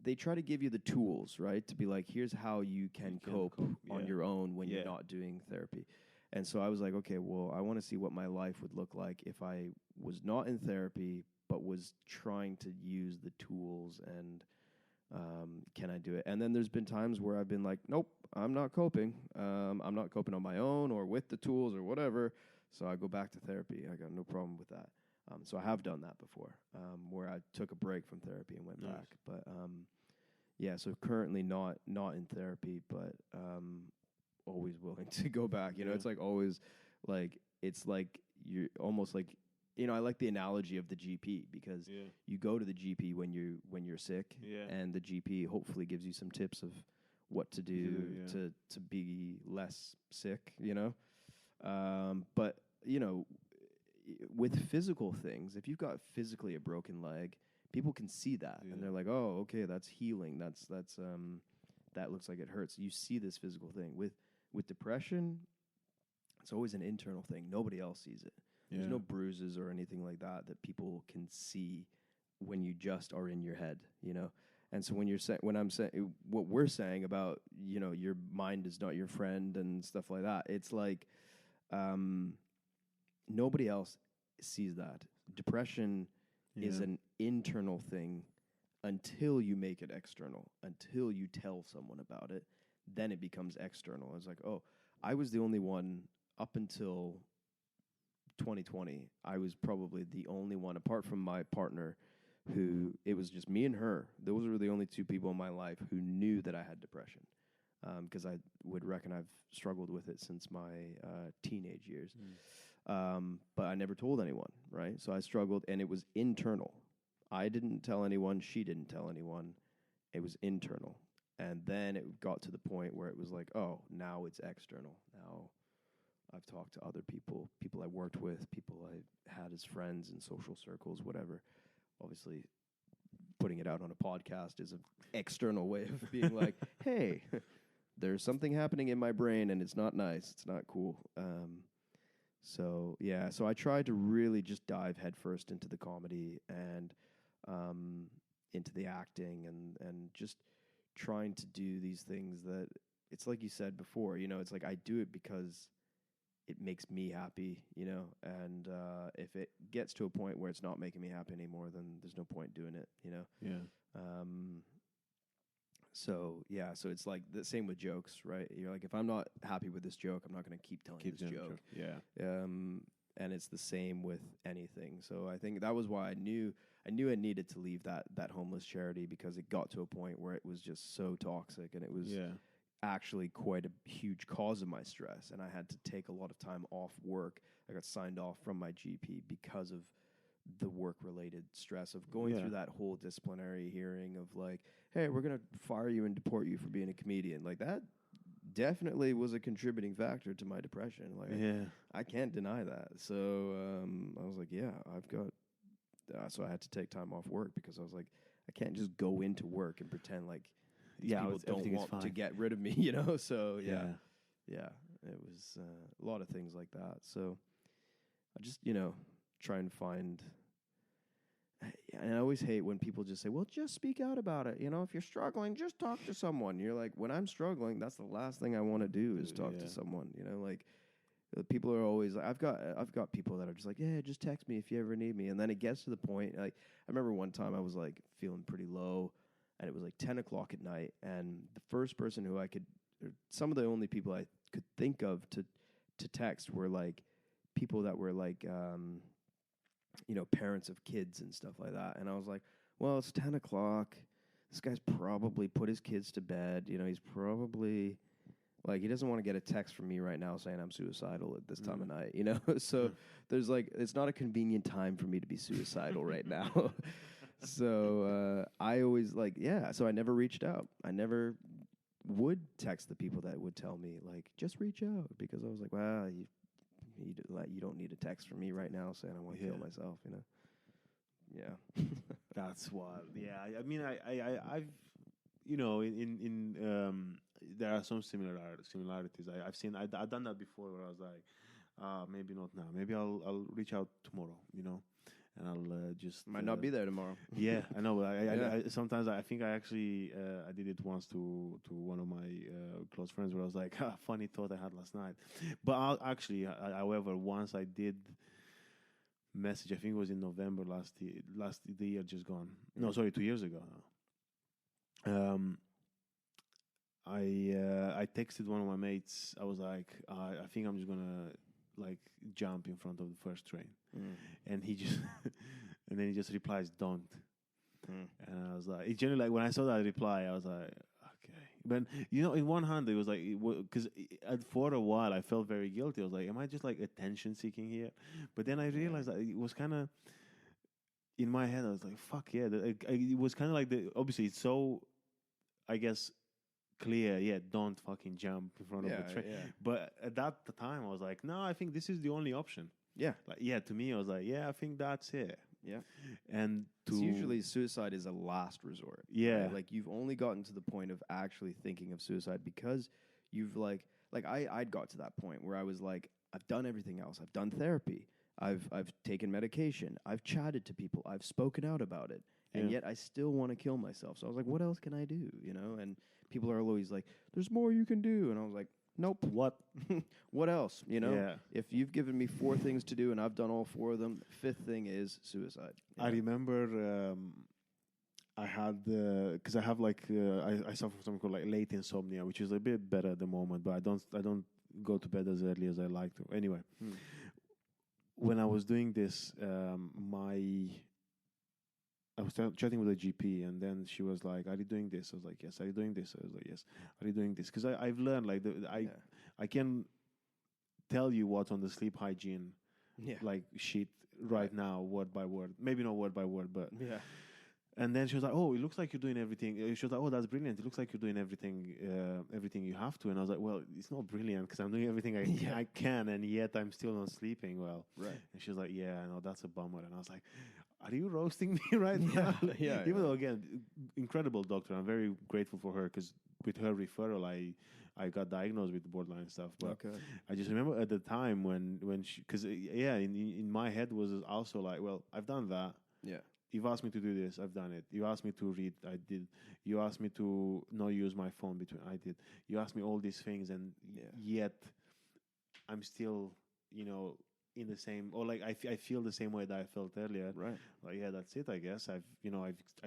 they try to give you the tools, right, to be like, here's how you can cope on your own when you're not doing therapy. And so I was like, okay, well, I want to see what my life would look like if I was not in therapy but was trying to use the tools, and can I do it? And then there's been times where I've been like, nope, I'm not coping. I'm not coping on my own or with the tools or whatever. So I go back to therapy. I got no problem with that. So I have done that before, where I took a break from therapy and went back. But so currently not in therapy, but always willing to go back. You know, Yeah. it's like always like it's like you're almost like, you know, I like the analogy of the GP because you go to the GP when you're sick, and the GP hopefully gives you some tips of what to do to be less sick, you know. But you know, with physical things, if you've got physically a broken leg, people can see that and they're like, oh, okay, that's healing. That's that looks like it hurts. You see this physical thing. With depression, it's always an internal thing. Nobody else sees it. There's no bruises or anything like that people can see when you just are in your head, you know. And so when I'm saying what we're saying about, you know, your mind is not your friend and stuff like that, it's like nobody else sees that. Depression is an internal thing until you make it external, until you tell someone about it. Then it becomes external. It's like, oh, I was the only one up until 2020. I was probably the only one, apart from my partner, who it was just me and her. Those were the only two people in my life who knew that I had depression. Because I would reckon I've struggled with it since my teenage years. But I never told anyone, right? So I struggled, and it was internal. I didn't tell anyone. She didn't tell anyone. It was internal. And then it got to the point where it was like, oh, now it's external. Now I've talked to other people, people I worked with, people I had as friends in social circles, whatever. Obviously, putting it out on a podcast is an external way of being like, hey, there's something happening in my brain, and it's not nice. It's not cool. So I tried to really just dive headfirst into the comedy and into the acting and just trying to do these things that it's like you said before, you know, it's like I do it because it makes me happy, you know, and if it gets to a point where it's not making me happy anymore, then there's no point doing it, you know? Yeah. So it's like the same with jokes, right? You're like, if I'm not happy with this joke, I'm not going to keep telling this joke. Yeah. And it's the same with anything. So I think that was why I knew I needed to leave that homeless charity, because it got to a point where it was just so toxic, and it was actually quite a huge cause of my stress. And I had to take a lot of time off work. I got signed off from my GP because of the work-related stress of going through that whole disciplinary hearing of like, hey, we're going to fire you and deport you for being a comedian. Like that definitely was a contributing factor to my depression. Like I can't deny that. So I was like, I've got, so I had to take time off work because I was like, I can't just go into work and pretend like these people don't want to get rid of me, you know? So it was a lot of things like that. So I just, you know, try and find, and I always hate when people just say, well, just speak out about it. You know, if you're struggling, just talk to someone. You're like, when I'm struggling, that's the last thing I want to do is talk to someone. You know, like people are always like, I've got people that are just like, yeah, just text me if you ever need me. And then it gets to the point, like, I remember one time I was like feeling pretty low, and it was like 10 o'clock at night, and the first person who I could, or some of the only people I could think of to text were like people that were like, you know, parents of kids and stuff like that. And I was like, well, it's 10 o'clock. This guy's probably put his kids to bed. You know, he's probably, like, he doesn't want to get a text from me right now saying I'm suicidal at this time of night, you know? So there's like, it's not a convenient time for me to be suicidal right now. So I always like, so I never reached out. I never would text the people that would tell me, like, just reach out, because I was like, well, you don't need a text from me right now saying I want to kill myself, you know? Yeah. That's wild. Yeah, I mean, I've, you know, in there are some similarities. I've done that before, where I was like, maybe not now. Maybe I'll reach out tomorrow, you know, and I'll just might not be there tomorrow. Yeah, I know. But I sometimes I think I actually I did it once to one of my close friends, where I was like, funny thought I had last night. But however, once I did message, I think it was in November the year just gone. No, sorry, 2 years ago. I texted one of my mates. I was like, I think I'm just gonna like jump in front of the first train, and he just and then he just replies, "Don't." And I was like, it generally, like when I saw that reply, I was like, okay, But in one hand, it was like because for a while I felt very guilty. I was like, "Am I just like attention seeking here?" But then I realized that it was kind of in my head. I was like, "Fuck yeah!" It was kind of like obviously it's so, I guess, clear. Yeah, don't fucking jump in front of a train. Yeah. But at that time, I was like, "No, I think this is the only option." Yeah. Like, yeah, to me, I was like, "Yeah, I think that's it." Yeah. And It's usually suicide is a last resort. Yeah. Right? Like you've only gotten to the point of actually thinking of suicide because you've like I'd got to that point where I was like, I've done everything else. I've done therapy. I've taken medication. I've chatted to people. I've spoken out about it. And yet I still want to kill myself. So I was like, what else can I do? And people are always like, there's more you can do. And I was like, nope. What? What else? Yeah. If you've given me 4 things to do and I've done all 4 of them, the 5th thing is suicide. I remember I had because I have like I suffer from something called like late insomnia, which is a bit better at the moment, but I don't go to bed as early as I like to. Anyway, when I was doing this, I was chatting with a GP, and then she was like, "Are you doing this?" I was like, "Yes." "Are you doing this?" I was like, "Yes." "Are you doing this?" Because I've learned like I can tell you what's on the sleep hygiene like sheet right now, word by word. Maybe not word by word, but Yeah. And then she was like, "Oh, it looks like you're doing everything." She was like, "Oh, that's brilliant. It looks like you're doing everything you have to." And I was like, "Well, it's not brilliant because I'm doing everything I can, and yet I'm still not sleeping well." Right. And she was like, "Yeah, I know, that's a bummer." And I was like, "Are you roasting me right now?" Yeah. Even though, again, incredible doctor. I'm very grateful for her because with her referral, I got diagnosed with borderline stuff. But I just remember at the time when she, because in my head was also like, well, I've done that. Yeah. You've asked me to do this, I've done it. You asked me to read, I did. You asked me to not use my phone I did. You asked me all these things, and yet I'm still, in the same, or like I feel the same way that I felt earlier. Right. Like, yeah, that's it, I guess. I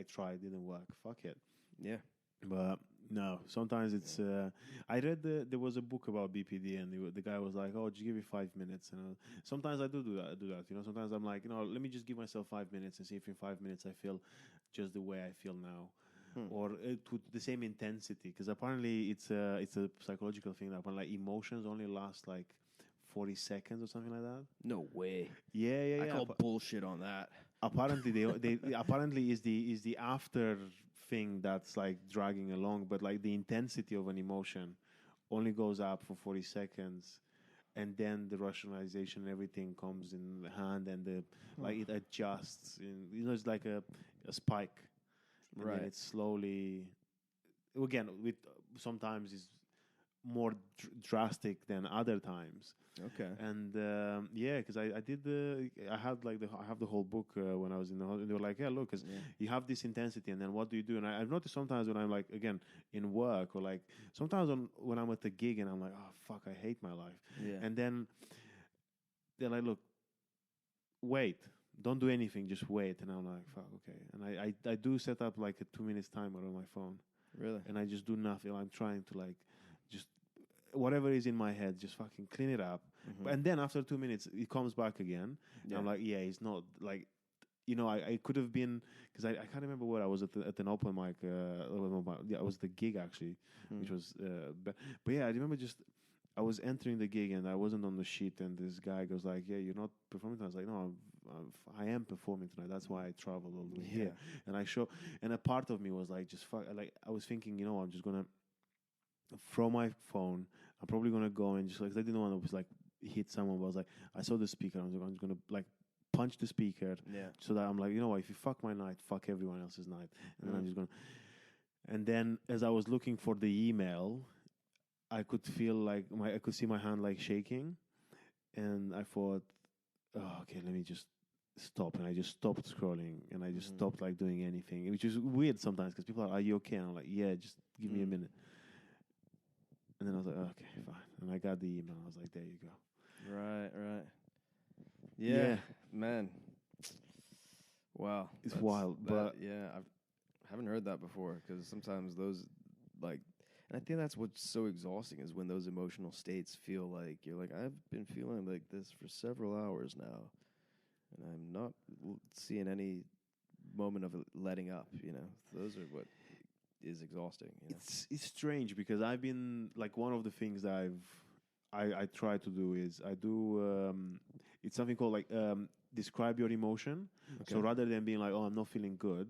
tried, didn't work. Fuck it. Yeah. But no, sometimes it's. I read there was a book about BPD, and the guy was like, "Oh, just give me 5 minutes." And sometimes I do that. Sometimes I'm like, let me just give myself 5 minutes and see if in 5 minutes I feel just the way I feel now, or to the same intensity. Because apparently it's a psychological thing that like emotions only last like 40 seconds or something like that. No way. Yeah. I call bullshit on that. Apparently they apparently is the after thing that's like dragging along, but like the intensity of an emotion only goes up for 40 seconds, and then the rationalization and everything comes in hand, and like it adjusts. It's like a spike, and right? Then it's slowly, again, with sometimes it's more drastic than other times. Okay. And because I have the whole book when I was in the hospital. They were like, "Yeah, look, because you have this intensity, and then what do you do?" And I've noticed sometimes when I'm like, again, in work, or like sometimes when I'm at the gig and I'm like, "Oh fuck, I hate my life," and then they're like, "Look, wait, don't do anything, just wait," and I'm like, "Fuck, okay," and I do set up like a 2 minutes timer on my phone, really, and I just do nothing. I'm trying to like just whatever is in my head, just fucking clean it up. And then after 2 minutes, it comes back again. Yeah. I'm like, it's not like, I could have been, because I can't remember where I was at an open mic. I was at the gig actually, which was, but yeah, I remember I was entering the gig and I wasn't on the sheet, and this guy goes like, "Yeah, you're not performing tonight." I was like, "No, I am performing tonight. That's why I traveled all the way here." And a part of me was like, just fuck, like I was thinking, I'm just gonna from my phone, I'm probably gonna go and just like, I didn't want to like hit someone, but I was like, I saw the speaker, I'm just gonna like punch the speaker, so that I'm like, if you fuck my night, fuck everyone else's night, and then I'm just gonna. And then as I was looking for the email, I could feel like I could see my hand like shaking, and I thought, oh, okay, let me just stop, and I just stopped scrolling, and I just stopped like doing anything, which is weird sometimes because people are you okay? And I'm like, yeah, just give me a minute. And then I was like, okay, fine. And I got the email. I was like, there you go. Right. Yeah, man. Wow. It's wild. But I haven't heard that before, because sometimes those, like, and I think that's what's so exhausting is when those emotional states feel like, you're like, I've been feeling like this for several hours now, and I'm not seeing any moment of it letting up, Those are what is exhausting. You know? It's strange because I've been like one of the things that I try to do is I do it's something called like describe your emotion. Okay. So rather than being like, oh, I'm not feeling good,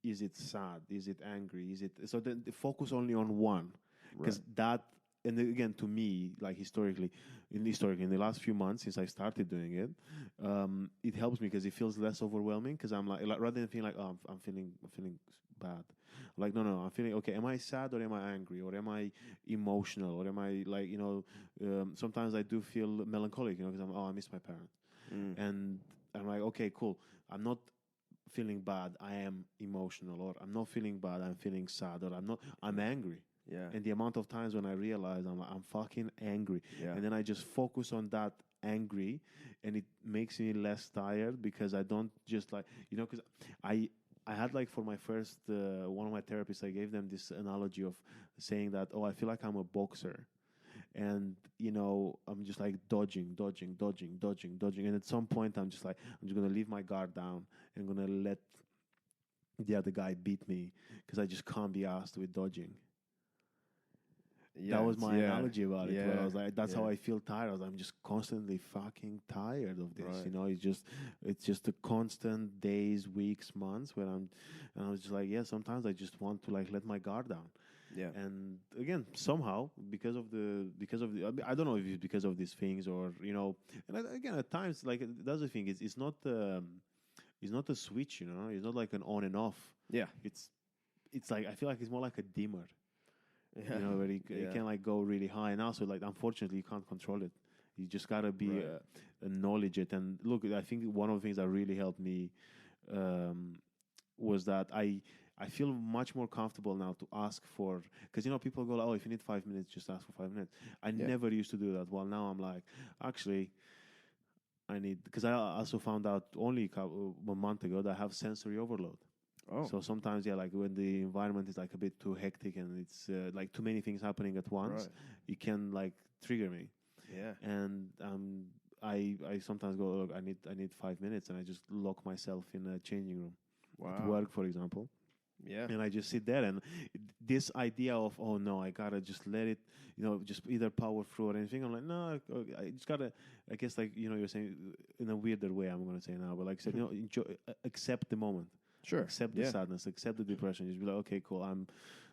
is it sad? Is it angry? Is it so? Then focus only on one, because that. And again, to me, like historically, in the last few months since I started doing it, it helps me because it feels less overwhelming. Because I'm like rather than feeling like, oh, I'm feeling bad, like no, I'm feeling okay. Am I sad or am I angry or am I emotional or am I like sometimes I do feel melancholic, because I miss my parents, and I'm like, okay, cool. I'm not feeling bad. I am emotional, or I'm not feeling bad. I'm feeling sad, or I'm angry. Yeah. And the amount of times when I realize I'm fucking angry, and then I just focus on that angry, and it makes me less tired because I don't just like because I had like for my first one of my therapists, I gave them this analogy of saying that I feel like I'm a boxer, and I'm just like dodging, and at some point I'm just gonna leave my guard down and I'm gonna let the other guy beat me because I just can't be asked with dodging. Yeah, that was my analogy about it. Where I was like, that's how yeah. I feel tired. I'm just constantly fucking tired of this. Right. It's just a constant days, weeks, months and I was just like, sometimes I just want to like let my guard down. Yeah. And again, somehow because of the I don't know if it's because of these things or again at times like that's the thing. It's not a switch. It's not like an on and off. Yeah. It's like I feel like it's more like a dimmer. Yeah. Where you can like go really high, and also like unfortunately you can't control it. You just gotta be acknowledge it. And look, I think one of the things that really helped me was that I feel much more comfortable now to ask for, because people go like, if you need 5 minutes, just ask for 5 minutes. I never used to do that. Well, now I'm like, actually, I need, because I also found out only a month ago that I have sensory overload. Oh. So sometimes, like when the environment is like a bit too hectic and it's like too many things happening at once, it can like trigger me. Yeah. And I sometimes go, look, I need 5 minutes, and I just lock myself in a changing room at work, for example. Yeah. And I just sit there, and this idea of, oh no, I gotta just let it, just either power through or anything. I'm like, no, I just gotta, I guess, like, you're saying in a weirder way, I'm gonna say now, but like I said, enjoy, accept the moment. Sure. Accept the sadness, accept the depression. Just be like, okay, cool, I'm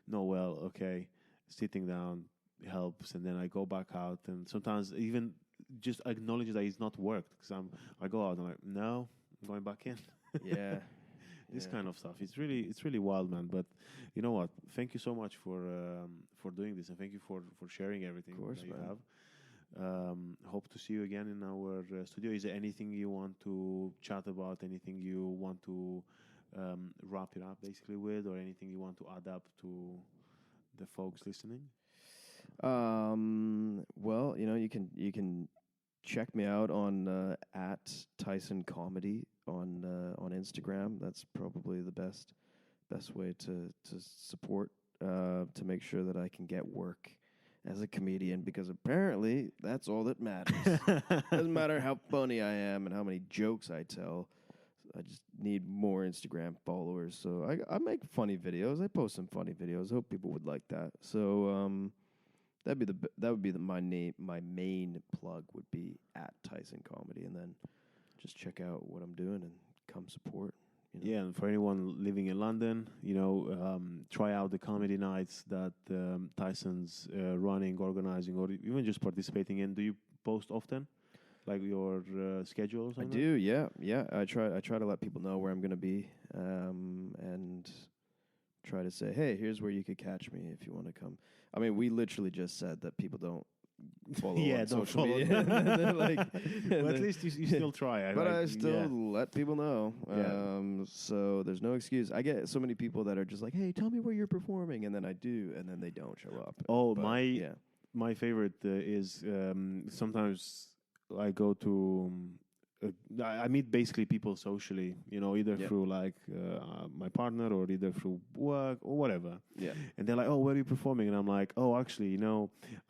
no well, okay. Sitting down helps, and then I go back out, and sometimes even just acknowledge that it's not worked, because I go out and I'm like, no, I'm going back in. Yeah. This kind of stuff. It's really wild, man. But you know what? Thank you so much for doing this, and thank you for sharing everything that you have. Hope to see you again in our studio. Is there anything you want to chat about? Anything you want to wrap it up basically with, or anything you want to add up to the folks listening? Well, you can check me out on at Tyson Comedy on Instagram. That's probably the best way to support to make sure that I can get work as a comedian, because apparently that's all that matters. Doesn't matter how funny I am and how many jokes I tell. I just need more Instagram followers. So I make funny videos. I post some funny videos. I hope people would like that. So that would be my main plug would be at Tyson Comedy, and then just check out what I'm doing and come support. Yeah, and for anyone living in London, try out the comedy nights that Tyson's running, organizing, or even just participating in. Do you post often, like your schedule or something? I do, yeah. I try to let people know where I'm going to be, and try to say, hey, here's where you could catch me if you want to come. I mean, we literally just said that people don't follow on don't social follow. media. Well, at least you still try. But I still let people know. So there's no excuse. I get so many people that are just like, hey, tell me where you're performing. And then I do, and then they don't show up. Oh, my favorite is sometimes I go to... I meet basically people socially, either through like my partner or either through work or whatever. Yeah. And they're like, "Oh, where are you performing?" And I'm like, "Oh, actually,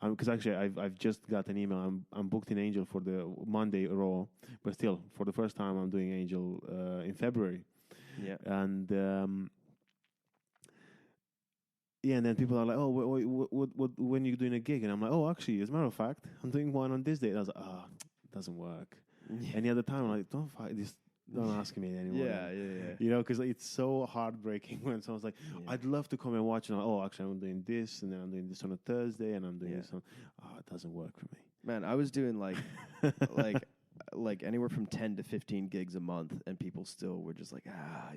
because actually I've just got an email. I'm booked in Angel for the Monday Raw, but still for the first time I'm doing Angel in February." Yeah. And yeah, and then people are like, "Oh, what when you doing a gig?" And I'm like, "Oh, actually, as a matter of fact, I'm doing one on this day." And I was like, "Oh, it doesn't work." Any other time, I'm like, "Don't fight this. Don't ask me anymore." Yeah. You know, because it's so heartbreaking when someone's like, Yeah. "I'd love to come and watch," and oh, actually, I'm doing this, and then I'm doing this on a Thursday, and I'm doing this on. Oh, it doesn't work for me. Man, I was doing like like anywhere from 10 to 15 gigs a month, and people still were just like, yeah.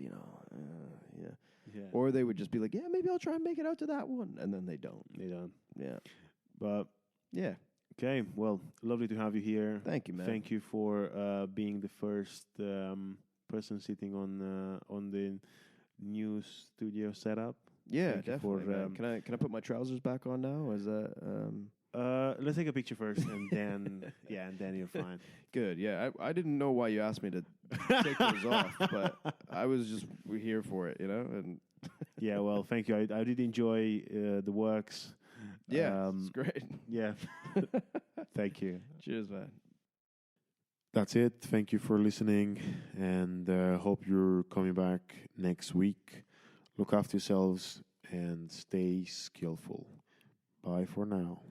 Yeah. Or they would just be like, yeah, maybe I'll try and make it out to that one, and then they don't. They don't. Yeah. But Yeah. okay, well, lovely to have you here. Thank you, man. Thank you for being the first person sitting on the new studio setup. Yeah, Thank you definitely. for, Man. Can I put my trousers back on now? Is that let's take a picture first, and then and then you're fine. good? Yeah, I didn't know why you asked me to take those off, but I was just here for it, And Yeah, well, thank you. I did enjoy the works. yeah, it's great. Yeah, thank you. Cheers, man. That's it. Thank you for listening, and hope you're coming back next week. Look after yourselves and stay skillful. Bye for now.